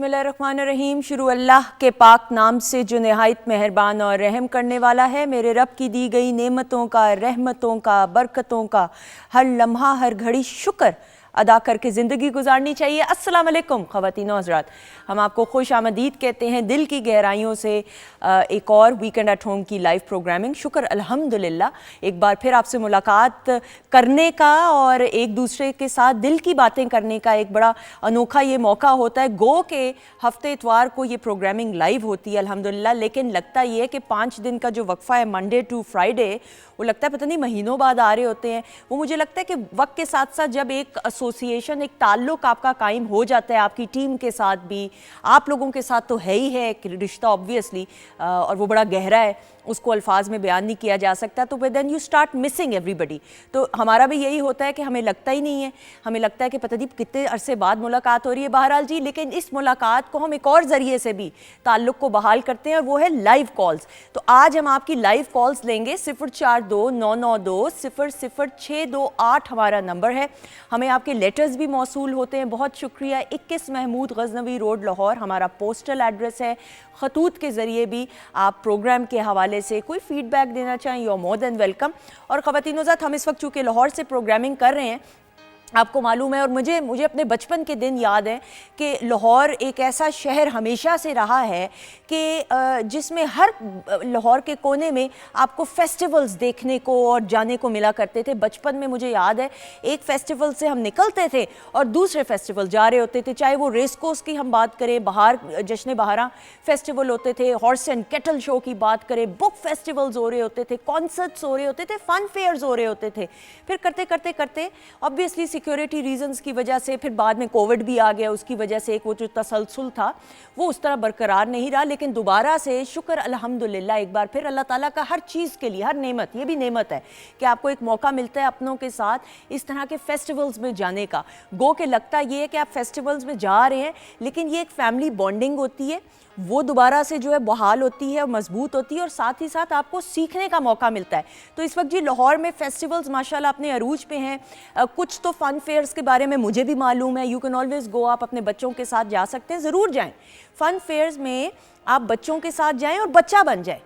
बिस्मिल्लाहिर्रहमानिर्रहीम। शुरू अल्लाह के पाक नाम से जो नहायत मेहरबान और रहम करने वाला है। मेरे रब की दी गई नेमतों का, रहमतों का, बरकतों का हर लम्हा हर घड़ी शुक्र अदा करके ज़िंदगी गुजारनी चाहिए। अस्सलाम वालेकुम ख़वातीन हज़रात, हम आपको खुश आमदीद कहते हैं दिल की गहराइयों से। एक और वीकेंड एट होम की लाइव प्रोग्रामिंग, शुक्र अल्हम्दुलिल्लाह एक बार फिर आपसे मुलाकात करने का और एक दूसरे के साथ दिल की बातें करने का एक बड़ा अनोखा ये मौका होता है। गो के हफ्ते इतवार को ये प्रोग्रामिंग लाइव होती है अल्हम्दुलिल्लाह, लेकिन लगता ये है कि 5 दिन का जो वक्फ़ा है मंडे टू फ्राइडे, वो लगता है पता नहीं महीनों बाद आ रहे होते हैं। वो मुझे लगता है कि वक्त के साथ साथ जब एक एसोसिएशन, एक ताल्लुक़ आपका कायम हो जाता है आपकी टीम के साथ भी, आप लोगों के साथ तो है ही है एक रिश्ता ऑब्वियसली, और वो बड़ा गहरा है, उसको अल्फाज में बयान नहीं किया जा सकता। तो then you start missing everybody. तो हमारा भी यही होता है कि हमें लगता ही नहीं है, हमें लगता है कि पता नहीं कितने अरसे बाद मुलाकात हो रही है। बहरहाल जी, लेकिन इस मुलाकात को हम एक और ज़रिए से भी ताल्लुक़ को बहाल करते हैं और वो है लाइव कॉल्स। तो आज हम आपकी लाइव कॉल्स लेंगे। 042-992-000628 हमारा नंबर है। हमें आपके लेटर्स भी मौसूल होते हैं, बहुत शुक्रिया। 21 महमूद गजनवी रोड लाहौर हमारा पोस्टल एड्रेस है। खतूत के ज़रिए भी आप प्रोग्राम के हवाले से कोई फीडबैक देना चाहें, you are more than welcome. और ख़वातीन-ओ-ज़ात, हम इस वक्त चूँकि लाहौर से प्रोग्रामिंग कर रहे हैं, आपको मालूम है, और मुझे अपने बचपन के दिन याद है कि लाहौर एक ऐसा शहर हमेशा से रहा है कि जिसमें हर लाहौर के कोने में आपको फेस्टिवल्स देखने को और जाने को मिला करते थे। बचपन में मुझे याद है एक फ़ेस्टिवल से हम निकलते थे और दूसरे फेस्टिवल जा रहे होते थे, चाहे वो रेस कोर्स की हम बात करें, बहार जश्न बहारा फेस्टिवल होते थे, हॉर्स एंड केटल शो की बात करें, बुक फेस्टिवल्स हो रहे होते थे, कॉन्सर्ट्स हो रहे होते थे, फ़न फेयर्स हो रहे होते थे। फिर करते करते करते ऑब्वियसली सिक्योरिटी रीजंस की वजह से, फिर बाद में कोविड भी आ गया, उसकी वजह से एक वो जो तसलसल था वो उस तरह बरकरार नहीं रहा। लेकिन दोबारा से शुक्र अल्हम्दुलिल्लाह एक बार फिर अल्लाह ताला का हर चीज़ के लिए, हर नेमत, ये भी नेमत है कि आपको एक मौका मिलता है अपनों के साथ इस तरह के फेस्टिवल्स में जाने का। गो के लगता ये है कि आप फेस्टिवल्स में जा रहे हैं, लेकिन ये एक फैमिली बॉन्डिंग होती है, वो दोबारा से जो है बहाल होती है और मजबूत होती है, और साथ ही साथ आपको सीखने का मौका मिलता है। तो इस वक्त जी लाहौर में फेस्टिवल्स माशाल्लाह अपने अरूज पे हैं। कुछ तो फ़न फेयर्स के बारे में मुझे भी मालूम है। यू कैन ऑलवेज गो, आप अपने बच्चों के साथ जा सकते हैं, ज़रूर जाएं फ़न फेयर्स में, आप बच्चों के साथ जाएं और बच्चा बन जाए।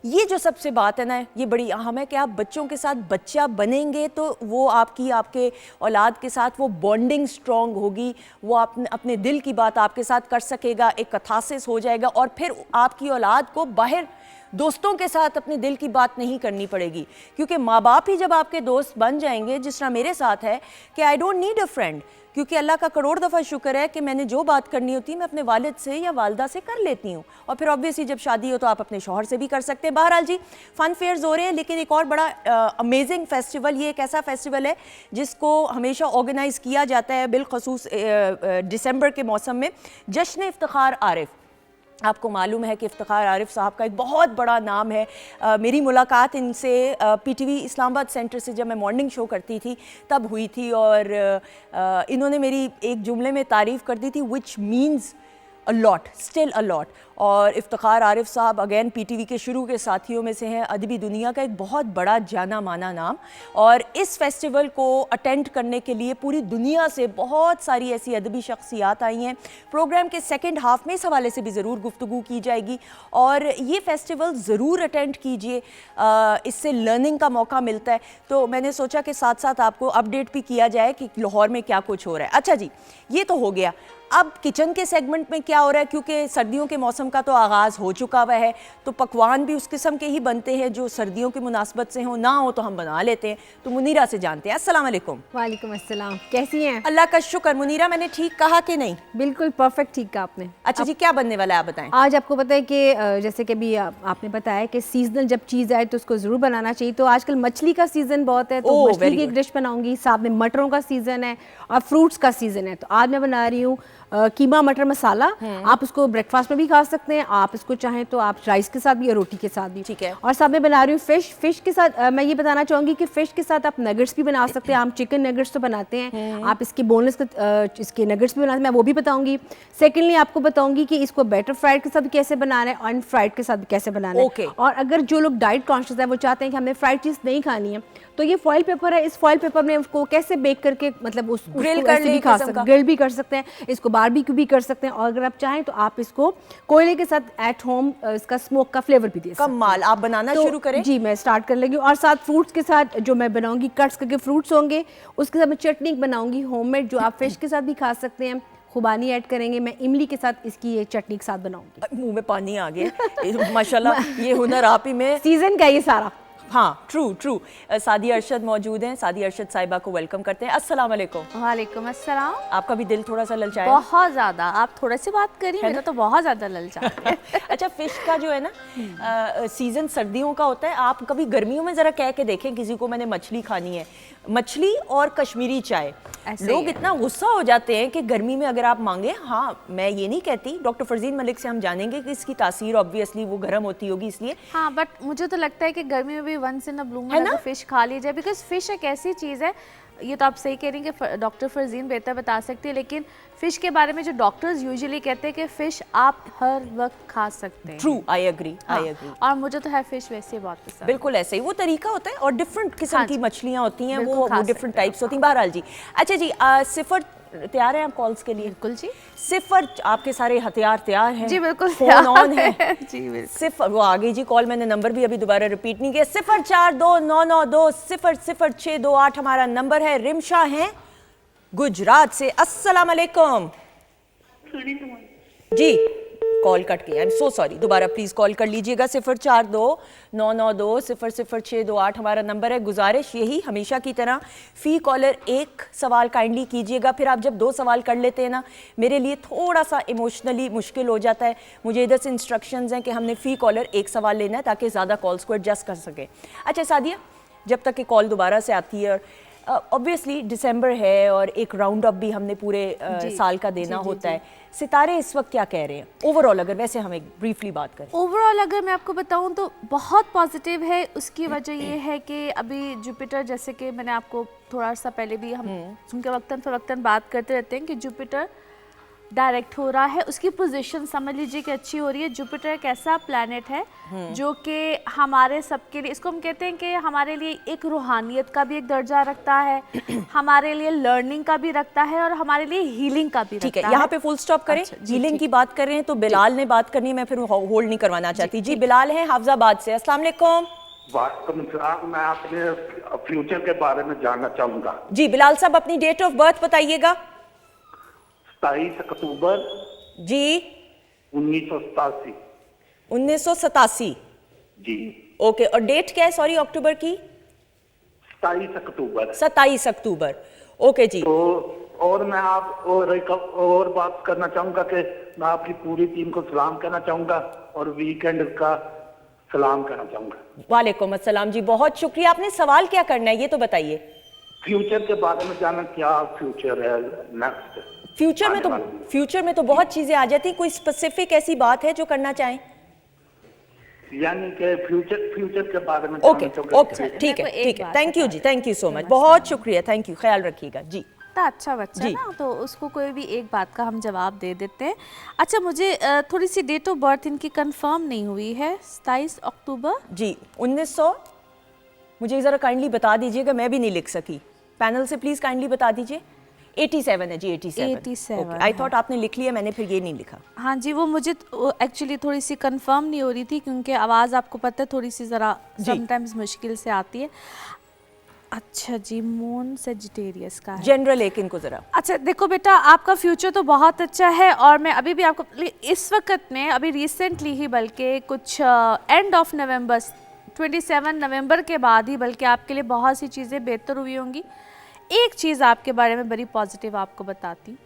ये जो सबसे बात है ना, ये बड़ी अहम है कि आप बच्चों के साथ बच्चा बनेंगे तो वो आपके औलाद के साथ वो बॉन्डिंग स्ट्रॉन्ग होगी, वो अपने दिल की बात आपके साथ कर सकेगा, एक कथासिस हो जाएगा, और फिर आपकी औलाद को बाहर दोस्तों के साथ अपने दिल की बात नहीं करनी पड़ेगी। क्योंकि माँ बाप ही जब आपके दोस्त बन जाएंगे, जिस तरह मेरे साथ है कि I don't need a friend, क्योंकि अल्लाह का करोड़ दफ़ा शुक्र है कि मैंने जो बात करनी होती है मैं अपने वालिद से या वालदा से कर लेती हूँ, और फिर ऑब्वियसली जब शादी हो तो आप अपने शौहर से भी कर सकते हैं। बहरहाल जी, फ़न फेयर्स हो रहे हैं, लेकिन एक और बड़ा अमेजिंग फेस्टिवल, ये एक ऐसा फेस्टिवल है जिसको हमेशा ऑर्गेनाइज़ किया जाता है बिलखसूस दिसंबर के मौसम में, जश्न इफ्तिखार आरिफ। आपको मालूम है कि इफ्तिखार आरिफ साहब का एक बहुत बड़ा नाम है। मेरी मुलाकात इनसे पीटीवी इस्लामाबाद सेंटर से जब मैं मॉर्निंग शो करती थी तब हुई थी, और इन्होंने मेरी एक जुमले में तारीफ़ कर दी थी, which means a lot, still a lot. और इफ्तिखार आरिफ साहब अगेन पीटीवी के शुरू के साथियों में से हैं, अदबी दुनिया का एक बहुत बड़ा जाना माना नाम। और इस फेस्टिवल को अटेंड करने के लिए पूरी दुनिया से बहुत सारी ऐसी अदबी शख्सियात आई हैं। प्रोग्राम के सेकंड हाफ में इस हवाले से भी ज़रूर गुफ्तगू की जाएगी, और ये फेस्टिवल ज़रूर अटेंड कीजिए, इससे लर्निंग का मौका मिलता है। तो मैंने सोचा कि साथ साथ आपको अपडेट भी किया जाए कि लाहौर में क्या कुछ हो रहा है। अच्छा जी, ये तो हो गया। अब किचन के सेगमेंट में क्या हो रहा है, क्योंकि सर्दियों के मौसम का तो आगाज़ हो चुका हुआ है, तो पकवान भी उस किस्म के ही बनते हैं जो सर्दियों की मुनासबत से हो, ना हो तो हम बना लेते हैं। तो मुनीरा से जानते हैं। अस्सलाम वालेकुम। वालेकुम अस्सलाम, कैसी हैं? अल्लाह का शुक्र। मुनीरा, मैंने ठीक कहा कि नहीं? बिल्कुल परफेक्ट ठीक कहा आपने। अच्छा जी, क्या बनने वाला है आप बताएं। आज आपको पता है कि जैसे कि अभी आपने बताया कि सीजनल जब चीज़ आए तो उसको ज़रूर बनाना चाहिए। तो आजकल मछली का सीज़न बहुत है, तो मछली की एक डिश बनाऊंगी। साथ में मटरों का सीज़न है और फ्रूट्स का सीज़न है। तो आज मैं बना रही हूँ कीमा मटर मसाला। आप उसको ब्रेकफास्ट में भी खा सकते हैं, आप इसको चाहें तो आप राइस के साथ भी या रोटी के साथ भी। ठीक है। और साथ में बना रही हूँ फिश के साथ। मैं ये बताना चाहूँगी कि फ़िश के साथ आप नगेट्स भी बना सकते हैं। हम चिकन नगेट्स तो बनाते हैं, आप इसके बोनलेस इसके नगेट्स भी बनाते हैं, मैं वो भी बताऊँगी। सेकेंडली आपको बताऊँगी कि इसको बैटर फ्राइड के साथ कैसे बनाना है, अनफ्राइड के साथ कैसे बनाना है। और अगर जो लोग डाइट कॉन्शियस है, वो चाहते हैं कि हमें फ्राइड चीज़ नहीं खानी है, तो ये फॉइल पेपर है, इस फॉइल पेपर में उसको कैसे बेक करके, मतलब उसको ग्रिल भी कर सकते हैं, इसको बारबेक्यू भी कर सकते हैं, और अगर आप चाहें तो आप इसको कोयले के साथ एट होम इसका स्मोक का फ्लेवर भी दे सकते हैं। कमाल, आप बनाना शुरू करें। जी मैं स्टार्ट कर लेंगी, और साथ फ्रूट्स के साथ जो मैं बनाऊंगी, कट्स करके फ्रूट्स होंगे, उसके साथ मैं चटनी बनाऊंगी होममेड, जो आप फिश के साथ भी खा सकते हैं। खुबानी ऐड करेंगे, मैं इमली के साथ इसकी ये चटनी के साथ बनाऊंगी। मुंह में पानी आ गया। माशाल्लाह, ये हुनर आप ही में। सीजन का ये सारा। हाँ, ट्रू। सादिया अरशद मौजूद हैं। सादिया अरशद साहिबा को वेलकम करते हैं। अस्सलाम वालेकुम। वालेकुम अस्सलाम। आपका भी दिल थोड़ा सा ललचाया? बहुत ज़्यादा। आप थोड़े से बात करिए, मेरा तो बहुत ज़्यादा ललचा है। अच्छा, फिश का जो है ना सीजन सर्दियों का होता है। आप कभी गर्मियों में ज़रा कह के देखें किसी को मैंने मछली खानी है, मछली और कश्मीरी चाय, लोग इतना गुस्सा हो जाते हैं कि गर्मी में अगर आप मांगे। हाँ, मैं ये नहीं कहती, डॉक्टर फरजीन मलिक से हम जानेंगे कि इसकी तासीर ऑब्वियसली वो गर्म होती होगी इसलिए। हाँ, बट मुझे तो लगता है कि गर्मी में भी once in a blue moon अगर फिश खा ली जाए, बिकॉज फिश एक ऐसी चीज़ है, ये तो आप सही कह रही हैं कि डॉक्टर फरजीन बेहतर बता सकती है, लेकिन फिश के बारे में जो डॉक्टर्स यूजुअली कहते हैं कि फिश आप हर वक्त खा सकते हैं। True, I agree. और मुझे तो है फिश वैसे बहुत पसंद है। बिल्कुल ऐसे ही वो तरीका होता है, और डिफरेंट किस्म की मछलियाँ होती हैं, वो डिफरेंट टाइप्स होती हैं। बहरहाल जी, अच्छा जी, सिफर तैयार है आप कॉल्स के लिए? बिल्कुल जी। सिफर, आपके सारे हथियार तैयार हैं? जी बिल्कुल, फोन ऑन है। जी बिल्कुल। सिफर, वो आ गई जी कॉल, मैंने नंबर भी अभी दोबारा रिपीट नहीं किया। 042992000628 हमारा नंबर है। रिमशा हैं गुजरात से। अस्सलाम वालेकुम जी। कॉल कट गई, आई एम सो सॉरी। दोबारा प्लीज कॉल कर लीजिएगा। 042992000628 हमारा नंबर है। गुजारिश यही हमेशा की तरह, फी कॉलर एक सवाल काइंडली कीजिएगा। फिर आप जब 2 सवाल कर लेते हैं ना, मेरे लिए थोड़ा सा इमोशनली मुश्किल हो जाता है। मुझे इधर से इंस्ट्रक्शंस हैं कि हमने फी कॉलर एक सवाल लेना है ताकि ज़्यादा कॉल्स को एडजस्ट कर सके। अच्छा सादिया, जब तक कि कॉल दोबारा से आती है, ऑब्वियसली दिसंबर है और एक राउंड अप भी हमने पूरे साल का देना होता है। सितारे इस वक्त क्या कह रहे हैं ओवरऑल, अगर वैसे हम एक ब्रीफली बात करें? ओवरऑल अगर मैं आपको बताऊं तो बहुत पॉजिटिव है। उसकी वजह ये है कि अभी जुपिटर, जैसे कि मैंने आपको थोड़ा सा पहले भी, हम उनके वक्तन फवक्तन बात करते रहते हैं कि जुपिटर डायरेक्ट हो रहा है, उसकी पोजीशन समझ लीजिए कि अच्छी हो रही है। जुपिटर एक ऐसा प्लैनेट है जो कि हमारे सबके लिए, इसको हम कहते हैं कि हमारे लिए एक रूहानियत का भी एक दर्जा रखता है, हमारे लिए लर्निंग का भी रखता है, और हमारे लिए हीलिंग का भी ठीक रखता है। यहाँ पे फुल स्टॉप करें। हीलिंग की बात कर रहे हैं तो बिलाल ने बात करनी है, मैं फिर होल्ड नहीं करवाना चाहती। जी बिलाल हैं हाफजाबाद से। अस्सलाम वालेकुम। वालेकुम, मैं अपने फ्यूचर के बारे में जानना चाहूंगा। जी बिलाल साहब, अपनी डेट ऑफ बर्थ बताइएगा। 27 अक्टूबर जी 1987। 1987 जी ओके। और डेट क्या है सॉरी अक्टूबर की? 27 अक्टूबर। 27 अक्टूबर ओके जी। तो और मैं आप और बात करना चाहूंगा कि मैं आपकी पूरी टीम को सलाम कहना चाहूंगा और वीकेंड का सलाम कहना चाहूंगा। वालेकुम अस्सलाम जी, बहुत शुक्रिया। आपने सवाल क्या करना है ये तो बताइए। फ्यूचर के बारे में जानना, क्या फ्यूचर है नेक्स्ट? फ्यूचर में तो बहुत चीजें आ जाती। कोई स्पेसिफिक ऐसी बात है जो करना चाहें? यानी कि फ्यूचर के बारे में। ओके ठीक है। थैंक यू जी, थैंक यू सो मच, बहुत शुक्रिया, थैंक यू, ख्याल रखिएगा जी। इतना अच्छा बच्चा ना, तो उसको कोई भी एक बात का हम जवाब दे देते हैं। अच्छा, मुझे थोड़ी सी डेट ऑफ बर्थ इनकी कंफर्म नहीं हुई है। 27 अक्टूबर जी 1900। मुझे ज़रा काइंडली बता दीजिएगा, मैं भी नहीं लिख सकी। पैनल से प्लीज़ काइंडली बता दीजिए। 87 है जी, 87। आई थॉट आपने लिख लिया, मैंने फिर ये नहीं लिखा। हाँ जी, वो मुझे एक्चुअली थोड़ी सी कंफर्म नहीं हो रही थी, क्योंकि आवाज़ आपको पता है थोड़ी सी ज़रा समटाइम्स मुश्किल से आती है। अच्छा जी, मून सेजिटेरियस का है। जनरल एक इनको ज़रा। अच्छा देखो बेटा, आपका फ्यूचर तो बहुत अच्छा है, और मैं अभी भी आपको इस वक्त में, अभी रिसेंटली ही, बल्कि कुछ एंड ऑफ नवंबर 27 नवंबर के बाद ही बल्कि आपके लिए बहुत सी चीज़ें बेहतर हुई होंगी। एक चीज़ आपके बारे में बड़ी पॉजिटिव आपको बताती,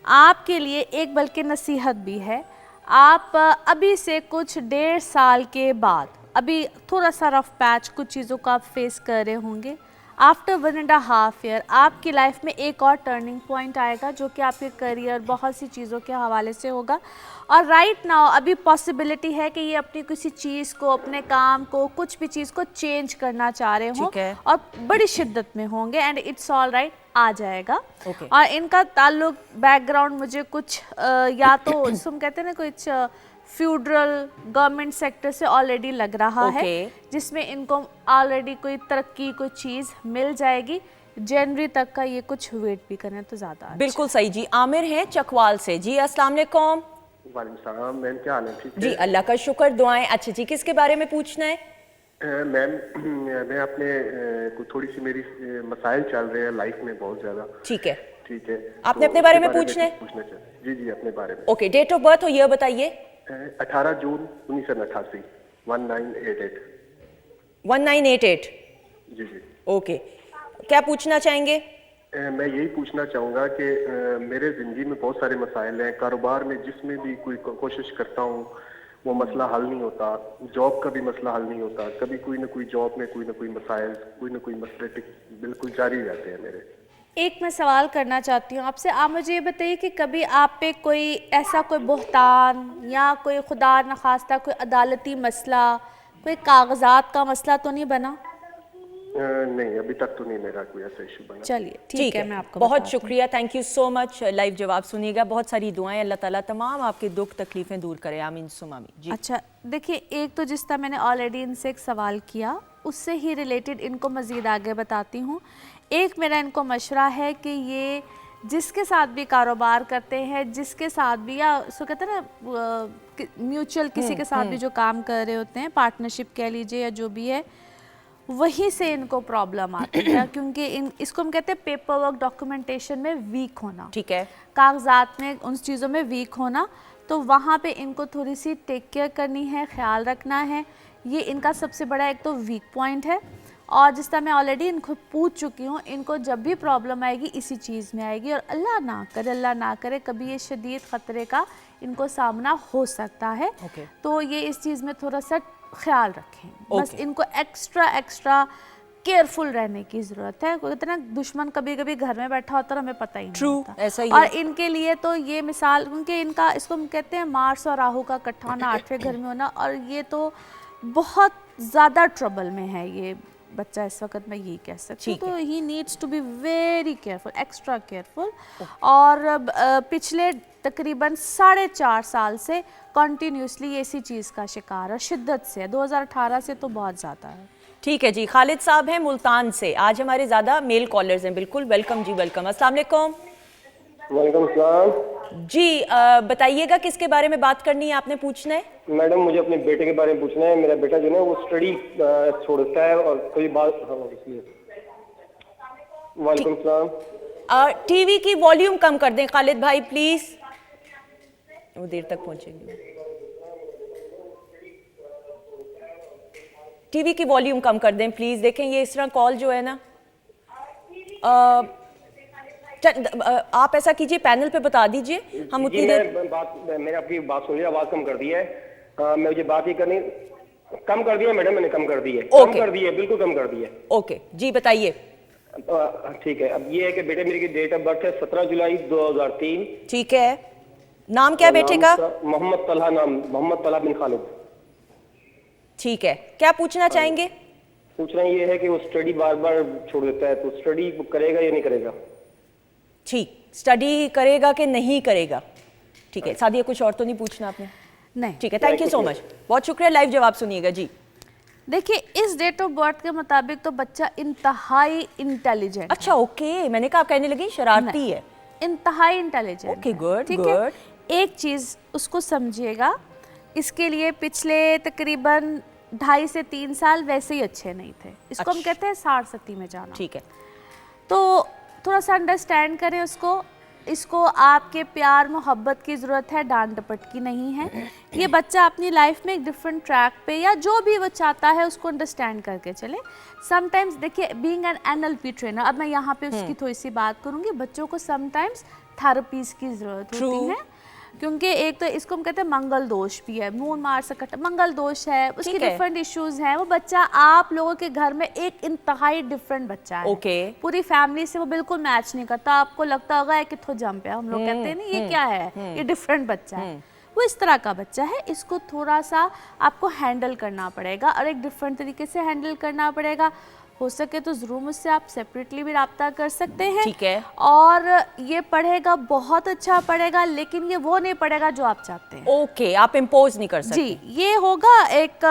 आपके लिए एक बल्कि नसीहत भी है। आप अभी से कुछ 1.5 साल के बाद, अभी थोड़ा सा रफ पैच कुछ चीज़ों को आप फेस कर रहे होंगे। आफ्टर 1.5 ईयर आपकी लाइफ में एक और टर्निंग पॉइंट आएगा, जो कि आपके करियर, बहुत सी चीज़ों के हवाले से होगा। और राइट नाउ अभी पॉसिबिलिटी है कि ये अपनी किसी चीज़ को, अपने काम को, कुछ भी चीज़ को चेंज करना चाह रहे हों और बड़ी शिद्दत में होंगे, एंड इट्स ऑल राइट, आ जाएगा। और इनका ताल्लुक बैकग्राउंड मुझे कुछ या तो हम कहते हैं ना, कुछ फ्यूडरल गवर्नमेंट सेक्टर से ऑलरेडी लग रहा है, जिसमें इनको ऑलरेडी कोई तरक्की, कोई चीज़ मिल जाएगी। जनवरी तक का ये कुछ वेट भी करें तो ज़्यादा बिल्कुल सही जी। आमिर हैं चकवाल से जी, अस्सलाम वालेकुम। वालेकुम सलाम मैम, क्या हाल है? ठीक है जी अल्लाह का शुक्र, दुआएं। अच्छा जी, किसके बारे में पूछना है? मैम मैं अपने थोड़ी सी मेरी मसाइल चल रहे हैं लाइफ में बहुत ज्यादा। ठीक है, ठीक है, आपने तो अपने बारे में उसके पूछना है? पूछना चाहते जी जी अपने बारे में। ओके, डेट ऑफ बर्थ हो यह बताइए। 18 जून 1988 1988। 1988। जी जी। ओके, क्या पूछना चाहेंगे? मैं यही पूछना चाहूँगा कि मेरे ज़िंदगी में बहुत सारे मसाइल हैं। कारोबार में जिसमें भी कोई कोशिश करता हूँ वो मसला हल नहीं होता। जॉब का भी मसला हल नहीं होता। कभी कोई ना कोई जॉब में कोई ना कोई मसाइल, कोई ना कोई मसले बिल्कुल जारी रहते हैं मेरे। एक मैं सवाल करना चाहती हूँ आपसे। आप मुझे ये बताइए कि कभी आप पे कोई ऐसा कोई बुहतान या कोई खुदा न खास्ता कोई अदालती मसला, कोई कागजात का मसला तो नहीं बना? नहीं, अभी तक तो नहीं मेरा कोई ऐसा इशू बना। चलिए ठीक है, मैं आपको बहुत बताती हूँ। शुक्रिया, thank you so much. Live जवाब सुनिएगा, बहुत सारी दुआएं। अल्लाह ताला तमाम आपके दुख तकलीफें दूर करे, आमीन सुम आमीन जी। अच्छा देखिए, एक तो जिस तरह मैंने ऑलरेडी इनसे एक सवाल किया उससे ही रिलेटेड इनको मज़ीद आगे बताती हूँ। एक मेरा इनको मशवरा है कि ये जिसके साथ भी कारोबार करते हैं, जिसके साथ भी, या उसको कहते हैं ना म्यूचुअल, किसी के साथ भी जो काम कर रहे होते हैं, पार्टनरशिप कह लीजिए या जो भी है, वहीं से इनको प्रॉब्लम आती है। क्योंकि इसको हम कहते हैं पेपर वर्क डॉक्यूमेंटेशन में वीक होना, ठीक है, कागजात में उन चीज़ों में वीक होना। तो वहाँ पे इनको थोड़ी सी टेक केयर करनी है, ख्याल रखना है। ये इनका सबसे बड़ा एक तो वीक पॉइंट है। और जिस तरह मैं ऑलरेडी इनको पूछ चुकी हूँ, इनको जब भी प्रॉब्लम आएगी इसी चीज़ में आएगी। और अल्लाह ना करे कभी ये शदीद ख़तरे का इनको सामना हो सकता है। तो ये इस चीज़ में थोड़ा सा ख्याल रखें। बस इनको एक्स्ट्रा केयरफुल रहने की ज़रूरत है। कहते हैं ना, दुश्मन कभी कभी घर में बैठा होता है, हमें पता ही नहीं होता। ऐसा ही और है। इनके लिए तो ये मिसाल, उनके इनका इसको हम कहते हैं मार्स और राहु का इकट्ठा होना, 8वें घर में होना। और ये तो बहुत ज़्यादा ट्रबल में है ये बच्चा इस वक्त, मैं यही कह सकती हूँ। तो he needs to be very careful, extra careful. और पिछले तकरीबन 4.5 साल से कंटिन्यूसली ये इसी चीज़ का शिकार है, शिद्दत से। 2018 से तो बहुत ज़्यादा है। ठीक है जी। खालिद साहब हैं मुल्तान से, आज हमारे ज़्यादा मेल कॉलर्स हैं। बिल्कुल वेलकम जी, वेलकम। अस्सलाम वालेकुम। वालेकुम सलाम जी, बताइएगा किसके बारे में बात करनी है, आपने पूछना है? मैडम, मुझे अपने बेटे के बारे में पूछना है। मेरा बेटा जो है वो स्टडी छोड़ता है और कोई बात। हाँ, इसलिए। वालेकुम सलाम। टीवी की वॉल्यूम कम कर दें खालिद भाई प्लीज, वो देर तक पहुंचेंगे। टीवी की वॉल्यूम कम कर दें प्लीज। देखें ये इस तरह कॉल जो है ना, आप ऐसा कीजिए, पैनल पे बता दीजिए, हम उतनी देर। मैंने आपकी बात सुन ली, आवाज कम कर दी है। मुझे बात ही करनी, कम कर दिया मैडम, मैंने कम कर दी है। कम कर दी है, बिल्कुल कम कर दी है। ओके जी, बताइए। ठीक है, अब ये है कि बेटे मेरी की डेट ऑफ बर्थ है 17 जुलाई 2003। ठीक है, नाम क्या बेटे का? मोहम्मद तलहा, नाम मोहम्मद तलहा बिन खालिद। ठीक है, क्या पूछना चाहेंगे? पूछना ये है कि वो स्टडी बार बार छोड़ देता है, तो स्टडी करेगा या नहीं करेगा? ठीक, स्टडी करेगा कि नहीं करेगा? ठीक है, सादिया कुछ और तो नहीं पूछना आपने? नहीं। ठीक है, थैंक यू सो मच, बहुत शुक्रिया। लाइव जवाब सुनिएगा जी। देखिए, इस डेट ऑफ बर्थ के मुताबिक तो बच्चा इंतहाई इंटेलिजेंट। अच्छा, ओके, मैंने कहा आप कहने लगी शरारती है। इंतहाई इंटेलिजेंट। ओके, गुड ठीक गुड। है, एक चीज़ उसको समझिएगा, इसके लिए पिछले तकरीबन 2.5 से 3 साल वैसे ही अच्छे नहीं थे। इसको हम कहते हैं सारसती में जाना। ठीक है, तो थोड़ा सा अंडरस्टैंड करें उसको। इसको आपके प्यार मोहब्बत की ज़रूरत है, डांट डपट की नहीं है। ये बच्चा अपनी लाइफ में एक डिफरेंट ट्रैक पे, या जो भी वो चाहता है उसको अंडरस्टैंड करके चले। समटाइम्स देखिए, बीइंग एन NLP ट्रेनर, अब मैं यहाँ पे उसकी थोड़ी सी बात करूँगी। बच्चों को समटाइम्स थेरेपीज की ज़रूरत होती है, क्योंकि एक तो इसको हम कहते हैं मंगल दोष भी है, मून मार्स इकट्ठा मंगल दोष है, उसके डिफरेंट इश्यूज हैं। वो बच्चा आप लोगों के घर में एक इंतहाई डिफरेंट बच्चा है। पूरी फैमिली से वो बिल्कुल मैच नहीं करता। आपको लगता होगा है किथों जंप है, हम लोग कहते हैं ना ये क्या है, ये डिफरेंट बच्चा है। वो इस तरह का बच्चा है। इसको थोड़ा सा आपको हैंडल करना पड़ेगा, और एक डिफरेंट तरीके से हैंडल करना पड़ेगा। हो सके तो ज़रूर मुझसे आप सेपरेटली भी रब्ता कर सकते हैं। ठीक है। और ये पढ़ेगा, बहुत अच्छा पढ़ेगा, लेकिन ये वो नहीं पढ़ेगा जो आप चाहते हैं। ओके, आप इम्पोज नहीं कर सकते। जी, ये होगा एक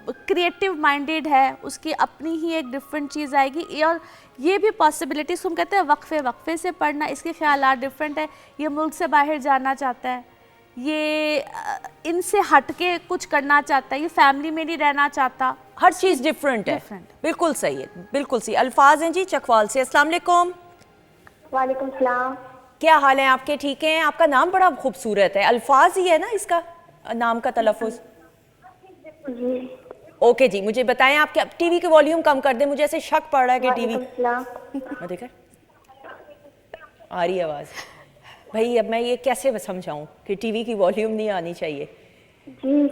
क्रिएटिव माइंडेड है, उसकी अपनी ही एक डिफरेंट चीज़ आएगी। और ये भी पॉसिबिलिटीज, हम कहते हैं वक्फे से पढ़ना, इसके ख्यालात डिफरेंट है। ये मुल्क से बाहर जाना चाहता है, ये इनसे हट के कुछ करना चाहता है, ये फैमिली में नहीं रहना चाहता। हर चीज़ डिफरेंट है। बिल्कुल सही है, बिल्कुल सही। अल्फाज हैं जी चकवाल से। अस्सलाम वालेकुम। वालेकुम सलाम। क्या हाल है आपके? ठीक हैं? आपका नाम बड़ा खूबसूरत है, अल्फाज ही है ना इसका नाम का तलफ़ुज़? जी। ओके जी, मुझे बताएं आप क्या टीवी की वॉल्यूम कम कर दें, मुझे ऐसे शक पड़ रहा है कि टीवी देखा आ रही आवाज़। भाई अब मैं ये कैसे समझाऊं कि टीवी की वॉल्यूम नहीं आनी चाहिए? जी।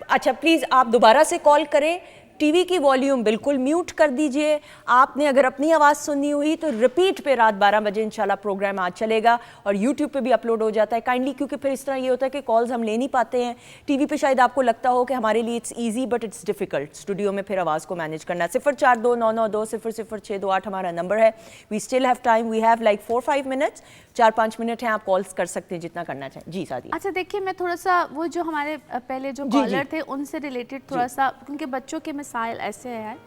अच्छा प्लीज़ आप दोबारा से कॉल करें, टीवी की वॉल्यूम बिल्कुल म्यूट कर दीजिए। आपने अगर अपनी आवाज़ सुननी हुई तो रिपीट पे रात 12 बजे इंशाल्लाह प्रोग्राम आज चलेगा और यूट्यूब पे भी अपलोड हो जाता है काइंडली, क्योंकि फिर इस तरह ये होता है कि कॉल्स हम ले नहीं पाते हैं। टीवी पे शायद आपको लगता हो कि हमारे लिए it's easy but it's difficult studio में फिर आवाज़ को मैनेज करना। 042992000068 हमारा नंबर है। We still have time, we have like 4-5 minutes, 4-5 minute हैं, आप कॉल्स कर सकते हैं जितना करना चाहें। जी सादिया। अच्छा देखिए, मैं थोड़ा सा वो जो हमारे पहले जो कॉलर थे उनसे रिलेटेड थोड़ा सा, क्योंकि बच्चों के मसाइल ऐसे हैं,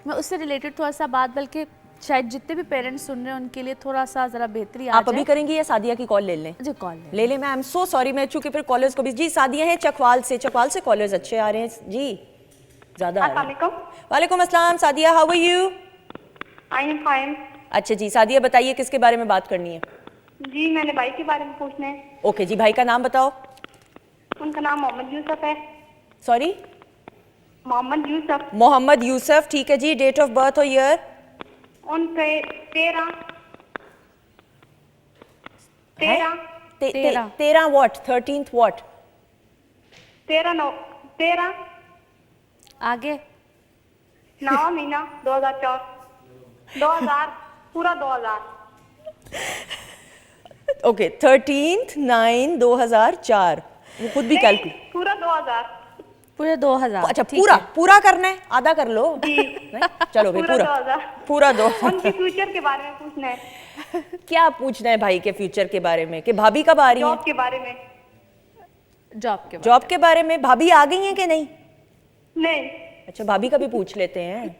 मैं उससे रिलेटेड थोड़ा सा बात, बल्कि शायद जितने भी पेरेंट्स सुन रहे हैं उनके लिए थोड़ा सा ज़रा बेहतरी आ आप अभी करेंगी या सादिया की कॉल ले लें? जी कॉल ले लें। मैं आई एम सो सॉरी, मैं चूंकि फिर कॉलर्स को भी। जी सादिया है चकवाल से कॉलर्स अच्छे आ रहे हैं जी, ज़्यादा। वालेकुम अस्सलाम Sadiya, how are you? I am fine. अच्छा जी सादिया, बताइए किसके बारे में बात करनी है? जी मैंने भाई के बारे में पूछना है। ओके जी, भाई का नाम बताओ। उनका नाम मोहम्मद यूसुफ है। सॉरी? मोहम्मद यूसुफ। मोहम्मद यूसुफ, ठीक है जी। डेट ऑफ बर्थ और ईयर? उनके 13 व्हाट? 13th what? 13 आगे 9 महीना 2004 2000 पूरा 2000। ओके 13/9/2004, वो खुद भी कैलकुलेट। पूरा 2000। पूरे 2000। अच्छा पूरा करना है, आधा कर लो। चलो भाई पूरा 2000। उनके फ्यूचर के बारे में पूछना है। क्या पूछना है भाई के फ्यूचर के बारे में? कि भाभी कब आ रही है? जॉब के बारे में। जॉब के बारे में भाभी आ गई हैं कि नहीं? नहीं। अच्छा भाभी का भी पूछ लेते हैं,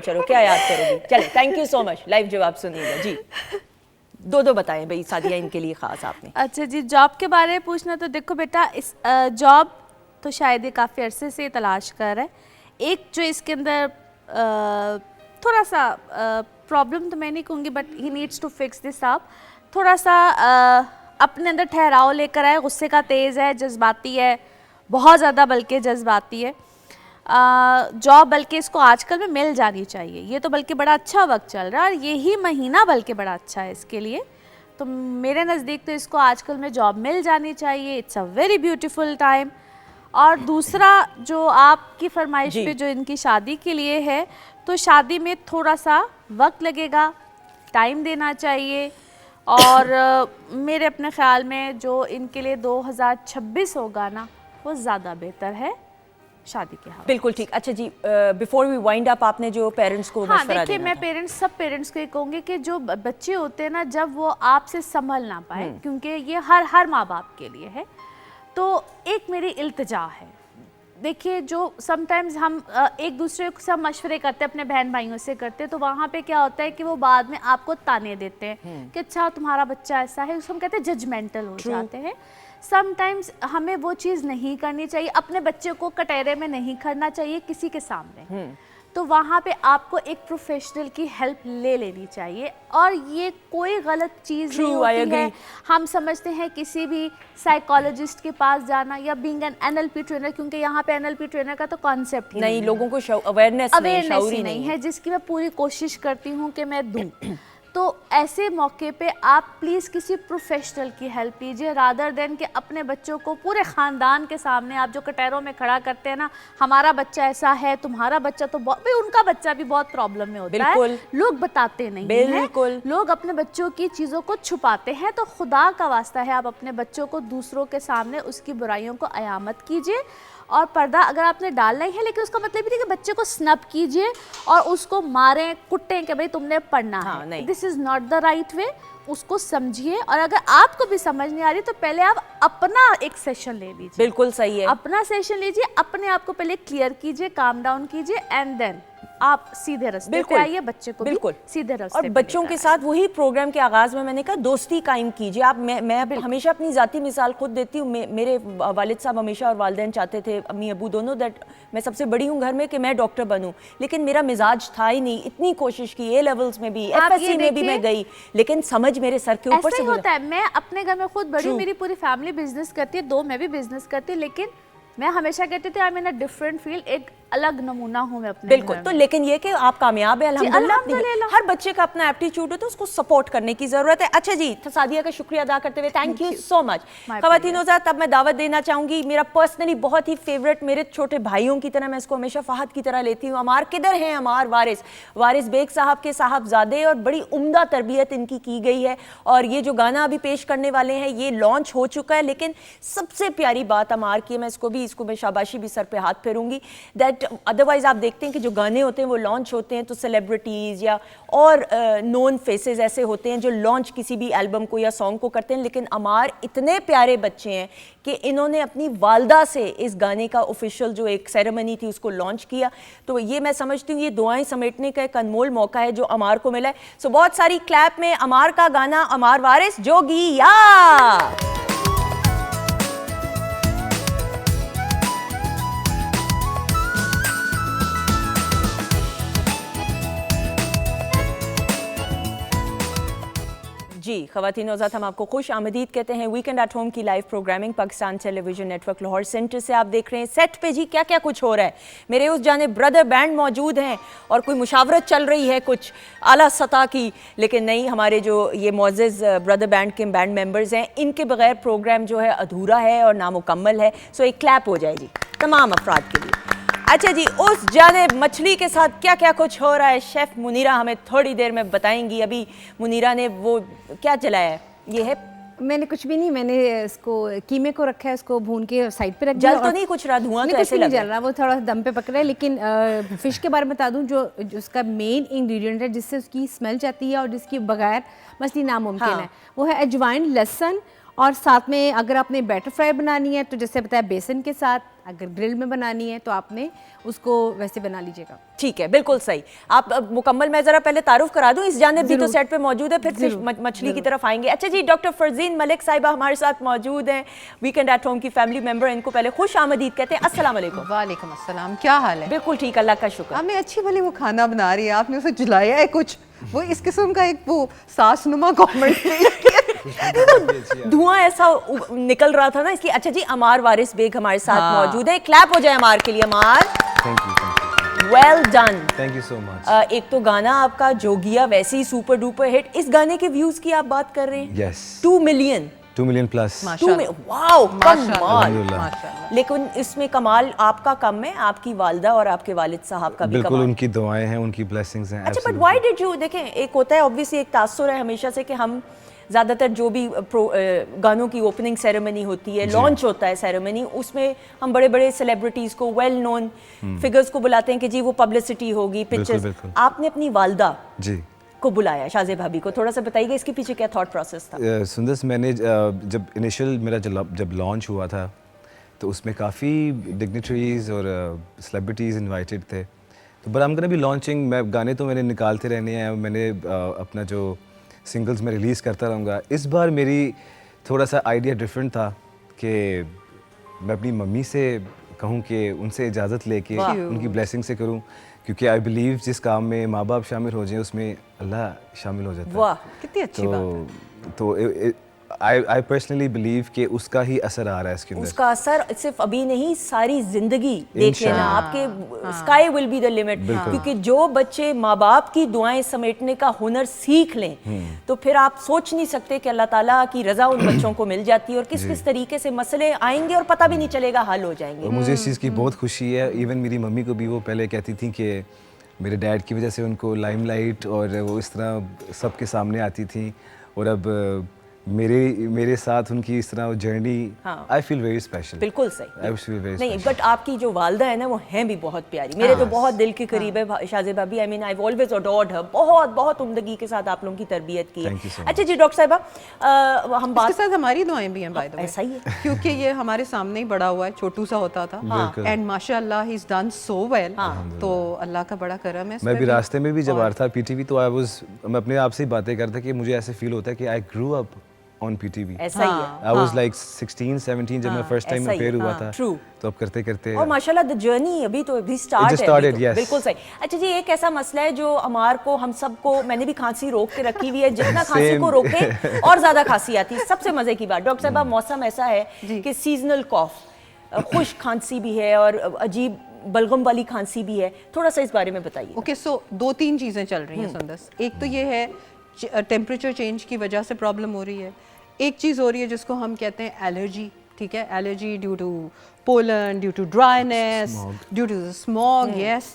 चलो क्या याद करोगी। चले, thank you so much, live जवाब सुनिएगा जी। दो बताएं भाई सादिया, इनके लिए खास आपने। अच्छा जी, जॉब के बारे में पूछना, तो देखो बेटा, इस जॉब तो शायद ये काफ़ी अरसे से तलाश कर रहा है। एक जो इसके अंदर थोड़ा सा प्रॉब्लम तो मैं नहीं कहूँगी, but he needs to fix this up. थोड़ा सा अपने अंदर ठहराव लेकर आए, गुस्से का तेज़ है, जज्बाती है, बहुत ज़्यादा बल्कि जज्बाती है। जॉब बल्कि इसको आजकल में मिल जानी चाहिए, ये तो बल्कि बड़ा अच्छा वक्त चल रहा है और यही महीना बल्कि बड़ा अच्छा है इसके लिए। तो मेरे नज़दीक तो इसको आजकल में जॉब मिल जानी चाहिए। It's a very beautiful time. और दूसरा जो आपकी फरमाइश पे जो इनकी शादी के लिए है, तो शादी में थोड़ा सा वक्त लगेगा, टाइम देना चाहिए। और मेरे अपने ख्याल में जो इनके लिए 2026 होगा ना, वो ज़्यादा बेहतर है शादी के हाथ। बिल्कुल ठीक। अच्छा जी, बिफोर वी वाइंड अप, आपने जो पेरेंट्स को मशवरा देना, देखिए मैं सब पेरेंट्स को ये कहूँगी कि जो बच्चे होते हैं ना, जब वो आपसे संभल ना पाए, क्योंकि ये हर माँ बाप के लिए है, तो एक मेरी इल्तिजा है। देखिए जो समटाइम्स हम एक दूसरे से मशवरे करते हैं, अपने बहन भाइयों से करते हैं, तो वहाँ पे क्या होता है कि वो बाद में आपको ताने देते हैं कि अच्छा तुम्हारा बच्चा ऐसा है, उसको हम कहते हैं जजमेंटल हो जाते हैं। समटाइम्स हमें वो चीज़ नहीं करनी चाहिए, अपने बच्चे को कटहरे में नहीं खड़ना चाहिए किसी के सामने। तो वहाँ पे आपको एक प्रोफेशनल की हेल्प ले लेनी चाहिए। और ये कोई गलत चीज़ नहीं होती है। हम समझते हैं किसी भी साइकोलॉजिस्ट के पास जाना या बीइंग एन NLP ट्रेनर, क्योंकि यहाँ पे NLP ट्रेनर का तो कॉन्सेप्ट ही नहीं, लोगों को अवेयरनेस नहीं है, जिसकी मैं पूरी कोशिश करती हूँ कि मैं दूँ। तो ऐसे मौके पे आप प्लीज़ किसी प्रोफेशनल की हेल्प लीजिए, रादर देन कि अपने बच्चों को पूरे ख़ानदान के सामने आप जो कटहरों में खड़ा करते हैं ना, हमारा बच्चा ऐसा है, तुम्हारा बच्चा तो बहुत, भाई उनका बच्चा भी बहुत प्रॉब्लम में होता है, लोग बताते नहीं हैं, लोग अपने बच्चों की चीज़ों को छुपाते हैं। तो खुदा का वास्ता है, आप अपने बच्चों को दूसरों के सामने उसकी बुराइयों को अयामत कीजिए। और पर्दा अगर आपने डालना ही है, लेकिन उसका मतलब ये नहीं कि बच्चे को स्नब कीजिए और उसको मारें कुटें कि भाई तुमने पढ़ना है। This is not the right way. उसको समझिए, और अगर आपको भी समझ नहीं आ रही तो पहले आप अपना एक सेशन ले लीजिए। बिल्कुल सही है। अपना सेशन लीजिए, अपने आप को पहले क्लियर कीजिए, काम डाउन कीजिए, एंड देन आप सीधे रास्ते पे बिल्कुल आइए, बच्चे को भी बिल्कुल सीधे रास्ते और पे बच्चों लेकर के साथ वही प्रोग्राम के आगाज में मैंने कहा दोस्ती कायम कीजिए आप। मैं हमेशा अपनी जाती मिसाल खुद देती हूँ। मेरे वालिद साहब हमेशा और वालिदैन चाहते थे, अम्मी अबू दोनों, दैट मैं सबसे बड़ी हूँ घर में कि मैं डॉक्टर बनूं, लेकिन मेरा मिजाज था ही नहीं। इतनी कोशिश की, ए लेवल्स में भी, आप FSC ये में भी मैं गई, लेकिन समझ मेरे सर के ऊपर ऐसा से ही होता है। मैं अपने घर में खुद बड़ी हूँ, True. मेरी पूरी फैमिली बिजनेस करती है, 2 मैं भी बिजनेस करती हूँ, लेकिन मैं हमेशा कहती थी I am in a different field, एक अलग नमूना हूँ मैं अपने बिल्कुल। घर तो में। लेकिन ये कि आप कामयाब है अल्हम्दुलिल्लाह। अल्हम्दुलिल्लाह। हर बच्चे का अपना एप्टीट्यूड है तो उसको सपोर्ट करने की जरूरत है। अच्छा जी, सादिया का शुक्रिया अदा करते हुए thank you so much. My ख़वातीन हज़रात, अब मैं दावत देना चाहूंगी, मेरा पर्सनली बहुत ही फेवरेट, मेरे छोटे भाइयों की तरह, मैं इसको हमेशा फहद की तरह लेती हूँ। अमार किधर हैं? अमार वारिस बेग साहब के साहबजादे, और बड़ी उम्दा तरबियत इनकी की गई है। और ये जो गाना अभी पेश करने वाले हैं ये लॉन्च हो चुका है, लेकिन सबसे प्यारी बात अमार की है, मैं इसको मैं शाबाशी भी सर पे हाथ फेरूंगी, दैट अदरवाइज आप देखते हैं कि जो गाने होते हैं वो लॉन्च होते हैं तो सेलिब्रिटीज़ या और नोन फेसेस ऐसे होते हैं जो लॉन्च किसी भी एल्बम को या सॉन्ग को करते हैं, लेकिन अमार इतने प्यारे बच्चे हैं कि इन्होंने अपनी वालदा से इस गाने का ऑफिशियल जो एक सेरेमनी थी उसको लॉन्च किया। तो ये मैं समझती हूँ ये दुआएं समेटने का एक अनमोल मौका है जो अमार को मिला है। सो बहुत सारी क्लैप में अमार का गाना, अमार वारिस जोगिया। जी ख़वातीन औज़ात, हम आपको खुश आमदीद कहते हैं वीकेंड एट होम की live programming Pakistan television network Lahore centre से आप देख रहे हैं। सेट पे जी क्या क्या कुछ हो रहा है। मेरे उस जाने ब्रदर बैंड मौजूद हैं और कोई मुशावरत चल रही है कुछ आला सतह की, लेकिन नहीं, हमारे जो ये मोअज़्ज़ज़ ब्रदर बैंड के बैंड मेंबर्स हैं, इनके बगैर प्रोग्राम जो है अधूरा है और नामुकम्मल है। सो एक क्लैप हो जाए जी तमाम अफराद के लिए। अच्छा जी, उस जाने मछली के साथ क्या क्या कुछ हो रहा है शेफ़ मुनीरा हमें थोड़ी देर में बताएंगी। अभी मुनीरा ने वो क्या जलाया है, ये है मैंने कुछ भी नहीं, मैंने इसको कीमे को रखा है, इसको भून के साइड पे रख दिया। जल तो नहीं कुछ रहा, धुआं तो कुछ ऐसे नहीं लग जल रहा, वो थोड़ा दम पे पक रहा है। लेकिन फिश के बारे में बता दूं, जो उसका मेन इंग्रेडिएंट है जिससे उसकी स्मेल जाती है और जिसकी बगैर मछली नामुमकिन है, वो है अजवाइन, लहसुन, और साथ में अगर आपने बैटर फ्राई बनानी है तो जैसे बताया बेसन के साथ, अगर ग्रिल में बनानी है तो आपने उसको वैसे बना लीजिएगा। ठीक है, बिल्कुल सही। आप मुकम्मल, मैं जरा पहले तारुफ करा दूं, इस जानिब भी तो सेट पे मौजूद है, फिर फिश मछली की तरफ आएंगे। अच्छा जी, डॉक्टर फरजीन मलिक साहिबा हमारे साथ मौजूद हैं, वीकेंड एट होम की फैमिली मेंबर। इनको पहले खुश आमदीद कहते हैं। अस्सलाम वालेकुम। वालेकुम अस्सलाम, क्या हाल है? बिल्कुल ठीक, अल्लाह का शुक्र। हमें अच्छी भली वो खाना बना रही है, आपने उसे जलाया है कुछ, वो इस किस्म का एक वो सासनुमा कमेंट धुआं ऐसा निकल रहा था ना इसलिए। अच्छा जी, अमार वारिस बेग हमारे साथ मौजूद है, क्लैप हो जाए अमार के लिए। Amar, thank you, well done, thank you so much. एक तो गाना आपका जोगिया वैसे ही सुपर डुपर हिट, इस गाने के व्यूज की आप बात कर रहे हैं? Yes, 2 million 2 million plus. Wow, कमाल। अल्हम्दुलिल्लाह। लेकिन इसमें कमाल आपका कम है, आपकी वालदा और आपके वालिद साहब का भी बिल्कुल, कमाल। उनकी दुआएं हैं, उनकी ब्लेसिंग्स हैं। अच्छा, बट व्हाई डिड यू, देखें एक होता है ऑब्वियसली, एक तासुर है हमेशा से कि हम ज़्यादातर जो भी गानों की ओपनिंग सेरेमनी होती है, लॉन्च होता है सेरेमनी, उसमें हम बड़े बड़े सेलिब्रिटीज़ को, वेल नोन फिगर्स को बुलाते हैं कि जी वो पब्लिसिटी होगी, पिक्चर्स। बिल्कुल। आपने अपनी वालदा जी को बुलाया, शाज़े भाभी को, थोड़ा सा बताइएगा इसके पीछे क्या थॉट प्रोसेस था? सुंदस, मैंने जब इनिशियल मेरा जब लॉन्च हुआ था तो उसमें काफ़ी डिग्निटरीज और सेलिब्रिटीज़ इनवाइटेड थे। तो but I am gonna be launching, मैं गाने तो मैंने निकालते रहने हैं, मैंने अपना जो सिंगल्स में रिलीज़ करता रहूँगा। इस बार मेरी थोड़ा सा आइडिया डिफरेंट था कि मैं अपनी मम्मी से कहूँ कि उनसे इजाज़त लेके उनकी ब्लेसिंग से करूँ, क्योंकि आई बिलीव जिस काम में माँ बाप शामिल हो जाएं उसमें अल्लाह शामिल हो जाता है। वाह, कितनी अच्छी बात है। तो आई पर्सनली बिलीव कि उसका ही असर आ रहा है इसके अंदर। उसका असर सिर्फ अभी नहीं, सारी जिंदगी देख लेना, आपके sky will be the limit. क्योंकि जो बच्चे माँ बाप की दुआएं समेटने का हुनर सीख लें तो फिर आप सोच नहीं सकते कि अल्लाह ताला की रजा उन बच्चों को मिल जाती है और किस किस तरीके से मसले आएंगे और पता भी नहीं चलेगा हल हो जाएंगे। और मुझे इस चीज़ की बहुत खुशी है। इवन मेरी मम्मी को भी वो पहले कहती थी कि मेरे डैड की वजह से उनको लाइमलाइट और वो इस तरह सबके सामने आती थी, और अब मेरे साथ उनकी इस तरह जर्नी, हाँ। I feel very special. बिल्कुल सही। आई फील वेरी नहीं, स्पेशल। बट आपकी जो वालदा है ना वो हैं भी बहुत प्यारी, मेरे तो बहुत दिल के करीब है शाज़े भाभी। I mean I always adored her, बहुत बहुत उम्दगी के साथ आप लोगों की तरबियत की है। Thank you so much. अच्छा जी डॉक्टर साहिबा, हम बात इसके साथ हमारी दुआएं भी हैं बाय द वे, ऐसा ही है। क्योंकि ये हमारे सामने ही बड़ा हुआ है, छोटू सा होता था बिल्कुल। एंड माशाल्लाह he is done so well. तो अल्लाह का बड़ा करम है इस मैं पे भी रास्ते में भी जब आ रहा था पीटीवी, तो मैं अपने आप से ही बातें करता कि मुझे ऐसे फील होता है कि आई ग्रू अप ऑन पीटीवी। ऐसा ही है। आई वाज लाइक 16-17 जब मैं फर्स्ट टाइम ऐसा ही अपेयर है, हुआ हाँ, था। true। तो अब करते करते और माशाल्लाह द जर्नी अभी तो अभी स्टार्ट It है। just started, अभी तो, yes. बिल्कुल सही। अच्छा जी, एक ऐसा मसला है जो हमार को, हम सबको, मैंने भी खांसी रोक के रखी हुई है, जितना खांसी Same. को रोके और ज्यादा खांसी आती है। सबसे मजे की बात डॉक्टर साहब, मौसम ऐसा है कि सीजनल कॉफ, खुश खांसी भी है और अजीब बलगम वाली खांसी भी है, थोड़ा सा इस बारे में बताइए। ओके, सो 2-3 चीज़ें चल रही हैं सुंदस। एक तो ये है टेम्परेचर चेंज की वजह से प्रॉब्लम हो रही है। एक चीज़ हो रही है जिसको हम कहते हैं एलर्जी, ठीक है, allergy due to pollen, due to dryness, due to smog, yes.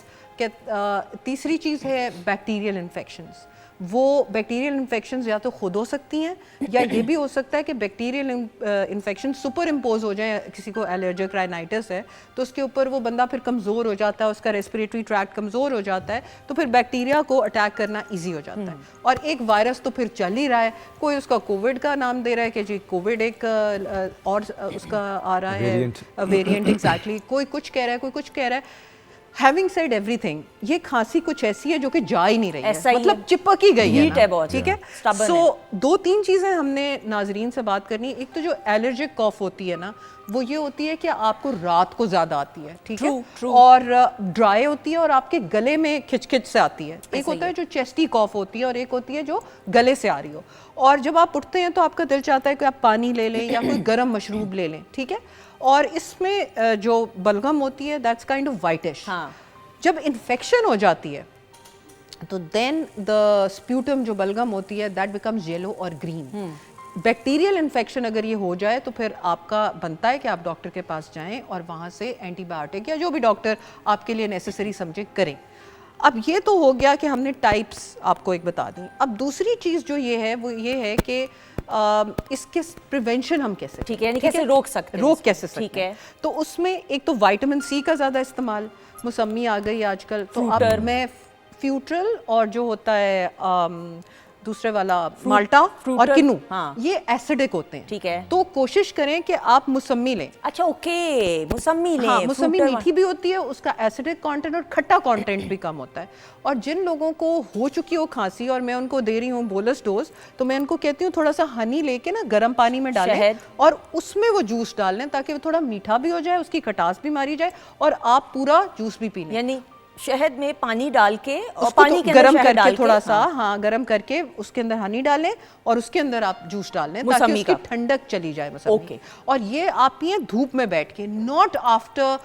तीसरी चीज़ है बैक्टीरियल इन्फेक्शंस। वो बैक्टीरियल इन्फेक्शंस या तो खुद हो सकती हैं या ये भी हो सकता है कि बैक्टीरियल इन्फेक्शन सुपर इम्पोज हो जाए। किसी को एलर्जिक राइनाइटिस है तो उसके ऊपर वो बंदा फिर कमज़ोर हो जाता है, उसका रेस्पिरेटरी ट्रैक्ट कमज़ोर हो जाता है, तो फिर बैक्टीरिया को अटैक करना ईजी हो जाता है। और एक वायरस तो फिर चल ही रहा है, कोई उसका कोविड का नाम दे रहा है कि जी कोविड एक और उसका आ रहा है वेरिएंट, एग्जैक्टली, कोई कुछ कह रहा है, कोई कुछ कह रहा है। Having said everything, ये खांसी कुछ ऐसी है जो कि जा ही नहीं रही ऐसा है, ही मतलब है। चिपक ही गई है Heat ना, है बहुत, ठीक है। stubborn सो है। 2-3 चीज़ें हमने नाजरीन से बात करनी है। एक तो जो एलर्जिक कॉफ होती है ना, वो ये होती है कि आपको रात को ज़्यादा आती है, ठीक है, और ड्राई होती है और आपके गले में खिचखिच से आती है। एक होता है जो चेस्टी कॉफ होती है और एक होती है जो गले से आ रही हो। और जब आप उठते हैं तो आपका दिल चाहता है कि आप पानी ले लें या कोई गर्म मशरूब ले लें, ठीक है। और इसमें जो बलगम होती है दैट्स काइंड ऑफ वाइटिश। जब इन्फेक्शन हो जाती है तो देन द स्प्यूटम जो बलगम होती है दैट बिकम्स येलो और ग्रीन। बैक्टीरियल इन्फेक्शन अगर ये हो जाए तो फिर आपका बनता है कि आप डॉक्टर के पास जाएं और वहाँ से एंटीबायोटिक या जो भी डॉक्टर आपके लिए नेसेसरी समझे करें। अब ये तो हो गया कि हमने टाइप्स आपको एक बता दी। अब दूसरी चीज़ जो ये है वो ये है कि इसके प्रिवेंशन हम कैसे, ठीक है, यानी कैसे रोक सकते हैं, रोक कैसे सकते ठीक है। हैं। तो उसमें एक तो विटामिन सी का ज़्यादा इस्तेमाल, मौसमी आ गई आजकल, तो अब मैं फ्यूट्रल और जो होता है दूसरे वाला माल्टा और किनू, ये एसिडिक होते हैं, ठीक है। तो कोशिश करें कि आप मौसमी लें। अच्छा, ओके, मौसमी लें। हाँ, मौसमी मीठी भी होती है, उसका एसिडिक कंटेंट और खट्टा कंटेंट भी कम होता है। और जिन लोगों को हो चुकी हो खांसी और मैं उनको दे रही हूँ बोलस डोज, तो मैं उनको कहती हूँ थोड़ा सा हनी लेके ना गर्म पानी में डालें और उसमें वो जूस डाल लें ताकि वो थोड़ा मीठा भी हो जाए, उसकी खटास भी मारी जाए और आप पूरा जूस भी पी लें। यानी शहद में पानी डाल के और उसको पानी तो के अंदर गरम शहद करके डाल थोड़ा के, सा, हाँ, गरम करके उसके अंदर हनी डालें और उसके अंदर आप जूस डाल लें ताकि मौसमी उसकी का। ठंडक चली जाए मौसमी। ओके। और ये आप पिए धूप में बैठ के, नॉट आफ्टर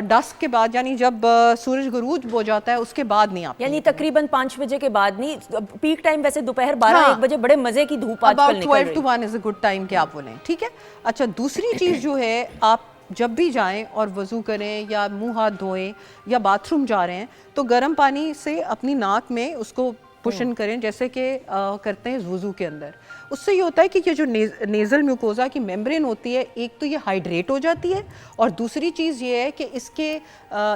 डस्क के बाद, यानी जब सूरज गुरूज हो जाता है उसके बाद नहीं। आप यानी तकरीबन 5 बजे के बाद नहीं, पीक टाइम वैसे दोपहर 12-1 बजे बड़े मजे की धूप आजकल निकल रही है। 12 to 1 is a good time कि आप वो लें, ठीक है। अच्छा, दूसरी चीज़ जो है, आप जब भी जाएं और वज़ू करें या मुंह हाथ धोएं या बाथरूम जा रहे हैं तो गर्म पानी से अपनी नाक में उसको पुशन करें, जैसे कि करते हैं वज़ू के अंदर। उससे ये होता है कि ये जो नेज़ल म्यूकोज़ा की मेम्ब्रेन होती है, एक तो ये हाइड्रेट हो जाती है और दूसरी चीज़ ये है कि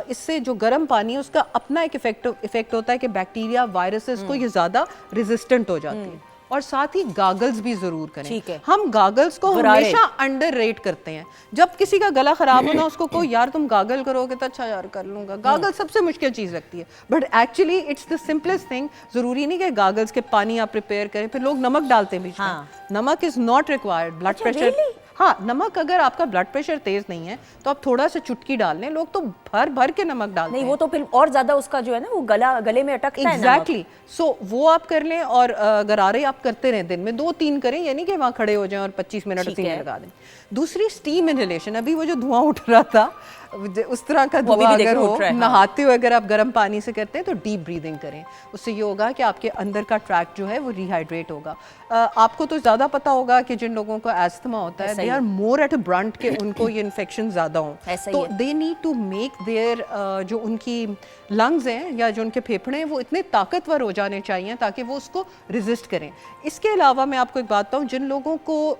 इससे जो गर्म पानी है उसका अपना एक इफेक्ट होता है कि बैक्टीरिया, वायरसेस को ये ज़्यादा रेजिस्टेंट हो जाती है। और साथ ही गागल्स भी जरूर करें। ठीक है। हम गागल्स को हमेशा अंडर रेट करते हैं। जब किसी का गला खराब हो ना, उसको कोई यार तुम गागल करोगे तो अच्छा यार कर लूंगा। गागल सबसे मुश्किल चीज लगती है, but actually it's the simplest thing. जरूरी नहीं कि गागल्स के पानी आप प्रिपेयर करें, फिर लोग नमक डालते हैं बीच में। नमक is not required. Blood pressure, हाँ, नमक अगर आपका ब्लड प्रेशर तेज नहीं है तो आप थोड़ा सा चुटकी डाल लें। लोग तो भर भर के नमक डालते हैं। नहीं, वो तो फिर और ज्यादा उसका जो है ना वो गले में अटकता है। एग्जैक्टली। सो वो आप कर लें और गरारे आप करते रहें, दिन में 2-3 करें, यानी कि वहाँ खड़े हो जाएं और 25 मिनट उसी में लगा दें। दूसरी स्टीम इनहेलेशन, अभी वो जो धुआं उठ रहा था, उस तरह का वो अभी धुआं भी अगर देखो हो, उठ रहा है, हाँ। नहाते हुए अगर आप गर्म पानी से करते हैं तो डीप ब्रीदिंग करें। उससे ये होगा कि आपके अंदर का ट्रैक जो है वो रिहाइड्रेट होगा। आपको तो ज़्यादा पता होगा कि जिन लोगों को एस्थमा होता है, ऐसा दे ही आर है। मोर एट अ ब्रंट के उनको ये इन्फेक्शन ज़्यादा हों, ऐसा ही तो है। They need to make their जो उनकी लंग्स हैं या जो उनके फेफड़े हैं वो इतने ताकतवर हो जाने चाहिए ताकि वो उसको रेजिस्ट करें। इसके अलावा मैं आपको एक बात बताऊं, जिन लोगों को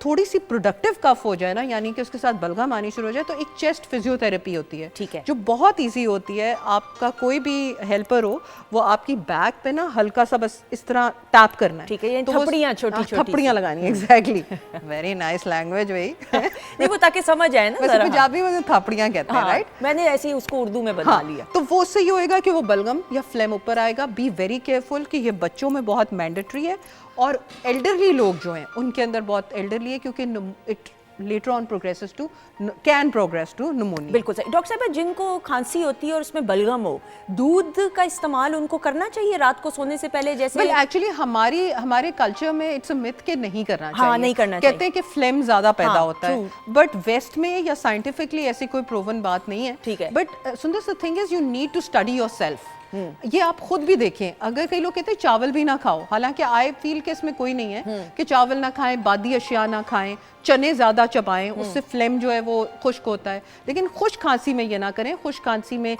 थोड़ी सी प्रोडक्टिव कफ हो जाए ना, यानी कि उसके साथ बलगम आनी शुरू हो जाए, तो एक चेस्ट फिजियोथेरेपी होती है, ठीक है। जो बहुत इजी होती है। आपका कोई भी हेल्पर हो, वो आपकी बैक पे ना हल्का सा बस इस तरह टैप करना है, ठीक है, ये तो वो- थप्पड़ियाँ छोटी-छोटी हाँ, थप्पड़ियाँ लगानी है, एग्जैक्टली। वेरी नाइस लैंग्वेज भाई। नहीं, वो ताकि समझ आए ना वैसे जरा। पंजाबी में तो थप्पड़ियाँ कहते हैं, हाँ, राइट? मैंने ऐसे ही उसको उर्दू में बदला लिया। तो वो उससे ये होएगा कि वो बलगम या फ्लेम ऊपर आएगा। बी वेरी केयरफुल कि ये बच्चों में बहुत मैंडेटरी है और एल्डरली लोग जो हैं उनके अंदर बहुत एल्डरली है, क्योंकि it later on progresses to can progress to pneumonia. बिल्कुल सही। डॉक्टर साहब, जिनको खांसी होती है और उसमें बलगम हो, दूध का इस्तेमाल उनको करना चाहिए रात को सोने से पहले? जैसे वेल एक्चुअली हमारे कल्चर में इट्स अ मिथ के नहीं करना चाहिए। हाँ, नहीं करना कहते हैं कि फ्लेम ज्यादा पैदा हाँ, होता है, बट वेस्ट में या साइंटिफिकली ऐसी कोई प्रूवन बात नहीं है। ठीक है। But Sundar the thing is you need to study yourself. ये आप खुद भी देखें। अगर कई लोग कहते हैं चावल भी ना खाओ, हालांकि आई फील कि इसमें कोई नहीं है कि चावल ना खाएं, बादी अशिया ना खाएं, चने ज़्यादा चबाएं, उससे फ्लेम जो है वो खुश्क होता है। लेकिन खुश्क खांसी में ये ना करें। खुश्क खांसी में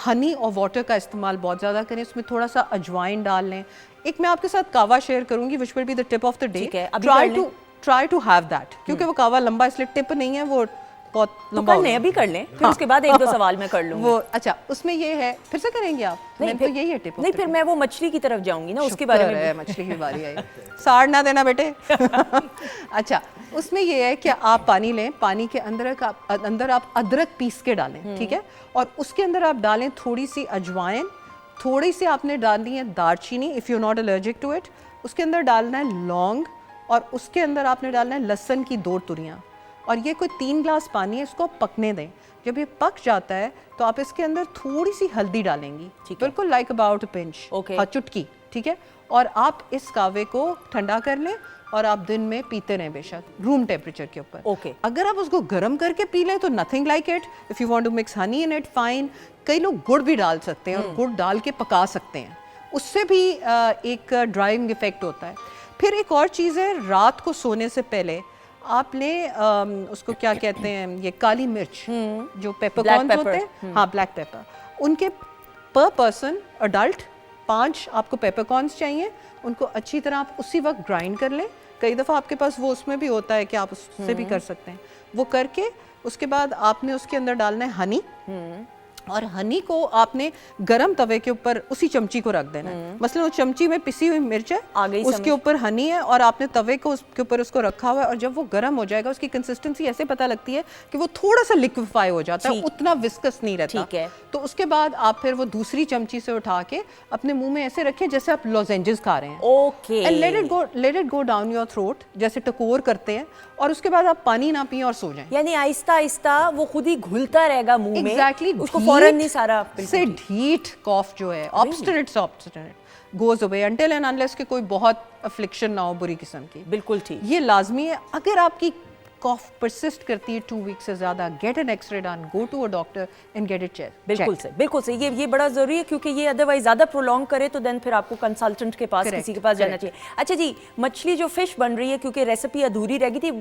हनी और वाटर का इस्तेमाल बहुत ज़्यादा करें। उसमें थोड़ा सा अजवाइन डाल लें। एक मैं आपके साथ कावा शेयर करूंगी which will be the tip of the day. ठीक है, अभी कर लें। ट्राई टू हैव दैट, क्योंकि वो कावा लंबा इसलिए टिप नहीं है, वो बहुत तो लंबा कर हो लें, गया। अभी कर लें, फिर उसके बाद एक दो सवाल मैं कर लूंगी। वो अच्छा, उसमें ये है, फिर से करेंगे आप? नहीं, तो यही है टिप। नहीं, फिर मैं वो मछली की तरफ जाऊंगी ना, उसके बारे में। मछली की बारी आई, साड़ ना देना बेटे। अच्छा, उसमें ये है कि आप पानी लें, पानी के अंदर आप अदरक पीस के डालें, ठीक है, और उसके अंदर आप डालें थोड़ी सी अजवाइन, थोड़ी सी आपने डालनी है दालचीनी if you not allergic to it, उसके अंदर डालना है लौंग, और उसके अंदर आपने डालना है लहसुन की 2 तुरियाँ, और ये कोई 3 ग्लास पानी है, इसको पकने दें। जब ये पक जाता है तो आप इसके अंदर थोड़ी सी हल्दी डालेंगी, बिल्कुल like about a pinch, Okay. हाँ, चुटकी, ठीक है, और आप इस कावे को ठंडा कर लें और आप दिन में पीते रहें, बेशक रूम टेम्परेचर के ऊपर। Okay. अगर आप उसको गर्म करके पी लें तो nothing like it. If you want to mix honey in it, fine. कई लोग गुड़ भी डाल सकते हैं और गुड़ डाल के पका सकते हैं, उससे भी एक ड्राइंग इफेक्ट होता है। फिर एक और चीज़ है, रात को सोने से पहले आप लें उसको क्या कहते हैं, ये काली मिर्च, जो पेपरकॉर्न्स होते हैं, हाँ, ब्लैक पेपर, उनके पर पर्सन अडल्ट 5 आपको पेपरकॉर्न्स चाहिए। उनको अच्छी तरह आप उसी वक्त ग्राइंड कर लें। कई दफ़ा आपके पास वो उसमें भी होता है कि आप उससे भी कर सकते हैं। वो करके उसके बाद आपने उसके अंदर डालना है हनी, और हनी को आपने गरम तवे के ऊपर उसी चमची को रख देना है। मसलन उस चमची में पिसी हुई मिर्च है, आ गई उसके समझ। ऊपर हनी है, और आपने तवे को उसके ऊपर उसको रखा हुआ है, और जब वो गर्म हो जाएगा उसकी कंसिस्टेंसी ऐसे पता लगती है कि वो थोड़ा सा लिक्विफाई हो जाता है, ठीक। उतना विस्कस नहीं रहता। ठीक है। तो उसके बाद आप फिर वो दूसरी चमची से उठा के अपने मुंह में ऐसे रखें जैसे आप लॉजेंजेस खा रहे हैं। Okay. And let it go down your throat, जैसे टकोर करते हैं, और उसके बाद आप पानी ना पिए और सो जाएं। यानी आहिस्ता आहिस्ता वो खुद ही घुलता रहेगा मुंह में। Exactly, उसको ढीठ फौरन नहीं सारा से ढीठ कॉफ जो है, obstinate goes away until and unless कि कोई बहुत अफ्लिक्शन ना हो बुरी किस्म की। बिल्कुल ठीक। ये लाजमी है। अगर आपकी कॉफ परसिस्ट करती है 2 वीक से ज़्यादा, get an x ray done, go to a doctor and get it check. बिल्कुल सही, बिल्कुल सही। ये बड़ा ज़रूरी है, क्योंकि ये अदरवाइज ज़्यादा प्रोलॉन्ग करे तो देन फिर आपको कंसल्टेंट के पास, Correct, किसी के पास जाना correct. चाहिए। अच्छा जी, मछली जो फिश बन रही है, क्योंकि रेसिपी अधूरी रह गई थी,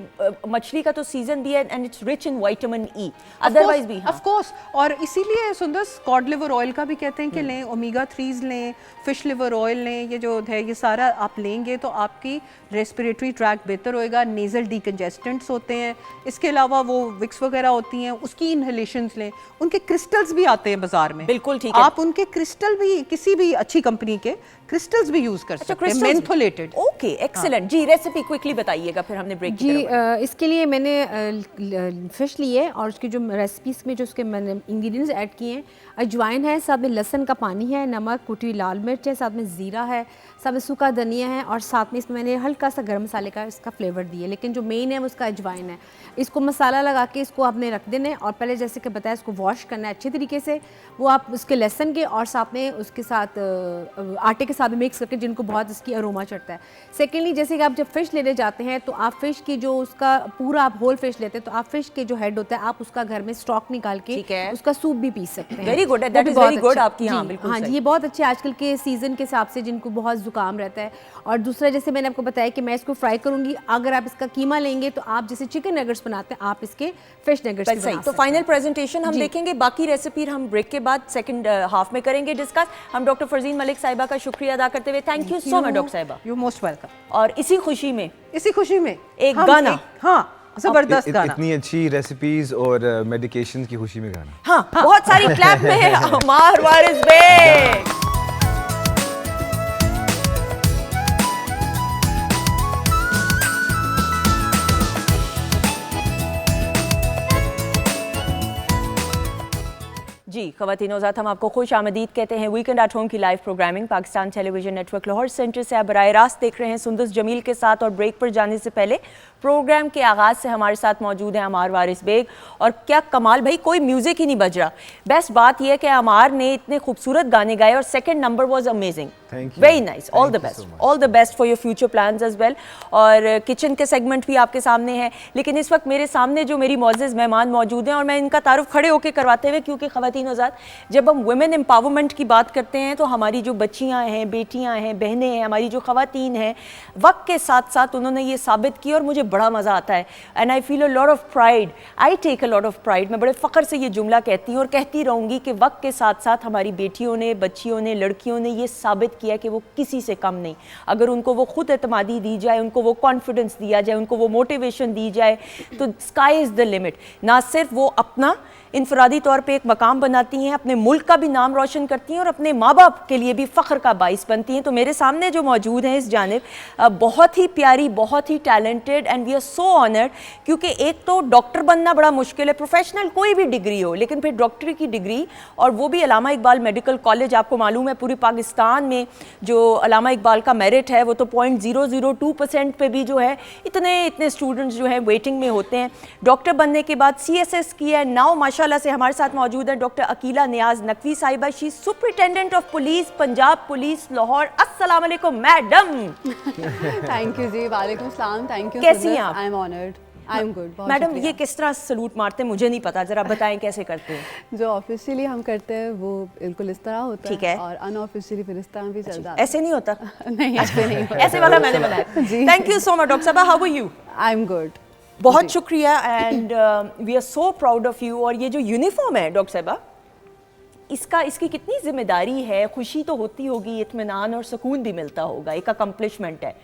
मछली का तो सीजन भी है and it's rich in vitamin E, otherwise भी। ऑफ कोर्स, और इसीलिए सुंदर कॉड लिवर ऑयल का भी कहते हैं कि लें, ओमेगा 3s लें, फिश लिवर ऑयल लें। ये जो है ये सारा आप लेंगे तो आपकी रेस्पिरेटरी ट्रैक बेहतर होएगा। नेजल डिकंजेस्टेंट्स होते हैं, इसके अलावा वो विक्स वगैरह होती हैं, उसकी इनहेलेशंस लें। उनके क्रिस्टल्स भी आते हैं बाजार में, बिल्कुल ठीक है। आप उनके क्रिस्टल भी, किसी भी अच्छी कंपनी के क्रिस्टल्स भी यूज कर सकते हैं, मेंथोलेटेड। ओके, एक्सीलेंट जी। रेसिपी क्विकली बताइएगा, फिर हमने ब्रेक जी। इसके लिए मैंने फ़िश ली है, और उसकी जो रेसिपीज़ में जो उसके मैंने इंग्रेडिएंट्स ऐड किए हैं, अजवाइन है, साथ में लहसुन का पानी है, नमक, कुटी हुई लाल मिर्च है, साथ में ज़ीरा है, साथ में सूखा धनिया है, और साथ में इसमें मैंने हल्का सा गर्म मसाले का इसका फ्लेवर दिया है, लेकिन जो मेन है वो उसका अजवाइन फाइन है। इसको मसाला लगा के इसको आपने रख देना है और पहले जैसे कि बताया इसको वॉश करना है अच्छे तरीके से। वो आप उसके लहसुन के और साथ में उसके साथ आटे के साथ भी मिक्स करके, जिनको बहुत इसकी अरोमा चढ़ता है। सेकेंडली जैसे कि आप जब फ़िश लेने जाते हैं तो आप फ़िश की जो उसका पूरा आप होल फिश लेते हैं तो आप फ़िश के जो हेड होता है आप उसका घर में स्टॉक निकाल के उसका सूप भी पी सकते हैं। Very good, that is very good आपकी। हाँ बिल्कुल, हाँ जी, ये बहुत अच्छे आजकल के सीज़न के हिसाब से जिनको बहुत ज़ुकाम रहता है। और दूसरा जैसे मैंने आपको बताया कि मैं इसको फ्राई करूँगी। अगर आप इसका कीमा लेंगे तो आप जैसे चिकन नगेट्स बनाते हैं आप इसके फिश नगेट्स भी बना। तो फाइनल प्रेजेंटेशन हम देखेंगे, बाकी रेसिपी हम ब्रेक के बाद सेकंड हाफ में करेंगे डिस्कस। हम डॉक्टर फरजीन मलिक साहिबा का शुक्रिया अदा करते हुए, thank you so much doctor साहिबा, यू मोस्ट वेलकम। और इसी खुशी में एक गाना, हाँ जबरदस्त गाना, इतनी अच्छी रेसिपीज और मेडिकेशन की खुशी में गाना। हाँ बहुत सारी क्लैप में है। अमार वारिस बेग। जी ख़वातीन औज़ात, हम आपको खुश आमदीद कहते हैं। वीकेंड एट होम की live programming Pakistan television network Lahore centre से आप बराह रास्त देख रहे हैं सुंदस जमील के साथ। और ब्रेक पर जाने से पहले प्रोग्राम के आगाज़ से हमारे साथ मौजूद हैं अमार वारिस बेग। और क्या कमाल भाई, कोई म्यूज़िक ही नहीं बज रहा। बेस्ट बात यह है कि अमार ने इतने खूबसूरत गाने गाए और second number was amazing, very nice, all the best, all the best for your future plans as well. और किचन के सेगमेंट भी आपके सामने है, लेकिन इस वक्त मेरे सामने जो मेरी मोअज़्ज़ज़ मेहमान मौजूद हैं और मैं इनका तारुफ खड़े होकर करवाते हुए, क्योंकि ख़वातीन औज़ात जब हम वुमेन एम्पावरमेंट की बात करते हैं तो हमारी जो बच्चियाँ हैं, बेटियाँ हैं, बहनें हैं, हमारी जो ख़वातीन हैं, वक्त के साथ साथ उन्होंने ये साबित किया और मुझे बड़ा मज़ा आता है। And I feel a lot of pride, I take a lot of pride. मैं बड़े फ़ख्र से ये जुमला कहती हूँ और कहती रहूँगी कि वक्त के साथ साथ हमारी बेटियों ने, बच्चियों ने, लड़कियों ने ये साबित किया कि वो किसी से कम नहीं। अगर उनको वो खुद एतमादी दी जाए, उनको वो कॉन्फिडेंस दिया जाए, उनको वो मोटिवेशन दी जाए तो स्काई इज़ द लिमिट। ना सिर्फ वो अपना इनफरादी तौर पे एक मकाम बनाती हैं, अपने मुल्क का भी नाम रोशन करती हैं और अपने माँ बाप के लिए भी फ़ख्र का बाइस बनती हैं। तो मेरे सामने जो मौजूद हैं इस जानिब, बहुत ही प्यारी, बहुत ही talented, and we are so honoured. क्योंकि एक तो डॉक्टर बनना बड़ा मुश्किल है, प्रोफेशनल कोई भी डिग्री हो, लेकिन फिर डॉक्टरी की डिग्री, और वो भी अल्लामा इकबाल मेडिकल कॉलेज। आपको मालूम है पूरी पाकिस्तान में जो अल्लामा इकबाल का मेरिट है वो तो 0.002% पे भी जो है इतने स्टूडेंट्स जो हैं वेटिंग में होते हैं। डॉक्टर बनने के बाद CSS किया है। नाउ माशाल्लाह से हमारे साथ मौजूद है डॉक्टर अकीला नियाज नकवी साहिबा, she superintendent of police, Punjab police Lahore. अस्सलाम वालेकुम मैडम। थैंक यू जी, वालेकुम सलाम, थैंक यू। कैसी हैं आप? I am honoured, I am good. Madam ये किस तरह सलूट मारते हैं मुझे नहीं पता, जरा बताएं कैसे करते हैं। जो ऑफिशियली हम करते हैं वो बिल्कुल इस तरह होता ठीक है, और अनऑफिशियली फिर इस तरह भी चल जाता है। ऐसे नहीं होता? नहीं ऐसे नहीं होता। ऐसे वाला मैंने बनाया जी। Thank you so much doctor साहब, how are you? I am good, बहुत शुक्रिया and we are so proud of you. और ये जो यूनिफॉर्म है डॉक्टर साहबा, इसकी कितनी जिम्मेदारी है? खुशी तो होती होगी, इत्मीनान और सुकून भी मिलता होगा, एक अकम्पलिशमेंट है,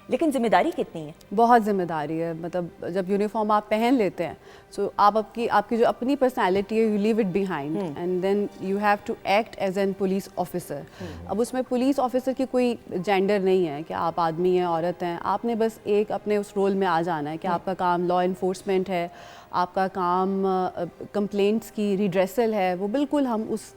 लेकिन जिम्मेदारी कितनी है? बहुत जिम्मेदारी है। मतलब जब यूनिफॉर्म आप पहन लेते हैं सो आप आपकी जो अपनी पर्सनालिटी है you leave it behind and then you have to act as an police officer. अब उसमें पुलिस ऑफिसर की कोई जेंडर नहीं है कि आप आदमी हैं, औरत हैं। आपने बस एक अपने उस रोल में आ जाना है कि आपका काम लॉ इन्फोर्समेंट है, आपका काम कंप्लेंट्स की रिड्रेसल है, वो बिल्कुल हम उस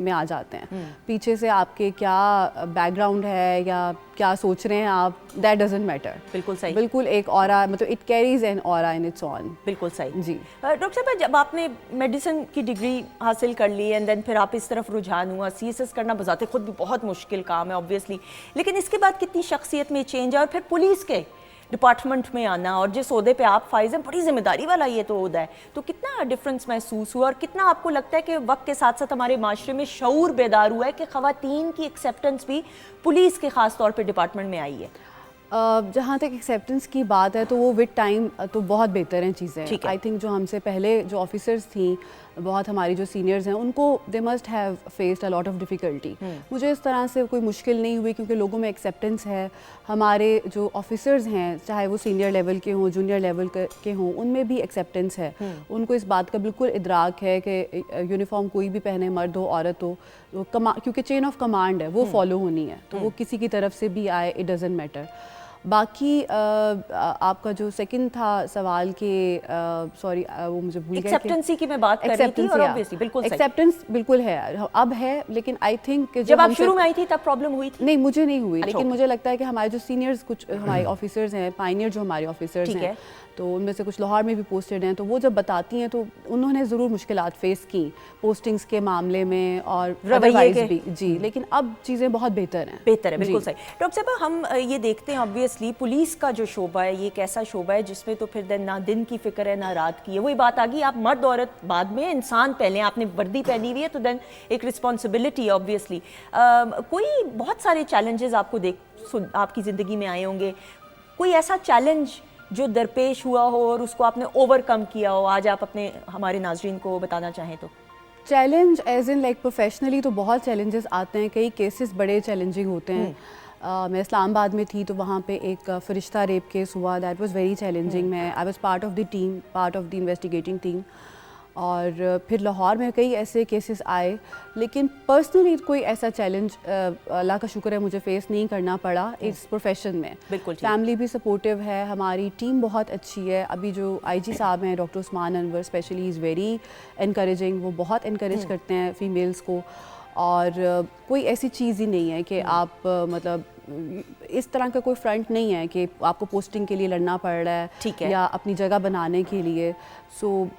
में आ जाते हैं। पीछे से आपके क्या बैकग्राउंड है या क्या सोच रहे हैं आप, दैट डजंट मैटर। बिल्कुल सही, बिल्कुल एक ऑरा, मतलब it carries an aura in its own. बिल्कुल सही जी। डॉक्टर साहब जब आपने मेडिसिन की डिग्री हासिल कर ली एंड देन फिर आप इस तरफ रुझान हुआ, CSS करना बजाते खुद भी बहुत मुश्किल काम है ऑब्वियसली, लेकिन इसके बाद कितनी शख्सियत में चेंज है और फिर पुलिस के डिपार्टमेंट में आना और जिस ओहदे पे आप फाइज हैं, बड़ी जिम्मेदारी वाला ये तो ओहदा है, तो कितना डिफरेंस महसूस हुआ और कितना आपको लगता है कि वक्त के साथ साथ हमारे माशरे में शऊर बेदार हुआ है कि ख़वातीन की एक्सेप्टेंस भी पुलिस के ख़ास तौर पे डिपार्टमेंट में आई है? जहाँ तक एक्सेप्टेंस की बात है तो वो विद टाइम तो बहुत बेहतर हैं चीज़ें। आई थिंक जो हमसे पहले जो ऑफिसर्स थी, बहुत हमारी जो सीनियर्स हैं, उनको they must have faced a lot of difficulty. मुझे इस तरह से कोई मुश्किल नहीं हुई क्योंकि लोगों में एक्सेप्टेंस है। हमारे जो ऑफिसर्स हैं, चाहे वो सीनियर लेवल के हों, जूनियर लेवल के हों, उनमें भी एक्सेप्टेंस है। उनको इस बात का बिल्कुल इदराक है कि यूनिफॉर्म कोई भी पहने, मर्द हो औरत हो, क्योंकि चेन ऑफ कमांड है वो फॉलो होनी है, तो वो किसी की तरफ से भी आए, इट डजेंट मैटर। बाकी आपका जो सेकंड था सवाल के सॉरी वो मुझे भूल गया। एक्सेप्टेंसी की मैं बात कर रही थी और ऑब्वियसली बिल्कुल एक्सेप्टेंस बिल्कुल है, अब है, लेकिन आई थिंक जब आप शुरू में आई थी तब प्रॉब्लम हुई थी? नहीं, मुझे नहीं हुई, लेकिन मुझे लगता है कि हमारे जो सीनियर्स कुछ हमारे ऑफिसर्स हैं, पायनियर जो हमारे ऑफिसर्स हैं, तो उनमें से कुछ लाहौर में भी पोस्टेड हैं, तो वो जब बताती हैं तो उन्होंने ज़रूर मुश्किलात फेस की पोस्टिंग्स के मामले में और अदरवाइज भी जी, लेकिन अब चीज़ें बहुत बेहतर हैं। बेहतर है, बिल्कुल सही। डॉक्टर साहब, हम ये देखते हैं ऑब्वियसली पुलिस का जो शोबा है ये एक ऐसा शोबा है जिसमें तो फिर ना दिन की फिक्र है ना रात की है। वही बात आ गई, आप मर्द औरत बाद में, इंसान पहले, आपने वर्दी पहनी हुई है तो देन एक रिस्पॉन्सिबिलिटी है ऑब्वियसली। कोई बहुत सारे चैलेंजेस आपको आपकी ज़िंदगी में आए होंगे, कोई ऐसा चैलेंज जो दरपेश हुआ हो और उसको आपने ओवरकम किया हो, आज आप अपने हमारे नाजरीन को बताना चाहें तो? Challenge as in like professionally तो बहुत चैलेंजेस आते हैं, कई केसेस बड़े चैलेंजिंग होते हैं। मैं इस्लामाबाद में थी तो वहाँ पे एक फरिश्ता रेप केस हुआ, दैट वाज वेरी चैलेंजिंग। मैं I was part of the team, part of the investigating team. और फिर लाहौर में कई ऐसे केसेस आए, लेकिन पर्सनली कोई ऐसा चैलेंज अल्लाह का शुक्र है मुझे फेस नहीं करना पड़ा इस प्रोफेशन में। बिल्कुल, फैमिली भी सपोर्टिव है, हमारी टीम बहुत अच्छी है। अभी जो आईजी साहब हैं doctor Usman Anwar specially is very encouraging, वो बहुत इनकरेज करते हैं फीमेल्स को। और कोई ऐसी चीज़ ही नहीं है कि आप मतलब इस तरह का कोई फ्रंट नहीं है कि आपको पोस्टिंग के लिए लड़ना पड़ रहा है, ठीक है, या अपनी जगह बनाने के लिए। सो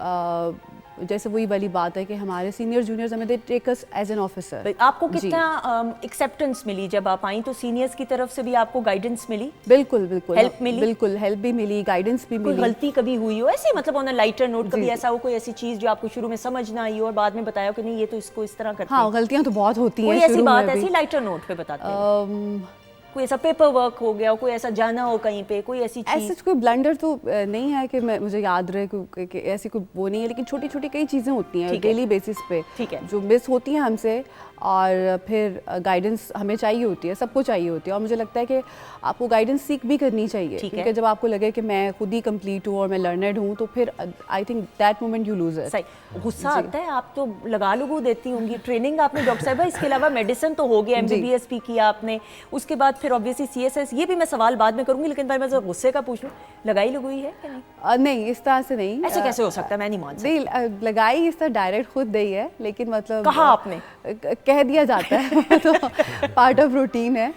जैसे वही वाली बात है कि हमारे सीनियर जूनियर्स हमें they take us as an officer. आपको कितना एक्सेप्टेंस मिली जब आप आई, तो सीनियर्स की तरफ से भी आपको गाइडेंस मिली? बिल्कुल बिल्कुल, हेल्प मिली? बिल्कुल हेल्प भी मिली, गाइडेंस भी मिली। गलती कभी हुई हो ऐसे, मतलब ऑन अ लाइटर नोट, कभी ऐसा हो कोई ऐसी चीज जो आपको शुरू में समझ ना आई हो और बाद में बताया कि नहीं ये तो इसको इस तरह करते हैं? हाँ, गलतियाँ तो बहुत होती हैं। कोई ऐसी बात ऐसी लाइटर नोट पे बताते हैं? कोई ऐसा पेपर वर्क हो गया, कोई ऐसा जाना हो कहीं पे, कोई ऐसी चीज? ऐसा कोई ब्लंडर तो नहीं है कि मुझे याद रहे कि ऐसी कोई वो नहीं है, लेकिन छोटी छोटी कई चीज़ें होती हैं डेली बेसिस पे जो मिस होती हैं हमसे, और फिर गाइडेंस हमें चाहिए होती है, सबको चाहिए होती है। और मुझे लगता है कि आपको गाइडेंस सीख भी करनी चाहिए, क्योंकि जब आपको लगे कि मैं खुद ही कंप्लीट हूँ और मैं लर्नड हूँ, तो फिर I think that moment you lose it. सही गुस्सा आता है, आप तो लगा लगू देती होंगी। ट्रेनिंग आपने डॉक्टर साहब, इसके अलावा मेडिसिन तो हो गया, MBBS भी किया आपने, उसके बाद फिर ऑब्वियसली CSS, ये भी मैं सवाल बाद में करूंगी, लेकिन मैं गुस्से का पूछ लूँ, लगाई लगुई है कि नहीं? नहीं, इस तरह से नहीं। ऐसे कैसे हो सकता है, मैं नहीं मान सकती। लगाई इस तरह डायरेक्ट खुद नहीं है, लेकिन मतलब कहा आपने, कह दिया जाता है तो पार्ट ऑफ रूटीन है।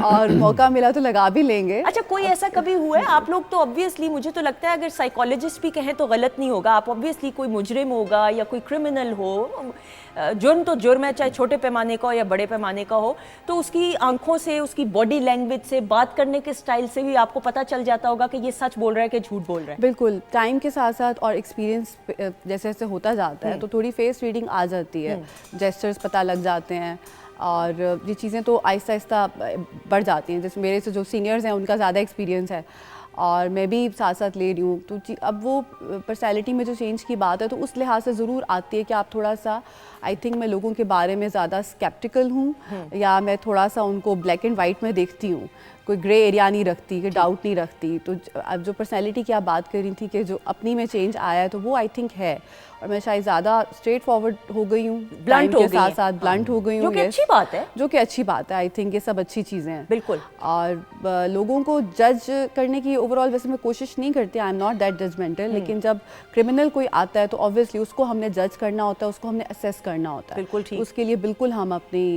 और मौका मिला तो लगा भी लेंगे। अच्छा, कोई ऐसा कभी हुआ है? आप लोग तो ऑब्वियसली, मुझे तो लगता है अगर साइकोलॉजिस्ट भी कहें तो गलत नहीं होगा, आप ऑब्वियसली कोई मुजरिम होगा या कोई क्रिमिनल हो, जुर्म तो जुर्म है, चाहे छोटे पैमाने का हो या बड़े पैमाने का हो, तो उसकी आंखों से, उसकी बॉडी लैंग्वेज से, बात करने के स्टाइल से भी आपको पता चल जाता होगा कि ये सच बोल रहा है कि झूठ बोल रहा है। बिल्कुल, टाइम के साथ साथ और एक्सपीरियंस जैसे जैसे होता जाता है तो थोड़ी फेस रीडिंग आ जाती है, जेस्चर्स पता लग जाते हैं, और ये चीज़ें तो आहिस्ता आहिस्ता बढ़ जाती हैं। जैसे मेरे से जो सीनियर्स हैं उनका ज़्यादा एक्सपीरियंस है और मैं भी साथ साथ ले रही हूँ, तो अब वो पर्सनैलिटी में जो चेंज की बात है तो उस लिहाज से ज़रूर आती है कि आप थोड़ा सा, आई थिंक मैं लोगों के बारे में ज़्यादा स्केप्टिकल हूँ, या मैं थोड़ा सा उनको ब्लैक एंड वाइट में देखती हूँ, कोई ग्रे एरिया नहीं रखती, कि डाउट नहीं रखती। तो अब जो पर्सनैलिटी की आप बात कर रही थी कि जो अपनी में चेंज आया है, तो वो आई थिंक है, और मैं शायद ज़्यादा स्ट्रेट फॉरवर्ड हो गई हूँ, ब्लंट हो गई, साथ साथ ब्लंट हो गई हूँ, जो कि अच्छी बात है, जो कि अच्छी बात है। आई थिंक ये सब अच्छी चीज़ें हैं, बिल्कुल। और लोगों को जज करने की ओवरऑल वैसे मैं कोशिश नहीं करती, I am not that judgmental, लेकिन जब क्रिमिनल कोई आता है तो ऑब्वियसली उसको हमने जज करना होता है, उसको हमने असेस करना होता है, बिल्कुल ठीक। उसके लिए बिल्कुल हम अपनी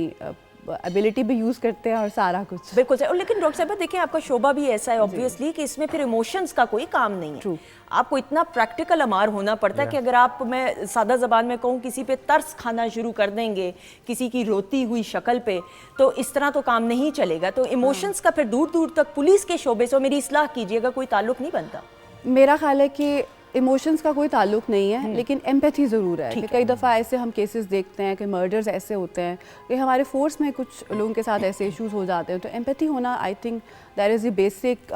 एबिलिटी भी यूज़ करते हैं और सारा कुछ, बिल्कुल सही। और लेकिन डॉक्टर साहब देखिए, आपका शोबा भी ऐसा है ऑब्वियसली कि इसमें फिर इमोशंस का कोई काम नहीं है। True. आपको इतना प्रैक्टिकल अमार होना पड़ता है कि अगर आप, मैं सादा ज़बान में कहूँ, किसी पे तरस खाना शुरू कर देंगे, किसी की रोती हुई शक्ल पे, तो इस तरह तो काम नहीं चलेगा। तो इमोशंस का फिर दूर दूर तक पुलिस के शोबे से, मेरी इस्लाह कीजिएगा, कोई ताल्लुक नहीं बनता। मेरा ख्याल है कि इमोशंस का कोई ताल्लुक नहीं है, लेकिन एम्पैथी ज़रूर है। कि कई दफ़ा ऐसे हम केसेस देखते हैं कि मर्डर्स ऐसे होते हैं कि हमारे फोर्स में कुछ लोगों के साथ ऐसे इश्यूज हो जाते हैं, तो एम्पैथी होना, I think that is the basic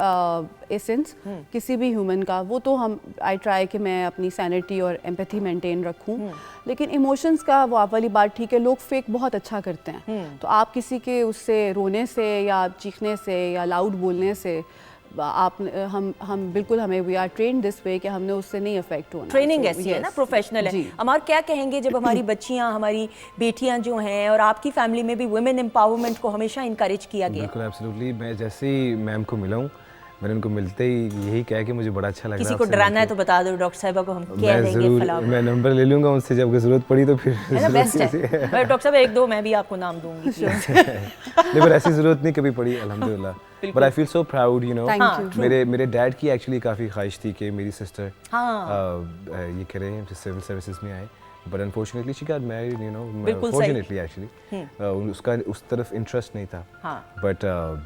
essence किसी भी ह्यूमन का। वो तो हम, आई ट्राई कि मैं अपनी सैनिटी और एम्पैथी मेंटेन रखूं, लेकिन इमोशंस का वो आप वाली बात ठीक है, लोग फेक बहुत अच्छा करते हैं, तो आप किसी के उससे रोने से या चीखने से या लाउड बोलने से आप हम बिल्कुल, हमें we are trained this way कि हमने उससे नहीं अफेक्ट होना। ट्रेनिंग ऐसी है ना, प्रोफेशनल है। हमारे क्या कहेंगे जब हमारी बच्चियां, हमारी बेटियां जो हैं, और आपकी फैमिली में भी वुमेन एम्पावरमेंट को हमेशा इनकरेज किया गया? बिल्कुल एब्सोल्युटली। मैं जैसे ही मैम को मिला हूँ मैंने उनको मिलते ही यही कहा कि मुझे बड़ा अच्छा लग रहा है। किसी को आपसे डराना है मिलके। तो बता दो डॉक्टर साहिबा को, हम कह मैं देंगे ज़रूर फलां। मैं नंबर ले लूँगा उनसे, जब कोई ज़रूरत पड़ी तो फिर है ना, बेस्ट है। डॉक्टर साहब एक दो मैं भी आपको नाम दूंगी। नहीं, पर ऐसी ज़रूरत नहीं कभी पड़ी अल्हम्दुलिल्लाह। But I feel so proud, you know. Thank you. मेरे डैड की एक्चुअली काफ़ी ख्वाहिश थी कि मेरी सिस्टर ये करें, सिविल सर्विसेज में आए, but unfortunately she got married, you know. बिल्कुल सही। फॉर्चुनेटली एक्चुअली उसका उस तरफ इंटरेस्ट नहीं था। बट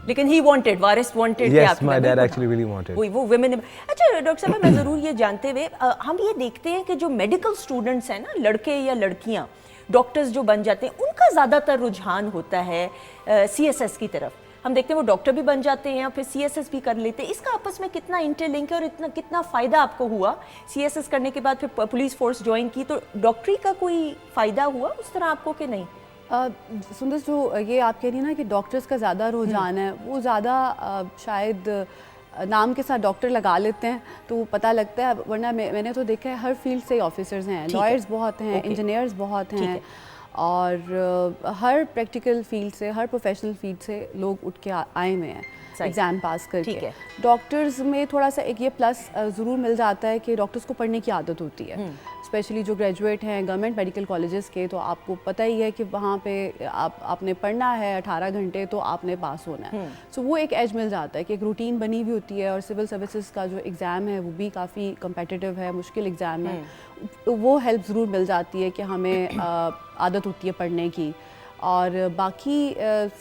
लेकिन he wanted, Waris wanted. Yes, my dad actually really wanted. वो वुमेन। अच्छा डॉक्टर साहब, मैं ज़रूर ये जानते हुए हम ये देखते हैं कि जो मेडिकल स्टूडेंट्स हैं ना, लड़के या लड़कियां डॉक्टर्स जो बन जाते हैं, उनका ज़्यादातर रुझान होता है CSS की तरफ। हम देखते हैं वो डॉक्टर भी बन जाते हैं, फिर CSS भी कर लेते हैं। इसका आपस में कितना इंटरलिंक है और इतना कितना फ़ायदा आपको हुआ? CSS करने के बाद फिर पुलिस फोर्स ज्वाइन की, तो डॉक्टरी का कोई फ़ायदा हुआ उस तरह आपको कि नहीं? सुंदर, जो ये आप कह रही हैं ना कि डॉक्टर्स का ज़्यादा रुझान है, वो ज़्यादा शायद नाम के साथ डॉक्टर लगा लेते हैं तो पता लगता है, वरना मैंने तो देखा है हर फील्ड से ऑफिसर्स हैं, लॉयर्स बहुत हैं, इंजीनियर्स बहुत हैं, और हर प्रैक्टिकल फील्ड से, हर प्रोफेशनल फील्ड से लोग उठ के आए हुए हैं एग्ज़ाम पास करके। डॉक्टर्स में थोड़ा सा एक ये प्लस ज़रूर मिल जाता है कि डॉक्टर्स को पढ़ने की आदत होती है, स्पेशली जो ग्रेजुएट हैं गवर्नमेंट मेडिकल कॉलेजेस के, तो आपको पता ही है कि वहाँ पे आपने पढ़ना है 18 घंटे तो आपने पास होना है। सो वो एक एज मिल जाता है कि एक रूटीन बनी हुई होती है, और सिविल सर्विसेज का जो एग्ज़ाम है वो भी काफ़ी कम्पिटिटिव है, मुश्किल एग्ज़ाम है, वो हेल्प ज़रूर मिल जाती है कि हमें आदत होती है पढ़ने की। और बाकी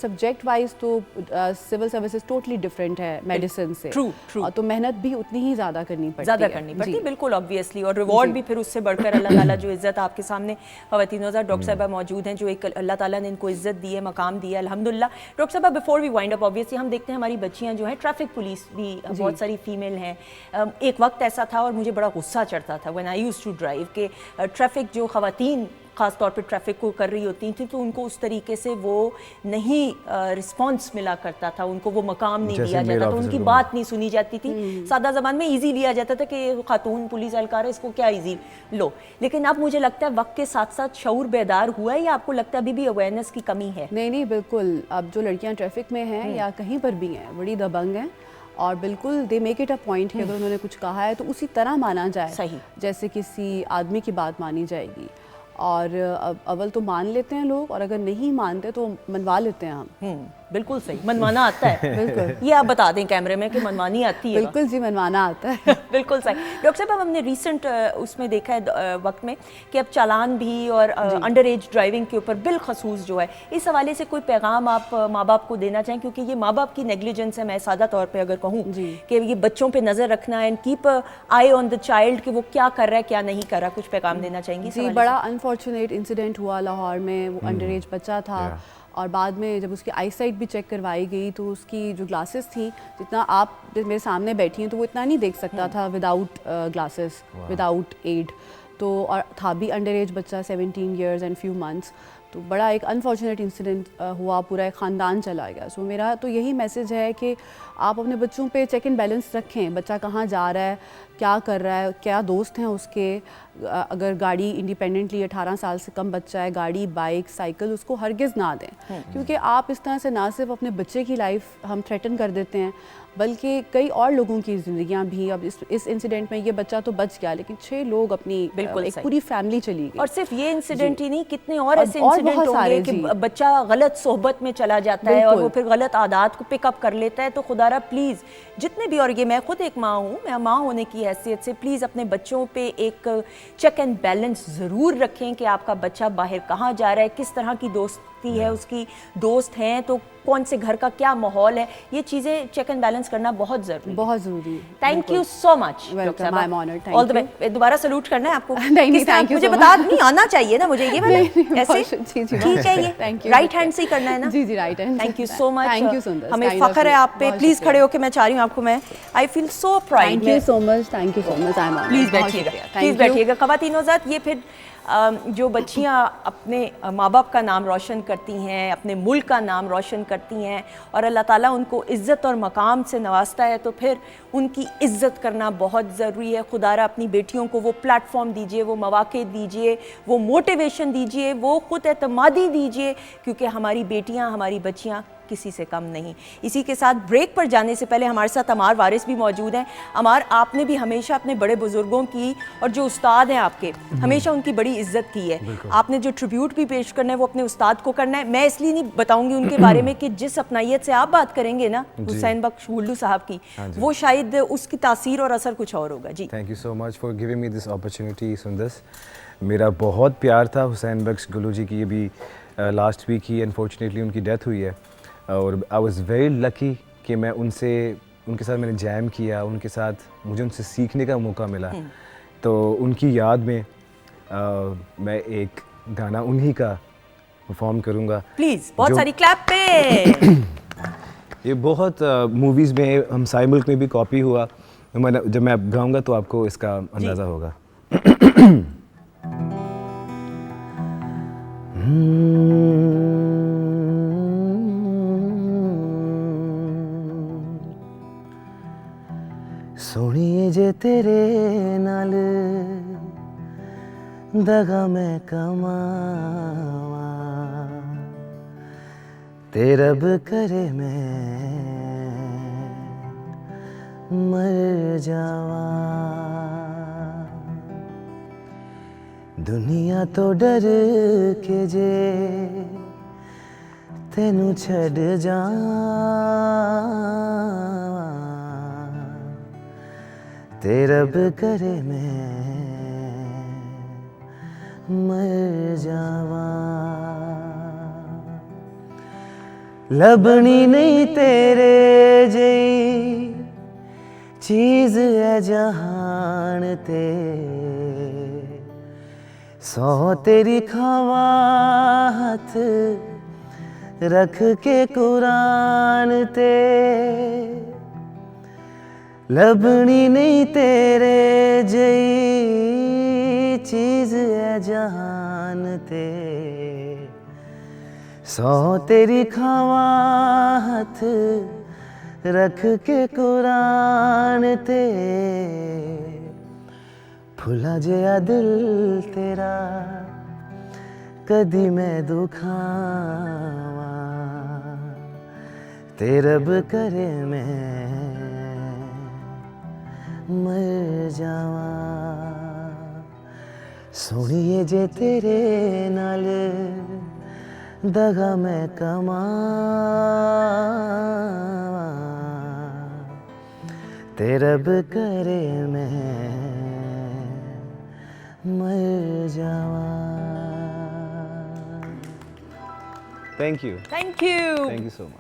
सब्जेक्ट वाइज तो सिविल सर्विसेज टोटली डिफरेंट है मेडिसिन से। ट्रू। तो मेहनत भी उतनी ही ज़्यादा करनी पड़ती है। बिल्कुल ऑब्वियसली, और रिवॉर्ड भी फिर उससे बढ़कर अल्लाह ताला जो इज़्ज़त आपके सामने ख़वातीन डॉक्टर साहबा मौजूद हैं, जो एक अल्लाह ताला ने इनको इज़्ज़त दी है, मकाम दिया है, अल्हम्दुलिल्लाह। डॉक्टर साहबा, before we wind up, obviously हम देखते हैं हमारी बच्चियाँ जो हैं, ट्रैफिक पुलिस भी बहुत सारी फीमेल हैं। एक वक्त ऐसा था और मुझे बड़ा गुस्सा चढ़ता था when I used to drive, के ट्रैफिक जो ख़वातीन ख़ास तौर पे ट्रैफिक को कर रही होती थी, तो उनको उस तरीके से वो नहीं रिस्पांस मिला करता था, उनको वो मकाम नहीं दिया जाता था, उनकी बात नहीं सुनी जाती थी। सादा ज़बान में इजी लिया जाता था कि खातून पुलिस एहलकार है, इसको क्या इजी लो। लेकिन अब मुझे लगता है वक्त के साथ साथ शऊर बेदार हुआ है, या आपको लगता है अभी भी अवेयरनेस की कमी है? नहीं, बिल्कुल। अब जो लड़कियाँ ट्रैफिक में हैं या कहीं पर भी हैं, बड़ी दबंग हैं, और बिल्कुल they make it a point कि अगर उन्होंने कुछ कहा है तो उसी तरह माना जाए, सही, जैसे किसी आदमी की बात मानी जाएगी। और अव्वल तो मान लेते हैं लोग, और अगर नहीं मानते तो मनवा लेते हैं हम। बिल्कुल सही, मनवाना आता है। बिल्कुल, ये आप बता दें कैमरे में कि मनवानी आती है। बिल्कुल जी, मनवाना आता है। बिल्कुल सही। डॉक्टर साहब, हमने रिसेंट उसमें देखा है वक्त में कि अब चालान भी और अंडर एज ड्राइविंग के ऊपर बिलखसूस जो है, इस हवाले से कोई पैगाम आप माँ बाप को देना चाहें? क्योंकि ये माँ बाप की नेग्लिजेंस है, मैं सादा तौर पे अगर कहूँ कि ये बच्चों पे नज़र रखना and keep I on the child कि वो क्या कर रहा है क्या नहीं कर रहा, कुछ पैगाम देना चाहेंगी? जी, बड़ा अनफॉर्चुनेट इंसिडेंट हुआ लाहौर में, वो अंडर एज बच्चा था, और बाद में जब उसकी आई साइट भी चेक करवाई गई तो उसकी जो ग्लासेस थी, जितना आप मेरे सामने बैठी हैं तो वो इतना नहीं देख सकता था विदाउट ग्लासेस, विदाउट एड। तो और था भी अंडर एज बच्चा, 17 ईयर्स एंड फ्यू मंथ्स। तो बड़ा एक अनफॉर्चुनेट इंसिडेंट हुआ, पूरा एक ख़ानदान चला गया। सो मेरा तो यही मैसेज है कि आप अपने बच्चों पे चेक एंड बैलेंस रखें, बच्चा कहाँ जा रहा है, क्या कर रहा है, क्या दोस्त हैं उसके। अगर गाड़ी इंडिपेंडेंटली 18 साल से कम बच्चा है, गाड़ी, बाइक, साइकिल उसको हरगिज़ ना दें, क्योंकि आप इस तरह से ना सिर्फ अपने बच्चे की लाइफ हम थ्रेटन कर देते हैं, बल्कि कई और लोगों की ज़िंदगियां भी। अब इस इंसिडेंट में ये बच्चा तो बच गया, लेकिन 6 लोग अपनी एक पूरी फैमिली चली गई। और सिर्फ ये इंसिडेंट ही नहीं, कितने और ऐसे इंसिडेंट होंगे कि बच्चा गलत सोहबत में चला जाता है और वो फिर गलत आदत को पिकअप कर लेता है। तो खुदारा प्लीज़ जितने भी, और ये मैं खुद एक माँ हूँ, मैं माँ होने की हैसियत से प्लीज़ अपने बच्चों पे एक चेक एंड बैलेंस ज़रूर रखें कि आपका बच्चा बाहर कहाँ जा रहा है, किस तरह की दोस्ती है, उसकी दोस्त हैं तो कौन से घर का क्या माहौल है, ये चीज़ें चेक एंड बैलेंस करना बहुत ज़रूरी है। Thank you so much. All the best. दोबारा सैल्यूट करना है आपको? नहीं, थैंक यू। मुझे बता नहीं आना चाहिए ना मुझे, ये वाला ऐसे ठीक है, ये राइट हैंड से ही करना है ना? जी, right hand. Thank you so much. Thank you Sundar, हमें फख्र है आप पे। प्लीज खड़े होकर, मैं चाह रही हूँ आपको, मैं I feel so pride. Thank you so much, thank you so much. I am please बैठिएगा, प्लीज बैठिएगा। ख़वातीनो ज़ात, ये फिर जो बच्चियाँ अपने माँ बाप का नाम रोशन करती हैं, अपने मुल्क का नाम रोशन करती हैं और अल्लाह ताला उनको इज़्ज़त और मकाम से नवाजता है, तो फिर उनकी इज़्ज़त करना बहुत ज़रूरी है। खुदारा अपनी बेटियों को वो प्लेटफॉर्म दीजिए, वो मौक़े दीजिए, वो मोटिवेशन दीजिए, वो ख़ुद एतमादी दीजिए, क्योंकि हमारी बेटियाँ, हमारी बच्चियाँ किसी से कम नहीं। इसी के साथ ब्रेक पर जाने से पहले हमारे साथ अमार वारिस भी मौजूद हैं। अमार, आपने भी हमेशा अपने बड़े बुजुर्गों की और जो उस्ताद हैं आपके, हमेशा उनकी बड़ी इज्जत की है। आपने जो ट्रिब्यूट भी पेश करना है वो अपने उस्ताद को करना है। मैं इसलिए नहीं बताऊंगी उनके बारे में कि जिस अपनाइयत से आप बात करेंगे ना हुसैन बख्श हुल्लू साहब की, वो शायद उसकी तासीर और असर कुछ और होगा। जी, thank you so much for giving me this opportunity Sundus. मेरा बहुत प्यार था हुसैन बख्श गुल्लू जी की। ये भी लास्ट वीक ही अनफॉर्चुनेटली उनकी डेथ हुई है और आई वाज वेरी लकी कि मैं उनके साथ मैंने जैम किया, उनके साथ मुझे उनसे सीखने का मौका मिला। तो उनकी याद में मैं एक गाना उन्हीं का परफॉर्म करूँगा। प्लीज़, बहुत सारी क्लैप पे। ये बहुत मूवीज़ में, हमसाय मुल्क में भी कॉपी हुआ। जब मैं गाऊंगा तो आपको इसका अंदाज़ा होगा। सोनिए जे तेरे नाल दगा मैं कमावा, ते रब करे मैं मर जावा। दुनिया तो डर के जे तेनू छड़ जावा, ते रब करे मैं मर जावा। लबनी नहीं तेरे जई चीज है जहान ते, सौ तेरी खावा हाथ रख के कुरान ते। लबनी नहीं तेरे जई चीज है जहान ते, सौ तेरी खावा हाथ रख के कुरान ते। फुला जया दिल तेरा कदी मैं दुखावा, ते रब करे मैं मर जावा। सोनिए जे तेरे नाल दगा मैं कमावा, ते रब करे मैं मर जावा। Thank you, thank you, thank you so much.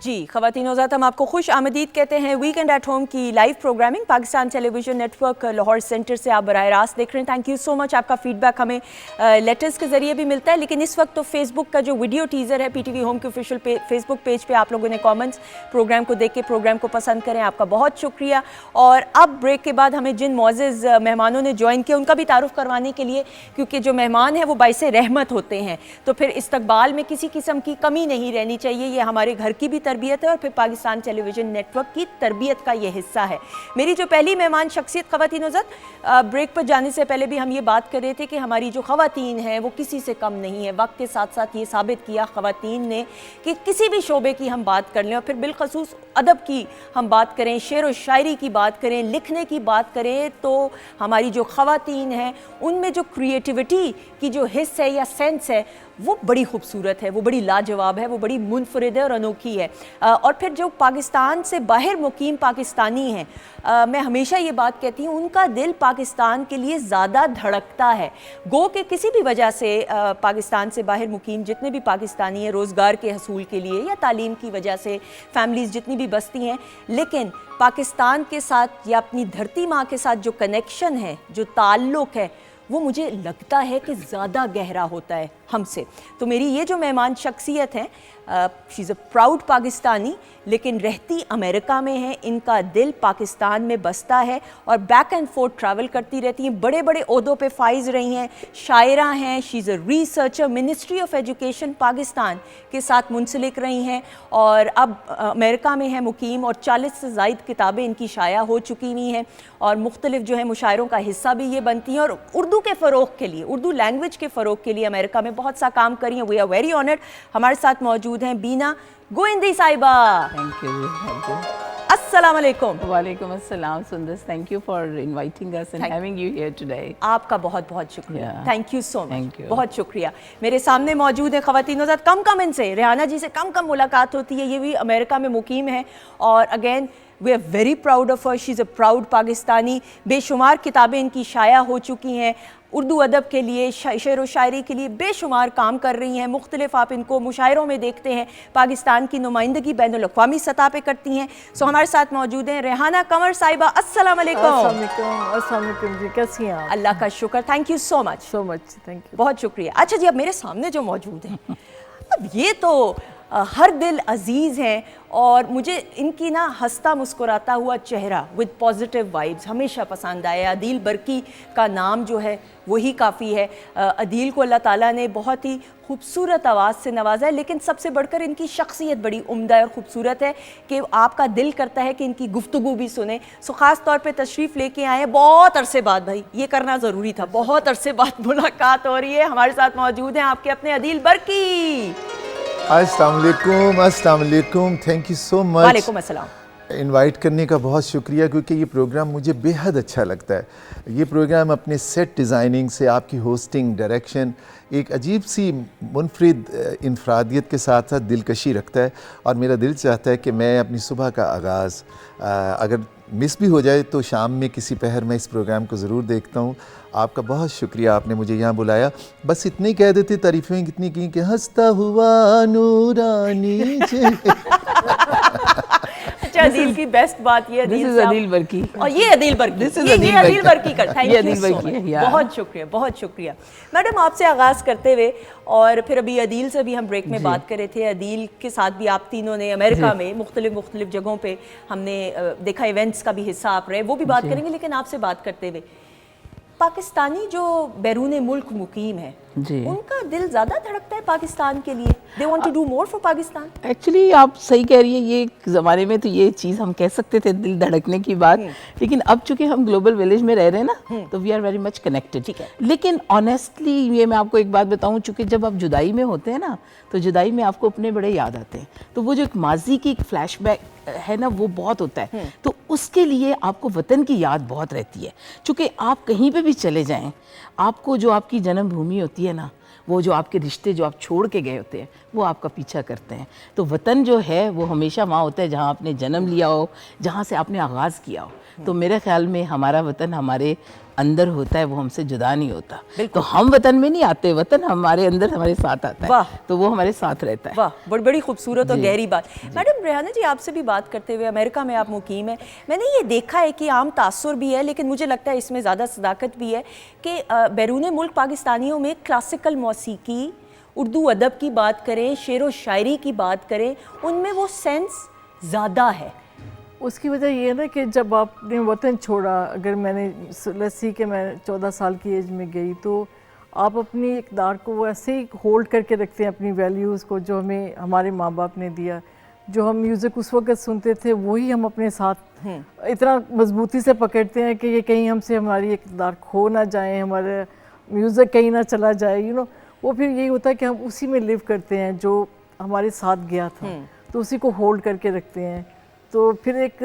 जी, ख़वातीन हज़रात, हम आपको खुश आमदीद कहते हैं। वीकेंड एट होम की live programming Pakistan television network Lahore centre से आप बराह रास्त देख रहे हैं। Thank you so much. आपका फीडबैक हमें लेटर्स के ज़रिए भी मिलता है, लेकिन इस वक्त तो फेसबुक का जो वीडियो टीज़र है PTV होम के ऑफिशियल फेसबुक पेज पे आप लोगों ने कमेंट्स प्रोग्राम को देख के प्रोग्राम को पसंद करें, आपका बहुत शुक्रिया। और अब ब्रेक के बाद हमें जिन मोअज़्ज़ज़ मेहमानों ने ज्वाइन किया उनका भी तारुफ करवाने के लिए, क्योंकि जो मेहमान हैं वो बाइसे रहमत होते हैं, तो फिर इस्तकबाल में किसी किस्म की कमी नहीं रहनी चाहिए। ये हमारे घर की भी तरबियत है और फिर पाकिस्तान टेलीविज़न नेटवर्क की तरबियत का ये हिस्सा है। मेरी जो पहली मेहमान शख्सियत ख़वातीन हज़रात, ब्रेक पर जाने से पहले भी हम ये बात कर रहे थे कि हमारी जो ख़वातीन हैं वो किसी से कम नहीं है। वक्त के साथ साथ ये साबित किया ख़वातीन ने कि किसी भी शोबे की हम बात कर लें और फिर बिलखसूस अदब की हम बात करें, शेर व शायरी की बात करें, लिखने की बात करें, तो हमारी जो ख़वातीन हैं उनमें जो क्रिएटिविटी की जो हिस्स है या सेंस है वो बड़ी खूबसूरत है, वो बड़ी लाजवाब है, वो बड़ी मुनफरिद है और अनोखी है। और फिर जो पाकिस्तान से बाहर मुकीम पाकिस्तानी हैं, मैं हमेशा ये बात कहती हूँ, उनका दिल पाकिस्तान के लिए ज़्यादा धड़कता है। गो के किसी भी वजह से पाकिस्तान से बाहर मुकीम जितने भी पाकिस्तानी हैं, रोज़गार के हसूल के लिए या तालीम की वजह से फैमिलीज़ जितनी भी बसती हैं, लेकिन पाकिस्तान के साथ या अपनी धरती माँ के साथ जो कनेक्शन है, जो ताल्लुक़ है, वो मुझे लगता है कि ज़्यादा गहरा होता है। हमसे। तो मेरी ये जो मेहमान शख्सियत हैं, she is a proud Pakistani, लेकिन रहती अमेरिका में है, इनका दिल पाकिस्तान में बसता है और बैक एंड फोर्थ ट्रैवल करती रहती हैं, बड़े बड़े ओहदों पे फाइज रही हैं, शायरा हैं, she is a researcher, ministry of education Pakistan के साथ मुंसलिक रही हैं और अब अमेरिका में है मुकीम, और 40 से ज़ायद किताबें इनकी शाया हो चुकी हुई हैं और मुख्तलिफ जो है मुशायरों का हिस्सा भी ये बनती हैं और उर्दू के फ़रोग़ के लिए, उर्दू लैंग्वेज के फ़रोग़ के लिए अमेरिका में बहुत सा काम करी हैं। We are very honoured. हमारे साथ मौजूद हैं बीना गोविंदी साहिबा। Thank you. अस्सलाम वालेकुम। वालेकुम अस्सलाम Sundas, thank you for inviting us and having you here today. आपका बहुत बहुत शुक्रिया, thank you so much, Thank you. बहुत शुक्रिया। मेरे सामने मौजूद है ख़वातीनो ज़ात, कम इनसे, रेहाना जी से कम मुलाकात होती है, ये भी अमेरिका में मुकीम है और again we are very proud of her, she is a proud Pakistani. बेशुमार किताबें इनकी शाया हो चुकी हैं, उर्दू अदब के लिए, शेर व शायरी के लिए बेशुमार काम कर रही हैं। मुख्तलिफ आप इनको मुशायरों में देखते हैं, पाकिस्तान की नुमाइंदगी बैनुल-अक़वामी सतह पे करती हैं। सो हमारे साथ मौजूद हैं रेहाना कमर साहिबा। अस्सलाम वालेकुम। अस्सलाम वालेकुम जी, कैसी हैं आप? अल्लाह का शुक्र, thank you so much. Thank you, बहुत शुक्रिया। अच्छा जी, अब मेरे सामने जो मौजूद हैं, अब ये तो हर दिल अजीज़ हैं और मुझे इनकी ना हंसता मुस्कुराता हुआ चेहरा विद पॉजिटिव वाइब्स हमेशा पसंद आया। अदील बरकी का नाम जो है वही काफ़ी है। अदील को अल्लाह ताला ने बहुत ही खूबसूरत आवाज़ से नवाजा है, लेकिन सबसे बढ़कर इनकी शख्सियत बड़ी उम्दा और ख़ूबसूरत है कि आपका दिल करता है कि इनकी गुफ्तगू भी सुने। सो ख़ास तौर पे तशरीफ़ लेके आए हैं बहुत अरसे बाद, भाई ये करना ज़रूरी था, बहुत अरसे बाद मुलाकात हो रही है। हमारे साथ मौजूद हैं आपके अपने अदील बरकी। अस्सलाम वालेकुम, थैंक यू सो मच। वालेकुम अस्सलाम। इनवाइट करने का बहुत शुक्रिया, क्योंकि ये प्रोग्राम मुझे बेहद अच्छा लगता है। ये प्रोग्राम अपने सेट डिज़ाइनिंग से, आपकी होस्टिंग, डायरेक्शन, एक अजीब सी मुनफरिद इनफरादियत के साथ साथ दिलकशी रखता है और मेरा दिल चाहता है कि मैं अपनी सुबह का आगाज़ अगर मिस भी हो जाए तो शाम में किसी पहर में इस प्रोग्राम को ज़रूर देखता हूँ। आपका बहुत शुक्रिया, आपने मुझे यहाँ बुलाया। बस इतनी कह देते, तारीफ़ें कितनी की कि हंसता हुआ नूरानी अच्छा, अदील की बेस्ट बात ये दिस इज अदील बरकी और ये अदील बरकी, दिस इज ये अदील बरकी का, थैंक यू सो मच, बहुत शुक्रिया, बहुत शुक्रिया। मैडम, आपसे आगाज़ करते हुए और फिर अभी अदील से भी हम ब्रेक में बात कर रहे थे, अदील के साथ भी आप तीनों ने अमेरिका में मुख्तलिफ जगहों पे हमने देखा, इवेंट्स का भी हिस्सा आप रहे, वो भी बात करेंगे। लेकिन आपसे बात करते हुए, पाकिस्तानी जो बैरून मुल्क मुकीम है, उनका दिल ज़्यादा धड़कता है पाकिस्तान के लिए, they want to do more for Pakistan. Actually आप सही कह रही है, ये एक ज़माने में तो ये चीज़ हम कह सकते थे, दिल धड़कने की बात, लेकिन अब चूंकि हम ग्लोबल विलेज में रह रहे हैं ना, तो we are very much connected. लेकिन ऑनेस्टली ये मैं आपको एक बात बताऊं, चूंकि जब आप जुदाई में होते हैं ना, तो जुदाई में आपको अपने बड़े याद आते हैं, तो वो जो एक माजी की एक फ्लैशबैक है ना, वो बहुत होता है। तो उसके लिए आपको वतन की याद बहुत रहती है, चूँकि आप कहीं पे भी चले जाएं, आपको जो आपकी जन्मभूमि होती है ना, वो जो आपके रिश्ते जो आप छोड़ के गए होते हैं, वो आपका पीछा करते हैं। तो वतन जो है वो हमेशा वहाँ होता है जहाँ आपने जन्म लिया हो, जहाँ से आपने आगाज़ किया हो। तो मेरे ख्याल में हमारा वतन हमारे अंदर होता है, वो हमसे जुदा नहीं होता। तो हम वतन में नहीं आते, वतन हमारे अंदर हमारे साथ आता है, तो वो हमारे साथ रहता है। वाह, बड़ी खूबसूरत और गहरी बात। मैडम, रेहाना जी आपसे भी बात करते हुए, अमेरिका में आप मुकीम है, मैंने ये देखा है कि आम तासुर भी है, लेकिन मुझे लगता है इसमें ज़्यादा सदाकत भी है कि बैरून मुल्क पाकिस्तानियों में क्लासिकल मौसीकी, उर्दू अदब की बात करें, शेर व शायरी की बात करें, उनमें वो सेंस ज़्यादा है। उसकी वजह ये है ना कि जब आपने वतन छोड़ा, अगर मैंने लस्सी के मैं 14 साल की एज में गई, तो आप अपनी इक़दार को वो ऐसे ही होल्ड करके रखते हैं, अपनी वैल्यूज़ को जो हमें हमारे माँ बाप ने दिया, जो हम म्यूज़िक उस वक्त सुनते थे वही हम अपने साथ इतना मजबूती से पकड़ते हैं कि ये कहीं हमसे हमारी इक़दार खो ना जाए, हमारा म्यूज़िक कहीं ना चला जाए, यू नो। वो फिर यही होता है कि हम उसी में लिव करते हैं जो हमारे साथ गया था, तो उसी को होल्ड करके रखते हैं। तो फिर एक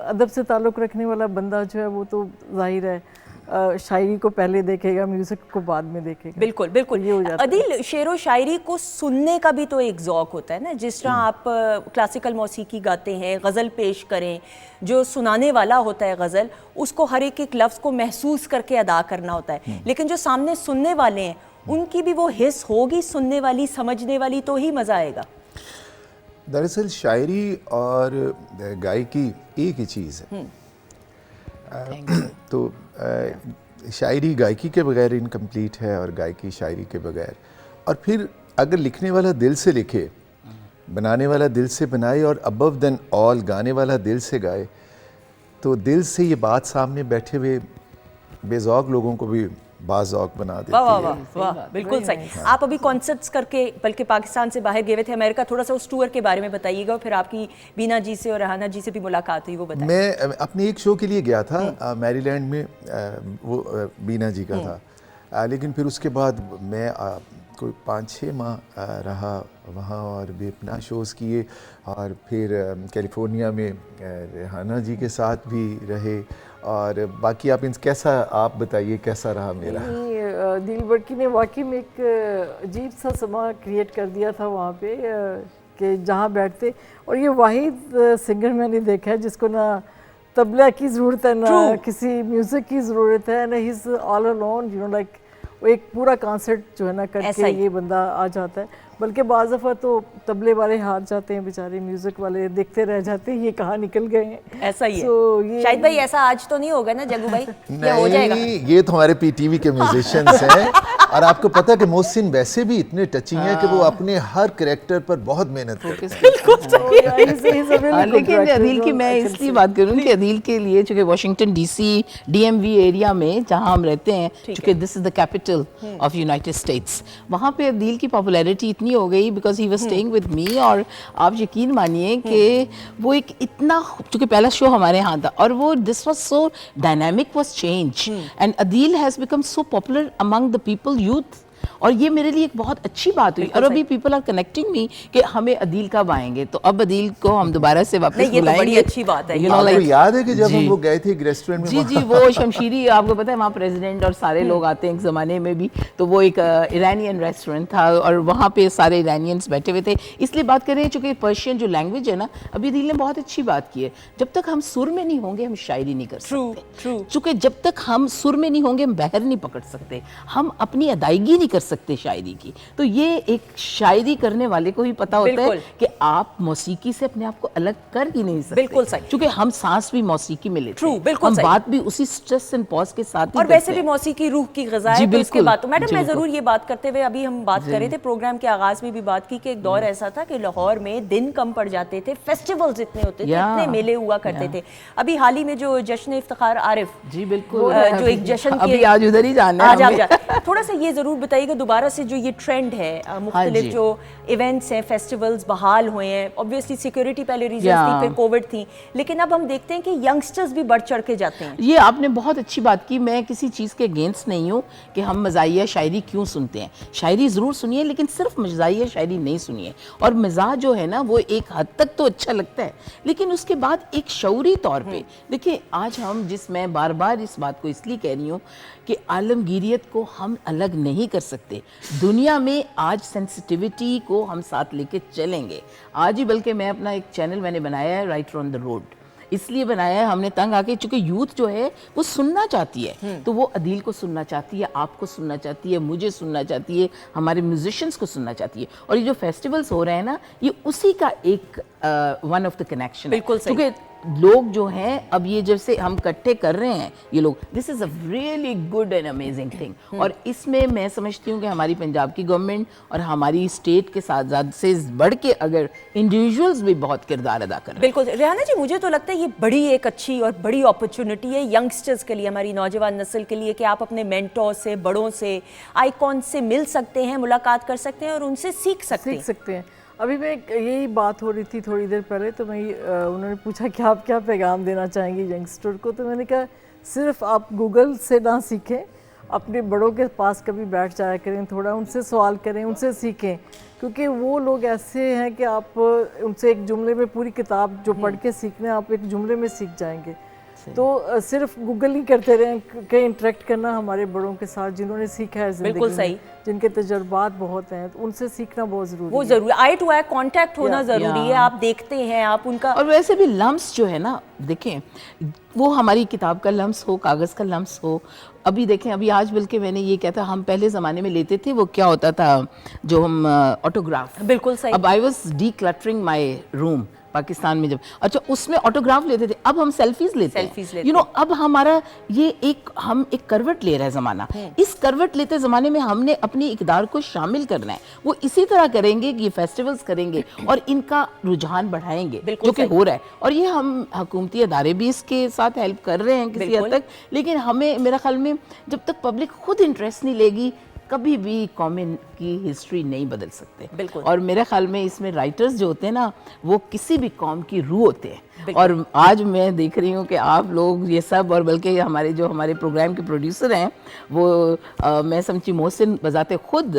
अदब से ताल्लुक़ रखने वाला बंदा जो है वो तो जाहिर है शायरी को पहले देखेगा, म्यूज़िक को बाद में देखेगा। बिल्कुल बिल्कुल, ये हो जाता है। अदील, शेर व शायरी को सुनने का भी तो एक ज़ौक़ होता है ना, जिस तरह आप क्लासिकल मौसीकी गाते हैं, गज़ल पेश करें, जो सुनाने वाला होता है गज़ल, उसको हर एक लफ्ज़ को महसूस करके अदा करना होता है, लेकिन जो सामने सुनने वाले हैं उनकी भी वो हिस्स होगी, सुनने वाली, समझने वाली, तो ही मज़ा आएगा। दरअसल शायरी और गायकी एक ही चीज़ है। तो शायरी गायकी के बगैर इनकम्प्लीट है और गायकी शायरी के बगैर। और फिर अगर लिखने वाला दिल से लिखे, बनाने वाला दिल से बनाए और अबव देन ऑल गाने वाला दिल से गाए, तो दिल से ये बात सामने बैठे हुए बेज़ौक लोगों को भी बाज़ौक बना देती वाह वाह है। वाह वाह, बिल्कुल सही। आप अभी कॉन्सर्ट्स करके बल्कि पाकिस्तान से बाहर गए हुए थे अमेरिका, थोड़ा सा उस टूर के बारे में बताइएगा, फिर आपकी बीना जी से और रहाना जी से भी मुलाकात हुई, वो बताइए। मैं अपने एक शो के लिए गया था मैरीलैंड में, वो बीना जी का था, लेकिन फिर उसके बाद मैं कोई 5-6 माह रहा वहाँ और भी अपना शोज़ किए, और फिर कैलिफोर्निया में रेहाना जी के साथ भी रहे, और बाकी आप कैसा, आप बताइए कैसा रहा मेरा? दिल बड़की ने वाकई में एक अजीब सा समा क्रिएट कर दिया था वहाँ पे, कि जहाँ बैठते, और ये वाहिद सिंगर मैंने देखा है जिसको ना तबला की ज़रूरत है ना किसी म्यूज़िक की ज़रूरत है, ना he is all alone, you know like वो एक पूरा कॉन्सर्ट जो है ना करके ये बंदा आ जाता है। बल्कि बाज़ दफ़ा तो तबले वाले हार जाते हैं बेचारे, म्यूजिक वाले देखते रह जाते हैं ये कहाँ निकल गए हैं। ऐसा ही है। शाहिद भाई ऐसा आज तो नहीं होगा ना जग्गू भाई? नहीं, हो जाएगा? ये तो हमारे पीटीवी के म्यूजिशियंस हैं, और आपको पता है कि मोहसिन वैसे भी इतने टचिंग है कि वो अपने हर कैरेक्टर पर बहुत मेहनत करते हैं। लेकिन अदील की मैं इसलिए बात करूँ कि अदील के लिए चूँकि वाशिंगटन डीसी DMV एरिया में जहाँ हम रहते हैं, चूँकि this is the capital of United states, वहाँ पे अदील की पॉपुलैरिटी इतनी हो गई because he was staying with me, और आप यकीन मानिए कि वो एक इतना, चूँकि पहला शो हमारे यहाँ था और वो this was so dynamic was change, and Adeel has become so popular among the people youth, और ये मेरे लिए एक बहुत अच्छी बात हुई। और अभी पीपल आर कनेक्टिंग मी कि हमें अदील कब आएंगे, तो अब अदील को हम दोबारा से वापस बुलाएंगे। ये तो बड़ी अच्छी बात है। आपको याद है कि जब हम वो गए थे एक रेस्टोरेंट में? जी वो शमशीरी, आपको पता है वहाँ प्रेसिडेंट और सारे लोग आते हैं एक ज़माने में भी, तो वो एक ईरानियन रेस्टोरेंट था और वहाँ पे सारे ईरानियंस बैठे हुए थे। इसलिए बात कर रहे हैं चूँकि पर्शियन जो लैंग्वेज है ना, अभी अदील ने बहुत अच्छी बात की है, जब तक हम सुर में नहीं होंगे हम शायरी नहीं कर सकते। चूँकि जब तक हम सुर में नहीं होंगे हम बहर नहीं पकड़ सकते, हम अपनी अदायगी नहीं कर सकते शायरी की। तो ये एक शायरी करने वाले को ही पता होता है कि आप मौसीकी से अपने आप को अलग कर ही नहीं सकते। बिल्कुल सही। क्योंकि हम सांस भी मौसीकी में लेते हैं, बिल्कुल हम सही। बात भी उसी स्ट्रेस एंड पॉज के साथ ही और वैसे भी मौसीकी रूह की ग़िज़ा है, तो इसके बाद तो मैडम मैं ज़रूर ये बात करते हुए, अभी हम बात कर रहे थे प्रोग्राम के आगाज में भी बात की कि एक दौर ऐसा था कि लाहौर में दिन कम पड़ जाते थे, फेस्टिवल्स इतने होते थे, इतने मेले हुआ करते थे। अभी हाल ही में जो जश्न इफ्तिखार आरिफ, जी बिल्कुल, जो एक जश्न अभी आज उधर ही जाना है, थोड़ा सा ये जरूर बताइएगा दोबारा से जो ये ट्रेंड है, मुख्तलिफ जो इवेंट्स हैं, फेस्टिवल्स बहाल हुए हैं, ऑब्वियसली सिक्योरिटी पहले रीजन थी, फिर कोविड थी, लेकिन अब हम देखते हैं कि यंगस्टर्स भी बढ़ चढ़ के जाते हैं। ये आपने बहुत अच्छी बात की। मैं किसी चीज़ के अगेंस्ट नहीं हूँ कि हम मज़ाहिया शायरी क्यों सुनते हैं, शायरी ज़रूर सुनिए, लेकिन सिर्फ मज़ाहिया शायरी नहीं सुनिए। और मज़ाह जो है ना वो एक हद तक तो अच्छा लगता है, लेकिन उसके बाद एक शऊरी तौर पे देखिए, आज हम मैं बार बार इस बात को इसलिए कह रही हूँ कि आलमगीरियत को हम अलग नहीं कर सकते। दुनिया में आज सेंसिटिविटी को हम साथ लेके चलेंगे आज ही, बल्कि मैं अपना एक चैनल मैंने बनाया है राइटर ऑन द रोड, इसलिए बनाया है हमने तंग आके, चूंकि यूथ जो है वो सुनना चाहती है, तो वो अदील को सुनना चाहती है, आपको सुनना चाहती है, मुझे सुनना चाहती है, हमारे म्यूजिशियंस को सुनना चाहती है। और ये जो फेस्टिवल्स हो रहे हैं ना, ये उसी का एक वन ऑफ द कनेक्शन है, क्योंकि लोग जो हैं अब ये जैसे हम इकट्ठे कर रहे हैं ये लोग, this is a really good and amazing thing. और इसमें मैं समझती हूँ कि हमारी पंजाब की गवर्नमेंट और हमारी स्टेट के साथ ज़्यादा से बढ़ के अगर इंडिविजुअल्स भी बहुत किरदार अदा कर रहे हैं। बिल्कुल रेहाना जी, मुझे तो लगता है ये बड़ी एक अच्छी और बड़ी अपॉर्चुनिटी है यंगस्टर्स के लिए, हमारी नौजवान नस्ल के लिए, कि आप अपने मेंटोर से, बड़ों से, आइकॉन से मिल सकते हैं, मुलाकात कर सकते हैं और उनसे सीख सकते हैं। अभी मैं यही बात हो रही थी थोड़ी देर पहले, तो मैं उन्होंने पूछा कि आप क्या पैगाम देना चाहेंगे यंगस्टर को, तो मैंने कहा सिर्फ आप गूगल से ना सीखें, अपने बड़ों के पास कभी बैठ जाया करें, थोड़ा उनसे सवाल करें, उनसे सीखें, क्योंकि वो लोग ऐसे हैं कि आप उनसे एक जुमले में पूरी किताब जो पढ़ के सीखना है आप एक जुमले में सीख जाएंगे। तो सिर्फ गूगल ही करते रहें, कहीं इंटरेक्ट करना हमारे बड़ों के साथ जिन्होंने सीखा है ज़िंदगी में, जिनके तजुर्बात बहुत हैं, तो उनसे सीखना बहुत ज़रूरी है। वो ज़रूरी, आई टू आई कांटेक्ट होना ज़रूरी है। आप देखते हैं, आप उनका, और वैसे भी लम्स जो है ना, देखें वो हमारी किताब का लम्स हो, कागज़ का लम्स हो, अभी देखें, अभी आज बल्कि मैंने ये कहता, हम पहले ज़माने में लेते थे, वो क्या होता था जो हम ऑटोग्राफ, बिल्कुल सही। अब I was D cluttering my room, Pakistan में जब, अच्छा उसमें ऑटोग्राफ लेते थे, अब हम सेल्फीज लेते हैं, यू नो, अब हमारा ये हम एक करवट ले रहा है ज़माना। इस करवट लेते ज़माने में हमने अपनी इक़दार को शामिल करना है। वो इसी तरह करेंगे कि ये फेस्टिवल्स करेंगे और इनका रुझान बढ़ाएंगे, जो कि हो रहा है। और ये हम हुकूमती अदारे भी इसके साथ हेल्प कर रहे हैं किसी हद तक, लेकिन हमें, मेरा ख्याल में, जब तक पब्लिक खुद इंटरेस्ट नहीं लेगी, कभी भी कौम की हिस्ट्री नहीं बदल सकते। बिल्कुल। और मेरे ख्याल में इसमें राइटर्स जो होते हैं ना, वो किसी भी कौम की रूह होते हैं। और आज मैं देख रही हूँ कि आप लोग ये सब, और बल्कि हमारे प्रोग्राम के प्रोड्यूसर हैं वो मैं समझी मोहसिन बजाते खुद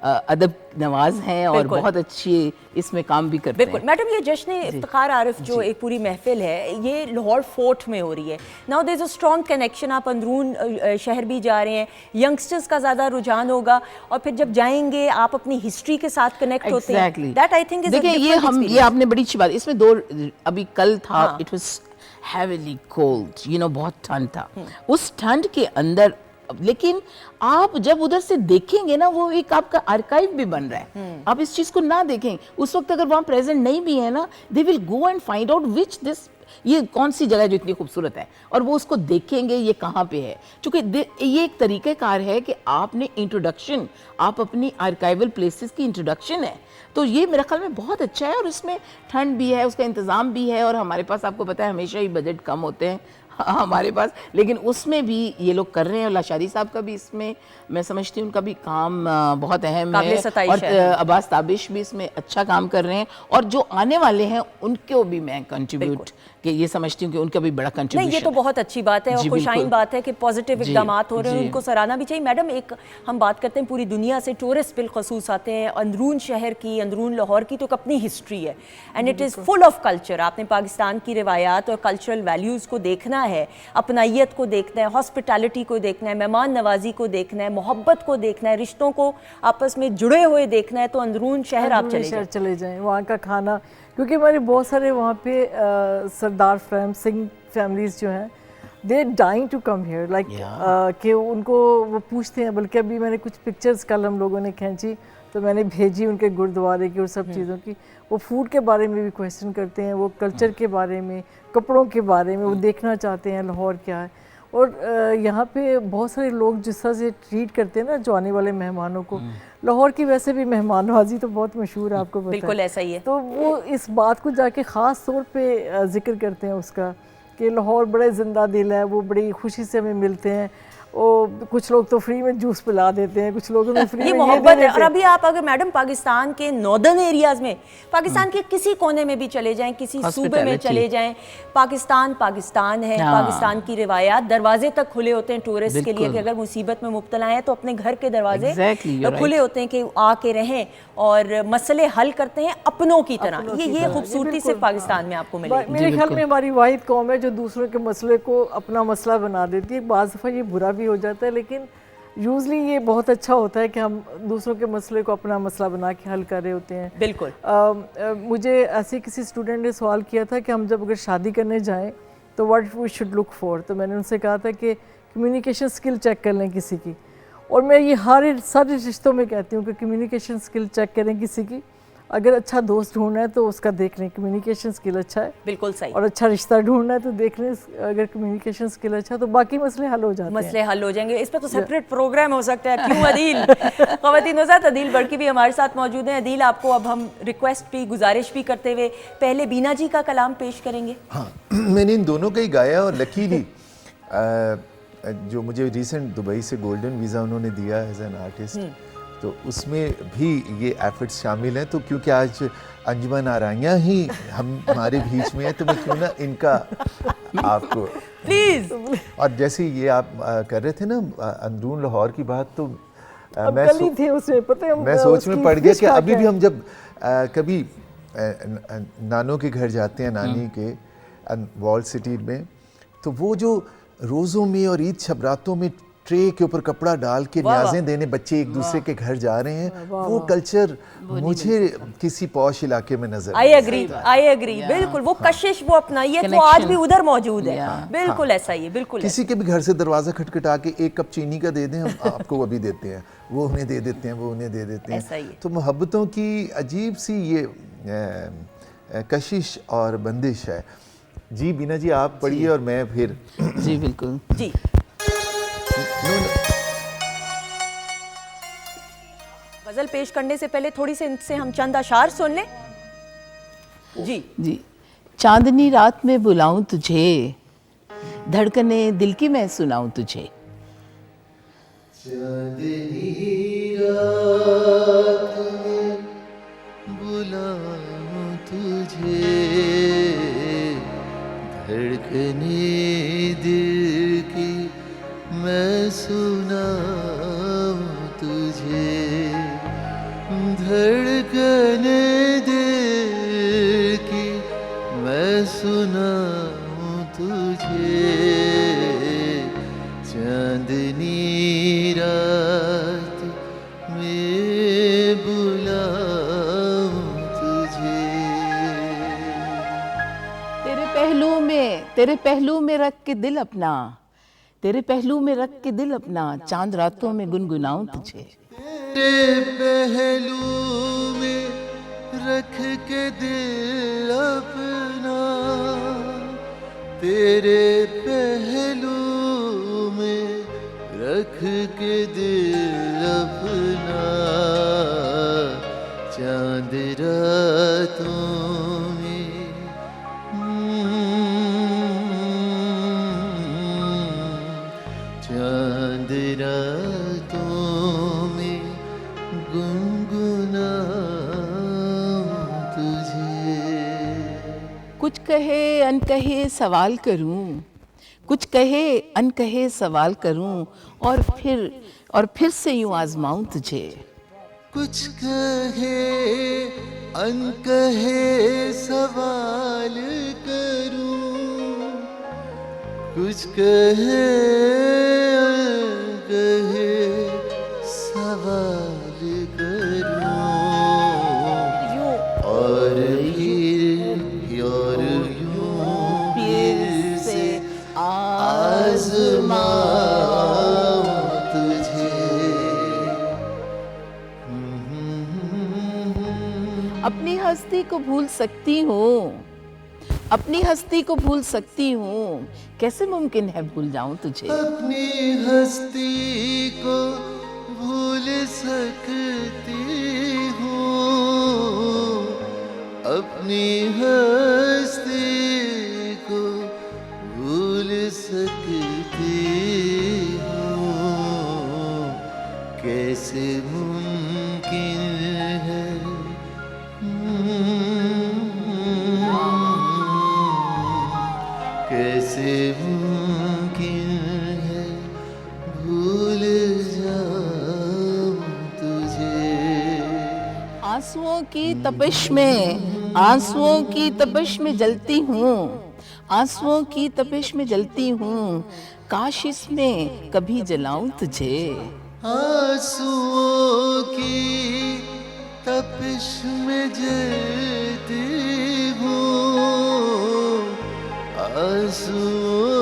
अदब नवाज हैं और बहुत अच्छी इसमें काम भी करते हैं। बिल्कुल मैडम, ये जश्न इफ्तिखार आरिफ जो एक पूरी महफिल है, ये लाहौर फोर्ट में हो रही है। Now there is a strong connection, आप अंदरून शहर भी जा रहे हैं, यंगस्टर्स का ज़्यादा रुझान होगा, और फिर जब जाएंगे आप अपनी हिस्ट्री के साथ कनेक्ट होते हैं। दैट आई थिंक इज देखिए, ये आपने बड़ी अच्छी बात, इसमें दो, अभी कल था, it was heavily cold, you know, बहुत ठंड था। उस ठंड के अंदर, लेकिन आप जब उधर से देखेंगे ना, वो एक आपका आर्काइव भी बन रहा है। आप इस चीज को ना देखें, उस वक्त अगर वहां प्रेजेंट नहीं भी है ना, they will go and find out which this, ये कौन सी जगह जो इतनी खूबसूरत है, और वो उसको देखेंगे ये कहाँ पे है। क्योंकि ये एक तरीक़ेकार है कि आपने इंट्रोडक्शन, आप अपनी आर्काइवल प्लेसेस की इंट्रोडक्शन है, तो ये मेरे ख्याल में बहुत अच्छा है। और इसमें ठंड भी है, उसका इंतज़ाम भी है, और हमारे पास आपको पता है हमेशा ही बजट कम होते हैं हमारे पास, लेकिन उसमें भी ये लोग कर रहे हैं। और लाशारी साहब का भी इसमें मैं समझती हूँ उनका भी काम बहुत अहम है, और अब्बास ताबिश भी इसमें अच्छा काम कर रहे हैं। और जो आने वाले हैं उनको भी मैं कंट्रीब्यूट कि ये समझती हूँ कि उनका भी बड़ा कंट्रीब्यूशन। नहीं, ये तो बहुत अच्छी बात है और खुशाइन बात है कि पॉजिटिव इक़दाम हो रहे हैं, उनको सराहना भी चाहिए। मैडम, एक हम बात करते हैं, पूरी दुनिया से टूरिस्ट बिलखसूस आते हैं, अंदरून शहर की, अंदरून लाहौर की तो एक अपनी हिस्ट्री है, and it is full of culture. आपने पाकिस्तान की रिवायात और कल्चरल वैल्यूज़ को देखना है, अपनाइयत को देखना है, हॉस्पिटैलिटी को देखना है, मेहमान नवाजी को देखना है, मोहब्बत को देखना है, रिश्तों को आपस में जुड़े हुए देखना है, तो अंदरून शहर आप चले जाएं। वहाँ का खाना, क्योंकि हमारे बहुत सारे वहाँ पे सरदार सिंह फैमिलीज़ जो हैं, they dying to come here, like कि उनको वो पूछते हैं। बल्कि अभी मैंने कुछ पिक्चर्स कल हम लोगों ने खींची, तो मैंने भेजी उनके गुरुद्वारे की और सब चीज़ों की। वो फूड के बारे में भी क्वेश्चन करते हैं, वो कल्चर के बारे में, कपड़ों के बारे में, वो देखना चाहते हैं लाहौर क्या है। और यहाँ पे बहुत सारे लोग जिस तरह से ट्रीट करते हैं ना जो आने वाले मेहमानों को, लाहौर की वैसे भी मेहमान नवाजी तो बहुत मशहूर है, आपको पता है। बिल्कुल ऐसा ही है। तो वो इस बात को जाके ख़ास तौर पे जिक्र करते हैं उसका, कि लाहौर बड़े ज़िंदा दिल है, वो बड़ी खुशी से हमें मिलते हैं। कुछ लोग तो फ्री में जूस पिला देते हैं, कुछ लोगों में फ्री ये में मोहब्बत है। और अभी आप अगर मैडम पाकिस्तान के नॉर्दर्न एरियाज में, पाकिस्तान के किसी कोने में भी चले जाएं, किसी सूबे में चले जाएं, पाकिस्तान पाकिस्तान है। पाकिस्तान की रिवायात, दरवाजे तक खुले होते हैं टूरिस्ट के लिए कि अगर मुसीबत में मुब्तला हैं तो अपने घर के दरवाजे खुले होते हैं कि आके रहें और मसले हल करते हैं अपनों की तरह। ये खूबसूरती सिर्फ पाकिस्तान में आपको मिलेगी। मेरे ख्याल में हमारी वाहिद कौम है जो दूसरों के मसले को अपना मसला बना देती है। बाज़ दफ़ा ये बुरा भी हो जाता है, लेकिन यूजली ये बहुत अच्छा होता है कि हम दूसरों के मसले को अपना मसला बना के हल कर रहे होते हैं। बिल्कुल। मुझे ऐसे किसी स्टूडेंट ने सवाल किया था कि हम जब अगर शादी करने जाएं तो what we should look for, तो मैंने उनसे कहा था कि कम्युनिकेशन स्किल चेक कर लें किसी की। और मैं ये सारे रिश्तों में कहती हूँ कि कम्युनिकेशन स्किल चेक करें किसी की। अगर अच्छा दोस्त ढूंढना है तो उसका देख लें कम्युनिकेशन स्किल अच्छा है, बिल्कुल सही। और अच्छा रिश्ता ढूंढना है तो देख लें अगर कम्युनिकेशन स्किल अच्छा है, तो बाकी मसले हल हो जाते हैं। मसले हल हो जाएंगे। इस पर तो सेपरेट प्रोग्राम हो सकता है। क्यों अदील? ख़वातीन वज़ात अदील बड़की भी हमारे साथ मौजूद हैं। अदील, आपको अब हम रिक्वेस्ट भी, गुजारिश भी करते हुए पहले बीना जी का कलाम पेश करेंगे। हाँ, मैंने इन दोनों का ही गाया, और लकीली जो मुझे रिसेंट दुबई से गोल्डन वीज़ा उन्होंने दिया एज एन आर्टिस्ट, तो उसमें भी ये एफर्ट्स शामिल हैं। तो क्योंकि आज अंजुमन आराइयाँ ही हमारे बीच में है, तो मैं क्यों ना इनका आपको प्लीज। और जैसे ये आप कर रहे थे ना अंदरून लाहौर की बात, तो मैं सोच में पड़ गया कि अभी भी हम जब कभी नानों के घर जाते हैं, नानी के वॉल सिटी में, तो वो जो रोज़ों में और ईद शबरातों में ट्रे के ऊपर कपड़ा डाल के न्याज़ें देने बच्चे एक दूसरे के घर जा रहे हैं, वो कल्चर मुझे किसी पॉश इलाके में नजर आई एग्री बिल्कुल। वो कशिश, वो अपनाइयत, वो आज भी उधर मौजूद है। बिल्कुल ऐसा ही है। बिल्कुल किसी के भी घर से दरवाज़ा खटखटा के एक कप चीनी का दे दें, हम आपको अभी देते हैं, वो उन्हें दे देते हैं, वो उन्हें दे देते हैं। तो मोहब्बतों की अजीब सी ये कशिश और बंदिश है। जी बीना जी आप पढ़िए और मैं फिर। जी बिल्कुल जी। गजल पेश करने से पहले थोड़ी से इनसे हम चंद अशार सुन लें। जी जी। चांदनी रात में बुलाऊं तुझे, धड़कने दिल की मैं सुनाऊं तुझे। चांदनी रात में बुलाऊं तुझे, धड़कने दिल की मैं सुनाऊं तुझे, धड़कने दिल की मैं सुनाऊं तुझे, चांदनी रात में बुलाऊं तुझे। तेरे पहलू में रख के दिल अपना, तेरे पहलू में रख के दिल अपना, चांद रातों में गुनगुनाऊं तुझे। तेरे पहलू में रख के दिल अपना, तेरे पहलू में रख के दिल अपना, चांद रातों में चांद रातों में गुनगुनाऊं तुझे। कुछ कहे अनकहे सवाल करूं, कुछ कहे अनकहे सवाल करूं, और फिर से यूं आजमाऊं तुझे। कुछ कहे अनकहे सवाल करूं, कुछ कहे अनकहे सवाल करूं, और यूं फिर से आजमाऊं तुझे। अपनी हस्ती को भूल सकती हूँ, अपनी हस्ती को भूल सकती हूँ, कैसे मुमकिन है भूल जाऊं तुझे। अपनी हस्ती को भूल सकती हूँ, अपनी हस्ती को भूल सकती हूँ, कैसे मुमकिन है कैसे मुमकिन है भूल जाऊं तुझे। आंसुओं की तपिश में, आंसुओं की तपिश में जलती हूँ, आंसुओं की तपिश में जलती हूँ, काश इसमें कभी जलाऊं तुझे। आंसुओं की तपिश में जलती हूँ, आंसुओं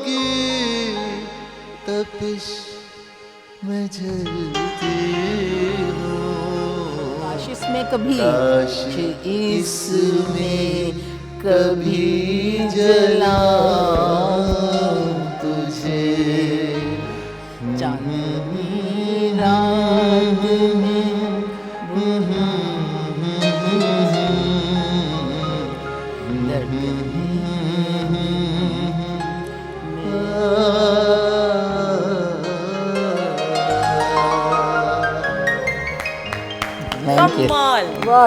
की तपिश में जलती हूँ, काश इसमें कभी, काश इसमें कभी जलाऊं तुझे। चांदनी रात में कमाल,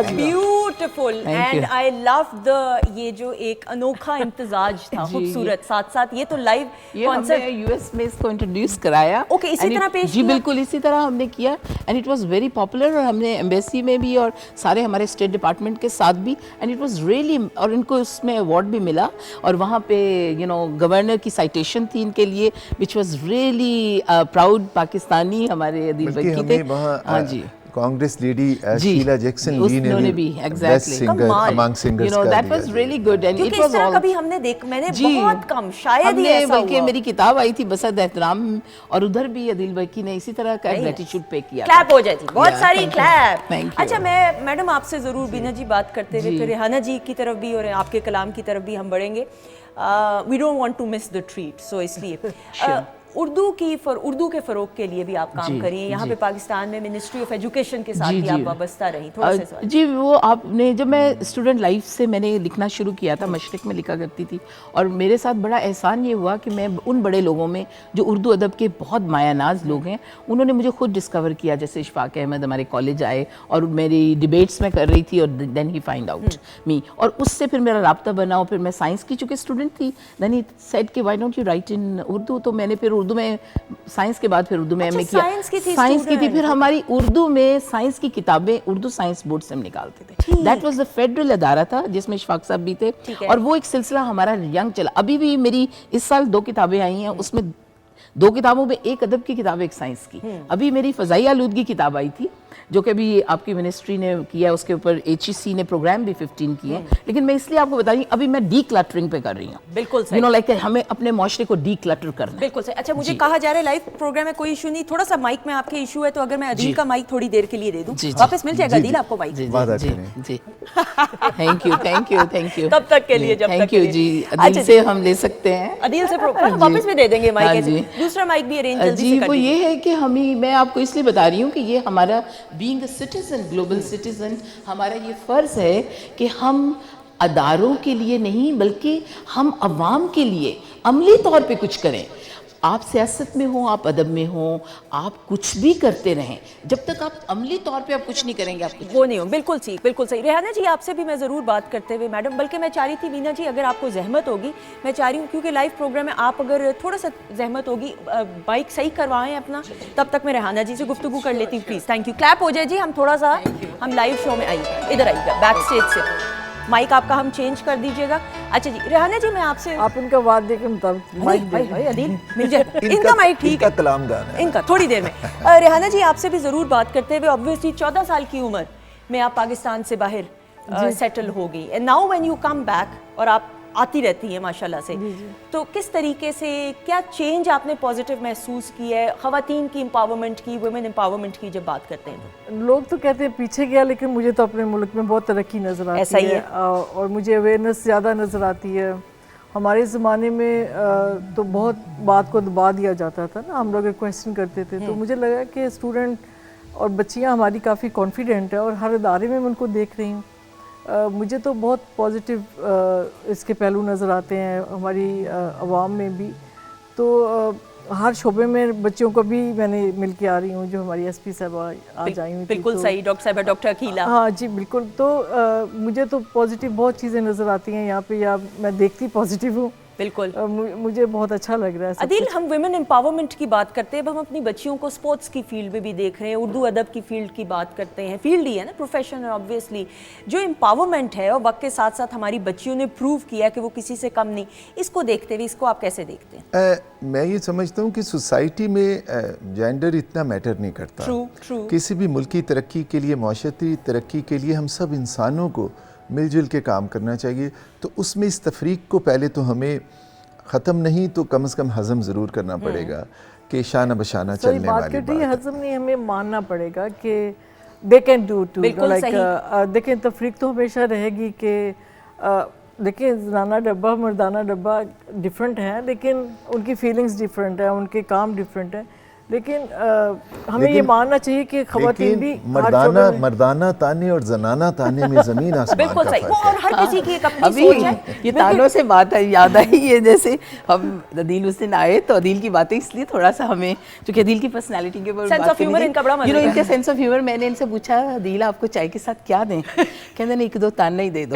beautiful, and I love the ये जो एक अनोखा इम्तिजाज था, खूबसूरत, साथ साथ ये तो लाइव कॉन्सर्ट यूएस में इसको इंट्रोड्यूस कराया। ओके, इसी तरह पेश जी बिल्कुल इसी तरह हमने किया, and it was very popular, और हमने एम्बेसी में भी और सारे हमारे स्टेट डिपार्टमेंट के साथ भी, एंड इट वाज रियली, और इनको उसमें अवार्ड भी मिला, और वहाँ पे गवर्नर की साइटेशन थी इनके लिए, which was really proud Pakistani हमारे अदील भाई की थे। हाँ जी, कांग्रेस लेडी जी, शीला जैक्सन ली ने उन्होंने भी best exactly singer among singers का दैट दिया वाज है। रियली गुड एंड क्योंकि इट इस वाज तरह ऑल कभी मैंने बहुत कम, शायद ही हमने ऐसा बल्कि हुआ। मेरी किताब आई थी बसंत एहतराम और उधर भी अदिल बकी ने इसी तरह का ग्रेटिट्यूड पे किया। क्लैप हो जाती, बहुत Yeah, सारी thank you, clap. thank you. अच्छा, मैं मैडम आपसे ज़रूर बीना जी बात करते हुए जी। फिर रेहाना जी की तरफ भी और आपके कलाम की तरफ भी हम बढ़ेंगे। We don't want to miss the treat, so इसलिए उर्दू के फ़रोग के लिए भी आप काम जी, करिए। यहाँ जी। पे पाकिस्तान में मिनिस्ट्री ऑफ एजुकेशन के साथ जी, भी जी। आप वाबस्ता रही। थोड़ा सा सवाल। जी, वो आपने जब मैं स्टूडेंट लाइफ से मैंने लिखना शुरू किया था, मशरिक में लिखा करती थी, और मेरे साथ बड़ा एहसान ये हुआ कि मैं उन बड़े लोगों में जो उर्दू अदब के बहुत मायानाज लोग हैं, उन्होंने मुझे खुद डिस्कवर किया। जैसे इशफाक अहमद हमारे कॉलेज आए और मेरी डिबेट्स में कर रही थी और देन ही फाइंड आउट मी, और उससे फिर मेरा राब्ता बना। और फिर मैं साइंस की चूँकि स्टूडेंट थी, देन ही सेड कि व्हाई डोंट यू राइट इन उर्दू। तो मैंने फिर उर्दू में साइंस के बाद फिर उर्दू में एमए किया। साइंस की थी, फिर हमारी उर्दू में साइंस की किताबें उर्दू साइंस बोर्ड से हम निकालते थे। दैट वाज द फेडरल अदारा था जिसमें इशफाक साहब भी थे, और वो एक सिलसिला हमारा यंग चला। अभी भी मेरी इस साल 2 किताबें आई हैं, उसमें 2 किताबों में एक अदब की किताब, एक साइंस की। अभी मेरी फ़ज़ाई आलूदगी किताब आई थी जो कि अभी आपकी मिनिस्ट्री ने किया, उसके ऊपर HEC ने प्रोग्राम भी 15 किए हैं। लेकिन मैं इसलिए आपको बता रही हूँ, अभी मैं डी क्लटरिंग पे कर रही हूँ। बिल्कुल सही। यू नो लाइक हमें अपने माशरे को डी क्लटर करना है। बिल्कुल सही। अच्छा, मुझे कहा जा रहा है लाइव प्रोग्राम में कोई इशू नहीं, थोड़ा सा माइक में आपके इशू है, तो अगर मैं अदील का माइक थोड़ी देर के लिए दे दूं, वापस मिल जाएगा अदील आपको माइक? जी, थैंक यू तब तक के लिए, जब तक के लिए जी। अदील से हम ले सकते हैं, अदील से वापस भी दे देंगे माइक। दूसरा माइक भी अरेंज जल्दी से कर वो ये है कि मैं आपको इसलिए बता रही हूँ कि ये हमारा being a citizen, global citizen, हमारा ये फ़र्ज़ है कि हम अदारों के लिए नहीं बल्कि हम अवाम के लिए अमली तौर पे कुछ करें। आप सियासत में हो, आप अदब में हो, आप कुछ भी करते रहें, जब तक आप अमली तौर पे आप कुछ नहीं करेंगे आप कुछ वो नहीं हो। बिल्कुल ठीक, बिल्कुल सही। रेहाना जी, आपसे भी मैं ज़रूर बात करते हुए मैडम, बल्कि मैं चाह रही थी मीना जी, अगर आपको जहमत होगी, मैं चाह रही हूँ क्योंकि लाइव प्रोग्राम में आप अगर थोड़ा सा जहमत होगी, बाइक सही करवाएं अपना, तब तक मैं रेहाना जी से गुफ्तगू कर लेती हूँ प्लीज़। Thank you. क्लैप हो जाए जी, हम थोड़ा सा हम लाइव शो में आइए, इधर आइएगा बैक स्टेज से। माइक आपका हम चेंज कर दीजिएगा। अच्छा जी, रेहाना जी, मैं आपसे आप इनका वादे के मुताबिक माइक दे अदील मिल जाए इनका माइक, ठीक है, कलाम गाना है इनका थोड़ी देर में। रेहाना जी, आपसे भी ज़रूर बात करते हुए, ऑब्वियसली 14 साल की उम्र में आप पाकिस्तान से बाहर सेटल हो गई, and now when you come back, और आप आती रहती है माशाल्लाह से, तो किस तरीके से, क्या चेंज आपने पॉजिटिव महसूस की है ख़वातीन की एम्पावरमेंट की, वुमेन एम्पावरमेंट की जब बात करते हैं तो? लोग तो कहते हैं पीछे गया, लेकिन मुझे तो अपने मुल्क में बहुत तरक्की नज़र आती ऐसा ही है। और मुझे अवेयरनेस ज़्यादा नज़र आती है। हमारे ज़माने में तो बहुत बात को दबा दिया जाता था ना, हम लोग क्वेश्चन करते थे, तो मुझे लगा कि स्टूडेंट और बच्चियाँ हमारी काफ़ी कॉन्फिडेंट है, और हर इदारे में मैं उनको देख रही हूँ। मुझे तो बहुत पॉजिटिव इसके पहलू नज़र आते हैं हमारी अवाम में भी। तो हर शोबे में बच्चों को भी मैंने मिल के आ रही हूँ, जो हमारी SP साहब आज आई हुई थी। बिल्कुल तो, सही, डॉक्टर साहब, डॉक्टर अकीला। हाँ जी, बिल्कुल। तो मुझे तो पॉजिटिव बहुत चीज़ें नज़र आती हैं यहाँ पे, या मैं देखती पॉजिटिव हूँ। बिल्कुल, मुझे बहुत अच्छा लग रहा है। अदील, हम वुमेन एम्पावरमेंट की बात करते हैं, अब हम अपनी बच्चियों को स्पोर्ट्स की फील्ड में भी देख रहे हैं, उर्दू अदब की फील्ड की बात करते हैं, फील्ड ही है ना, प्रोफेशन है ऑब्वियसली। जो एम्पावरमेंट है, और वक्त के साथ साथ हमारी बच्चियों ने प्रूव किया कि वो किसी से कम नहीं, इसको देखते हुए इसको आप कैसे देखते हैं? मैं ये समझता हूँ कि सोसाइटी में जेंडर इतना मैटर नहीं करता। ट्रू। किसी भी मुल्क की तरक्की के लिए, माशरती तरक्की के लिए हम सब इंसानों को मिलजुल के काम करना चाहिए। तो उसमें इस तफरीक को पहले तो हमें ख़त्म नहीं तो कम से कम हज़म ज़रूर करना पड़ेगा कि शाना बशाना चलने वाली बात है। हज़म नहीं, हमें मानना पड़ेगा कि they can do too, like देखिए तफरीक तो हमेशा रहेगी कि देखिए ज़नाना डब्बा मर्दाना डब्बा डिफरेंट हैं, लेकिन उनकी फीलिंग्स डिफरेंट है, उनके काम डिफरेंट है। लेकिन हमें ये मानना चाहिए कि ख़वातीन भी मर्दाना ताने और जनाना ताने में ज़मीन आसमान बिल्कुल का सही, फर्क और हर किसी की एक अपनी सोच है। ये तानों से बात है, याद आई ये, जैसे हम अदील उस दिन आए तो अदील की बातें इसलिए थोड़ा सा हमें, क्योंकि अदील की पर्सनालिटी के ऊपर सेंस ऑफ ह्यूमर इनका बड़ा मजा है। इनका सेंस ऑफ ह्यूमर, मैंने इनसे पूछा अदील आपको चाय के साथ क्या दें, कहते नहीं 1-2 ताने ही दे दो।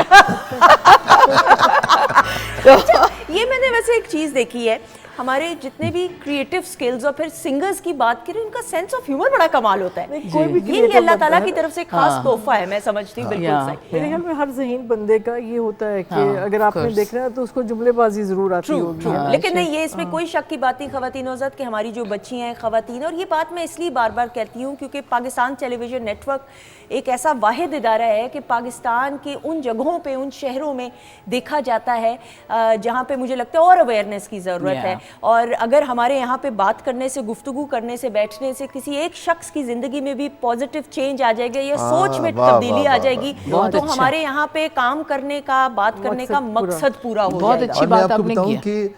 ये मैंने वैसे एक चीज़ देखी है, हमारे जितने भी क्रिएटिव स्किल्स और फिर सिंगर्स की बात करें, उनका सेंस ऑफ ह्यूमर बड़ा कमाल होता है। कोई भी ये अल्लाह ताला की तरफ से खास तोहफा है, मैं समझती हूँ। बिल्कुल सही। मेरे ख्याल में हर ज़हीन बंदे का ये होता है कि अगर आपने देखना है तो उसको जुमलेबाजी जरूर आती होगी। लेकिन नहीं, ये इसमें कोई शक की बात नहीं ख़वातीन नौज़द कि हमारी जो बच्ची हैं ख़वातीन, और ये बात मैं इसलिए बार बार कहती हूँ क्योंकि पाकिस्तान टेलीविज़न नेटवर्क एक ऐसा वाहिद इदारा है कि पाकिस्तान के उन जगहों पे, उन शहरों में देखा जाता है जहाँ पे मुझे लगता है और अवेयरनेस की ज़रूरत है। और अगर हमारे यहाँ पे बात करने से, गुफ्तगू करने से, बैठने से किसी एक शख्स की ज़िंदगी में भी पॉजिटिव चेंज आ जाएगा या सोच में तब्दीली आ जाएगी, तो हमारे यहाँ पे काम करने का, बात करने का मकसद पूरा हो जाएगा। और मैं आपको बताऊँ कि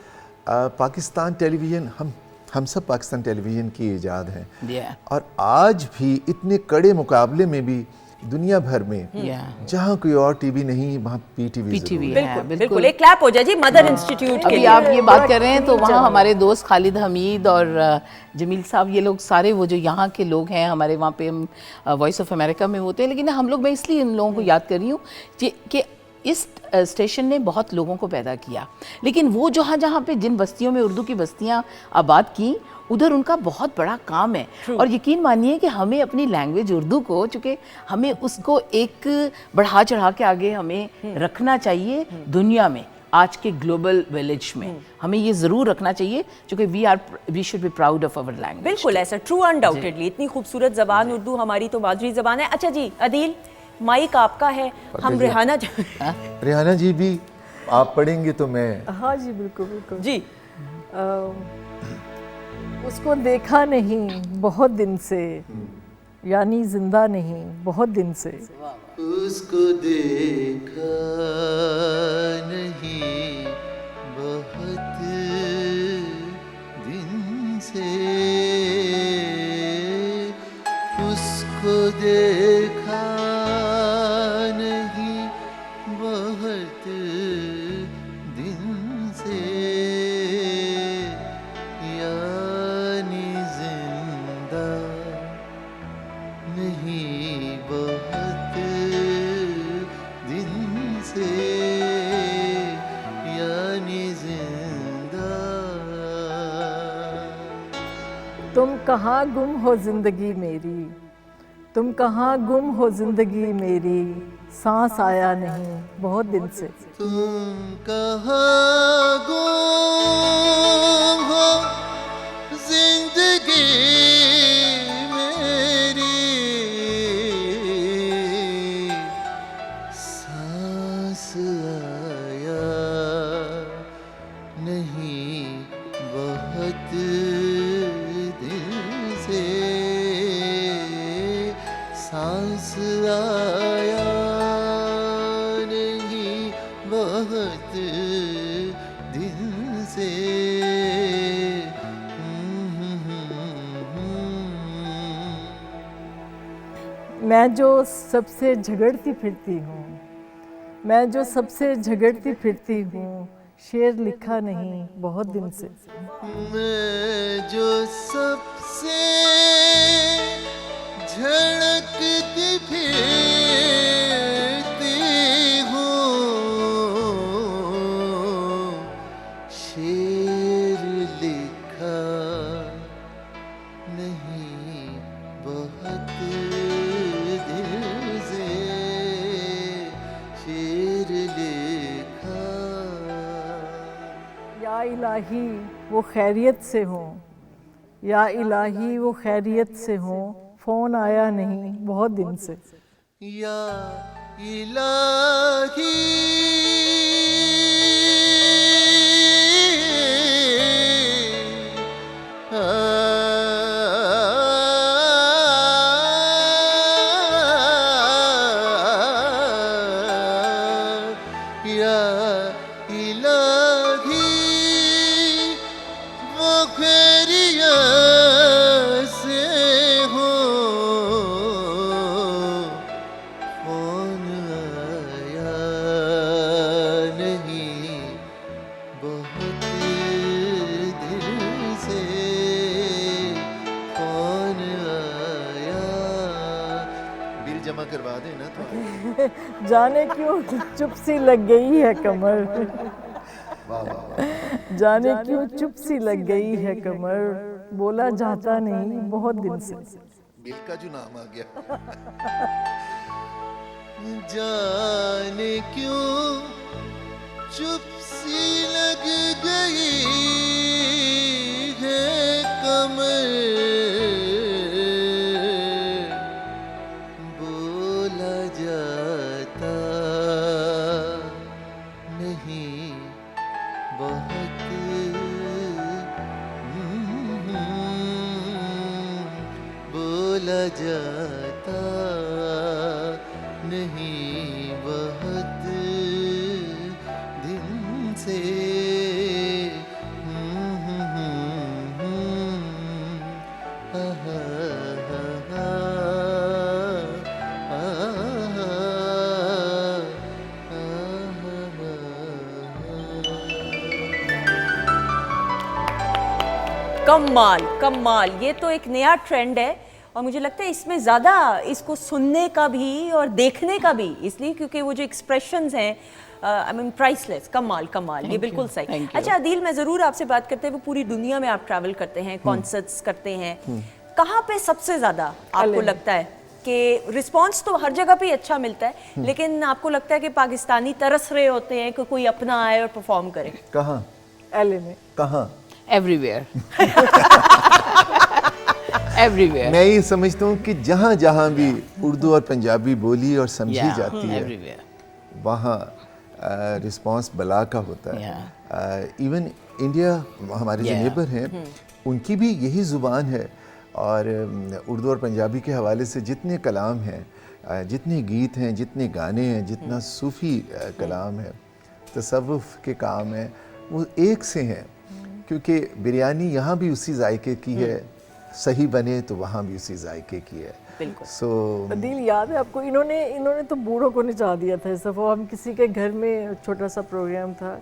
पाकिस्तान टेलीविज़न, हम सब पाकिस्तान टेलीविज़न की इजाद हैं, और आज भी इतने कड़े मुकाबले में भी दुनिया भर में जहाँ कोई और टीवी नहीं, वहाँ पीटीवी है। बिल्कुल, एक क्लैप हो जाए जी मदर इंस्टीट्यूट के लिए। अभी आप ये बात कर रहे हैं तो वहाँ हमारे दोस्त खालिद हमीद और जमील साहब, ये लोग सारे वो जो यहाँ के लोग हैं, हमारे वहाँ पे हम वॉइस ऑफ अमेरिका में होते हैं, लेकिन हम लोग, मैं इसलिए इन लोगों को याद कर रही हूँ कि इस स्टेशन ने बहुत लोगों को पैदा किया, लेकिन वो जहाँ पे जिन बस्तियों में उर्दू की बस्तियाँ आबाद की, उधर उनका बहुत बड़ा काम है। और यकीन मानिए कि हमें अपनी लैंग्वेज उर्दू को, चूँकि हमें उसको एक बढ़ा चढ़ा के आगे हमें रखना चाहिए दुनिया में, आज के ग्लोबल विलेज में हमें ये ज़रूर रखना चाहिए, क्योंकि we should be proud of our language. बिल्कुल ऐसा, ट्रू अनडाउटेडली। इतनी खूबसूरत ज़बान उर्दू, हमारी तो मादरी ज़बान है। अच्छा जी अदील, माइक आपका है। हम रेहाना जी भी आप पढ़ेंगे तो मैं। हाँ जी, बिल्कुल बिल्कुल जी। उसको देखा नहीं बहुत दिन से, यानी जिंदा नहीं बहुत दिन से। उसको देखा नहीं बहुत दिन से, उसको देखा नहीं बहुत दिन से, यानी जिंदा नहीं बहुत दिन से, यानी जिंदा। तुम कहाँ गुम हो जिंदगी मेरी, तुम कहाँ गुम हो जिंदगी मेरी, सांस आया नहीं बहुत दिन से। तुम कहाँ गुम हो जिंदगी मेरी, सांस आया नहीं बहुत दिन से, सांस आया नहीं बहुत दिन से। मैं जो सबसे झगड़ती फिरती हूँ, मैं जो सबसे झगड़ती फिरती हूँ, शेर लिखा नहीं बहुत दिन से। मैं जो सबसे झड़कती फिरती हूँ, शेर लिखा नहीं बहुत दिन से, शेर लिखा। या इलाही वो खैरियत से हो, या इलाही वो खैरियत से हो, फ़ोन आया नहीं बहुत दिन से। या इलाही या इलाही वो खैरियत से हो, फ़ोन आया नहीं बहुत दिन से, फ़ोन आया। बिल जमा करवा देना तो। जाने क्यों चुप सी लग गई है कमर। जाने क्यों चुप सी लग गई है कमर, बोला जाता नहीं बहुत दिन से। मिल्का जो नाम आ गया। जाने क्यों चुप सी लग गई है कमर, बोला जाता नहीं बहुत बोला जाता नहीं बहुत दिन से। कमाल कमाल, ये तो एक नया ट्रेंड है और मुझे लगता है इसमें ज़्यादा इसको सुनने का भी और देखने का भी, इसलिए क्योंकि वो जो एक्सप्रेशंस हैं आई मीन प्राइसलेस। कमाल कमाल, ये बिल्कुल सही। अच्छा अदील, मैं ज़रूर आपसे बात करते हैं, वो पूरी दुनिया में आप ट्रैवल करते हैं, कॉन्सर्ट्स करते हैं, कहाँ पे सबसे ज़्यादा आपको लगता है कि रिस्पांस तो हर जगह पे अच्छा मिलता है, लेकिन आपको लगता है कि पाकिस्तानी तरस रहे होते हैं कि कोई अपना आए और परफॉर्म करे? कहाँ? एलए में। कहाँ? एवरीवेयर। एवरीवेयर। मैं ये समझता हूँ कि जहाँ जहाँ भी उर्दू और पंजाबी बोली और समझी जाती है, वहाँ रिस्पांस बला का होता है। इवन इंडिया, हमारे जो नेबर हैं, उनकी भी यही ज़ुबान है, और उर्दू और पंजाबी के हवाले से जितने कलाम हैं, जितने गीत हैं, जितने गाने हैं, जितना सूफ़ी कलाम है, तसव्वुफ़ के काम हैं, वो एक से हैं। क्योंकि बिरयानी यहाँ भी उसी जायके की है, सही बने तो वहाँ भी उसी जायके की है। बिल्कुल। अदील, याद है आपको, इन्होंने तो बूढ़ों को नचा दिया था इस दफ़ा। हम किसी के घर में छोटा सा प्रोग्राम था,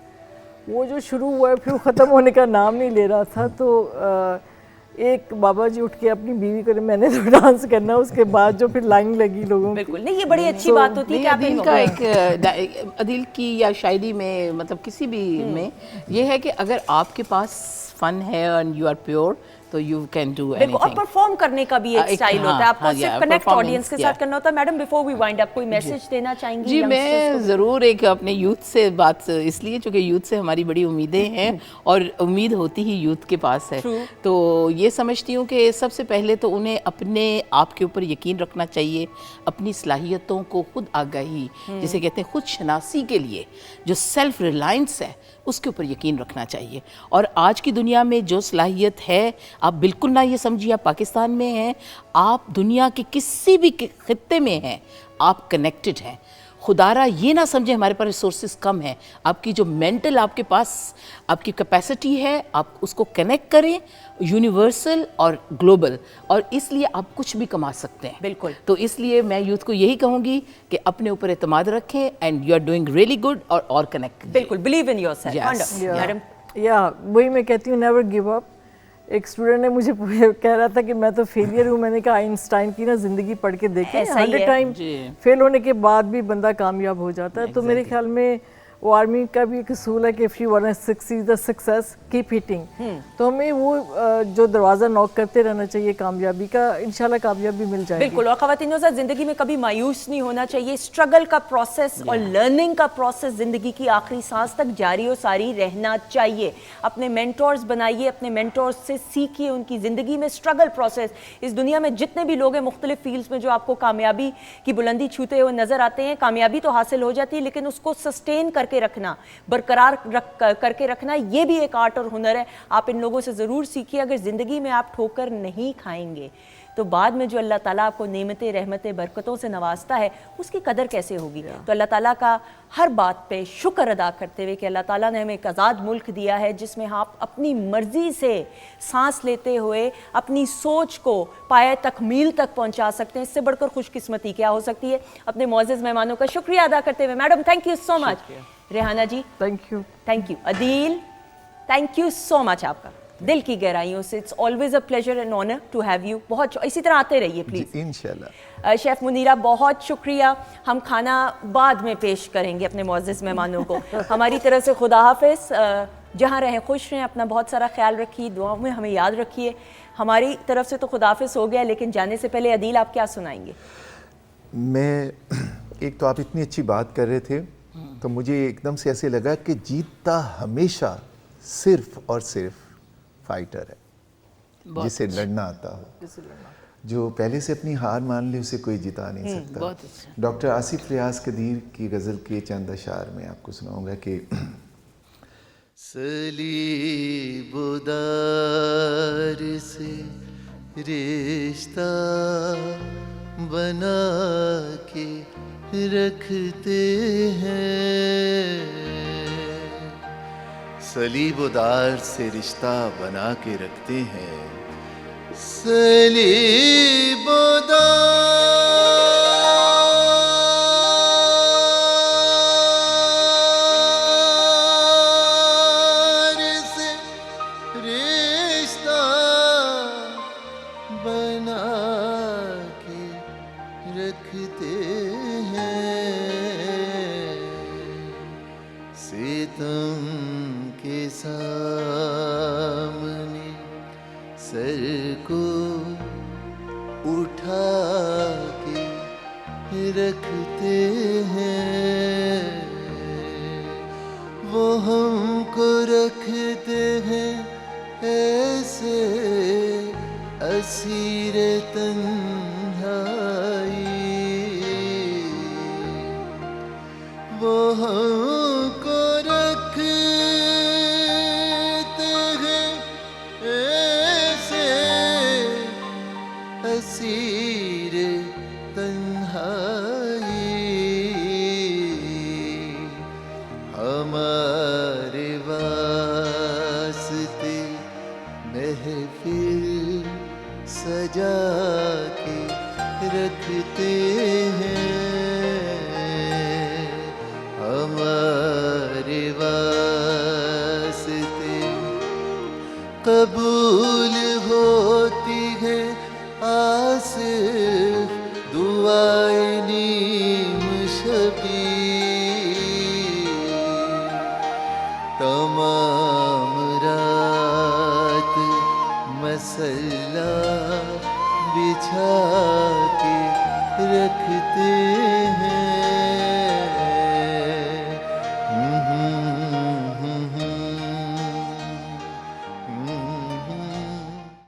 वो जो शुरू हुआ है फिर ख़त्म होने का नाम नहीं ले रहा था, तो एक बाबा जी उठ के अपनी बीवी को, मैंने तो डांस करना, उसके बाद जो फिर लाइन लगी लोगों। बिल्कुल नहीं, ये बड़ी अच्छी बात होती है कि अदील का एक अदील की या शायरी में, मतलब किसी भी में, ये है कि अगर आपके पास फन है एंड यू आर प्योर, तो यू कैन डू एनीथिंग। और परफॉर्म करने का भी एक स्टाइल होता है, आपको सिर्फ कनेक्ट ऑडियंस के साथ करना होता है। Madam, before we wind up, कोई मैसेज देना चाहेंगी? जी, मैं ज़रूर एक अपने यूथ से बात, इसलिए क्योंकि यूथ से हमारी बड़ी उम्मीदें हैं और उम्मीद होती ही यूथ के पास है। तो ये समझती हूँ कि सबसे पहले तो उन्हें अपने आप के ऊपर यकीन रखना चाहिए, अपनी सलाहियतों को खुद आगाही, जिसे कहते हैं खुद शनासी के लिए जो सेल्फ रिलायंस है, उसके ऊपर यकीन रखना चाहिए। और आज की दुनिया में जो सलाहियत है, आप बिल्कुल ना ये समझिए आप पाकिस्तान में हैं, आप दुनिया के किसी भी खित्ते में हैं, आप कनेक्टेड हैं। खुदारा ये ना समझे हमारे पास रिसोर्सेज कम है। आपकी जो मेंटल, आपके पास आपकी कैपेसिटी है, आप उसको कनेक्ट करें, यूनिवर्सल और ग्लोबल, और इसलिए आप कुछ भी कमा सकते हैं। बिल्कुल। तो इसलिए मैं यूथ को यही कहूँगी कि अपने ऊपर एतमाद रखें, and you are doing really good, और कनेक्ट। बिल्कुल, बिलीव इन योरसेल्फ। मैडम, वही मैं कहती हूँ, नेवर गिव अप। एक स्टूडेंट ने मुझे कह रहा था कि मैं तो फेलियर हूँ। मैंने कहा आइंस्टाइन की ना जिंदगी पढ़ के देखें, 100 टाइम फेल होने के बाद भी बंदा कामयाब हो जाता है। तो मेरे ख्याल में वो आर्मी का भी एक असूल है कि if you want to succeed the success keep hitting. तो हमें वो जो दरवाज़ा नॉक करते रहना चाहिए कामयाबी का, इंशाल्लाह कामयाबी मिल जाएगी। बिल्कुल। और ख़वातीनों से ज़िंदगी में कभी मायूस नहीं होना चाहिए। स्ट्रगल का प्रोसेस और लर्निंग का प्रोसेस ज़िंदगी की आखिरी सांस तक जारी और सारी रहना चाहिए। अपने मेंटोर्स बनाइए, अपने मेंटोर्स से सीखिए, उनकी ज़िंदगी में स्ट्रगल प्रोसेस। इस दुनिया में जितने भी लोग हैं मुख्तलिफ फील्ड्स में जो आपको कामयाबी की बुलंदी छूते हुए नज़र आते हैं, कामयाबी तो हासिल हो जाती है, लेकिन उसको सस्टेन करके रखना, बरकरार करके रखना, ये भी एक आर्ट और हुनर है। आप इन लोगों से ज़रूर सीखिए। अगर ज़िंदगी में आप ठोकर नहीं खाएंगे तो बाद में जो अल्लाह ताला आपको नेमतें, रहमतें, बरकतों से नवाजता है, उसकी कदर कैसे होगी? तो अल्लाह ताला का हर बात पे शुक्र अदा करते हुए कि अल्लाह ताला ने हमें एक आज़ाद मुल्क दिया है जिसमें आप अपनी मर्ज़ी से सांस लेते हुए अपनी सोच को पाए तकमील तक पहुंचा सकते हैं। इससे बढ़कर खुशकिस्मती क्या हो सकती है? अपने मुअज़्ज़ज़ मेहमानों का शुक्रिया अदा करते हुए, madam thank you so much. Rehana ji thank you. Adeel thank you so much आपका। दिल की गहराइयों से। It's always a pleasure and honour to have you. बहुत इसी तरह आते रहिए प्लीज़। इंशाल्लाह। शेफ़ मुनीरा बहुत शुक्रिया। हम खाना बाद में पेश करेंगे अपने मुअज़्ज़ज़ मेहमानों को। हमारी तरफ से खुदा हाफ़िज़। जहाँ रहें खुश रहें, अपना बहुत सारा ख्याल रखिए, दुआओं में हमें याद रखिए। हमारी तरफ से तो खुदा हाफ़िज़ हो गया, लेकिन जाने से पहले अदील आप क्या सुनाएंगे? मैं एक तो आप इतनी अच्छी बात कर रहे थे तो मुझे एकदम से ऐसे लगा कि जीतता हमेशा सिर्फ और सिर्फ फाइटर है, जिसे लड़ना आता हो। जो पहले से अपनी हार मान ले उसे कोई जिता नहीं सकता। डॉक्टर आसिफ रियाज कदीर की गज़ल के चंद अशार में आपको सुनाऊंगा कि सलीबुदार से रिश्ता बना के रखते हैं, सलीबुदार से रिश्ता बना के रखते हैं, सलीबुदार से रिश्ता बना के रखते हैं, सितम के सामने सर को उठा के रखते हैं, वो हमको रखते हैं ऐसे असीर तन्हाई, वो हमको रखते हैं ऐसे असीर तन्हाई, हमारे वास्ते महफिल सजा के रखते हैं, हमारे वास्ते कबूल होती है आसिफ दुआए नीम शबी, तमाम रात मसल्ला बिछा के रखते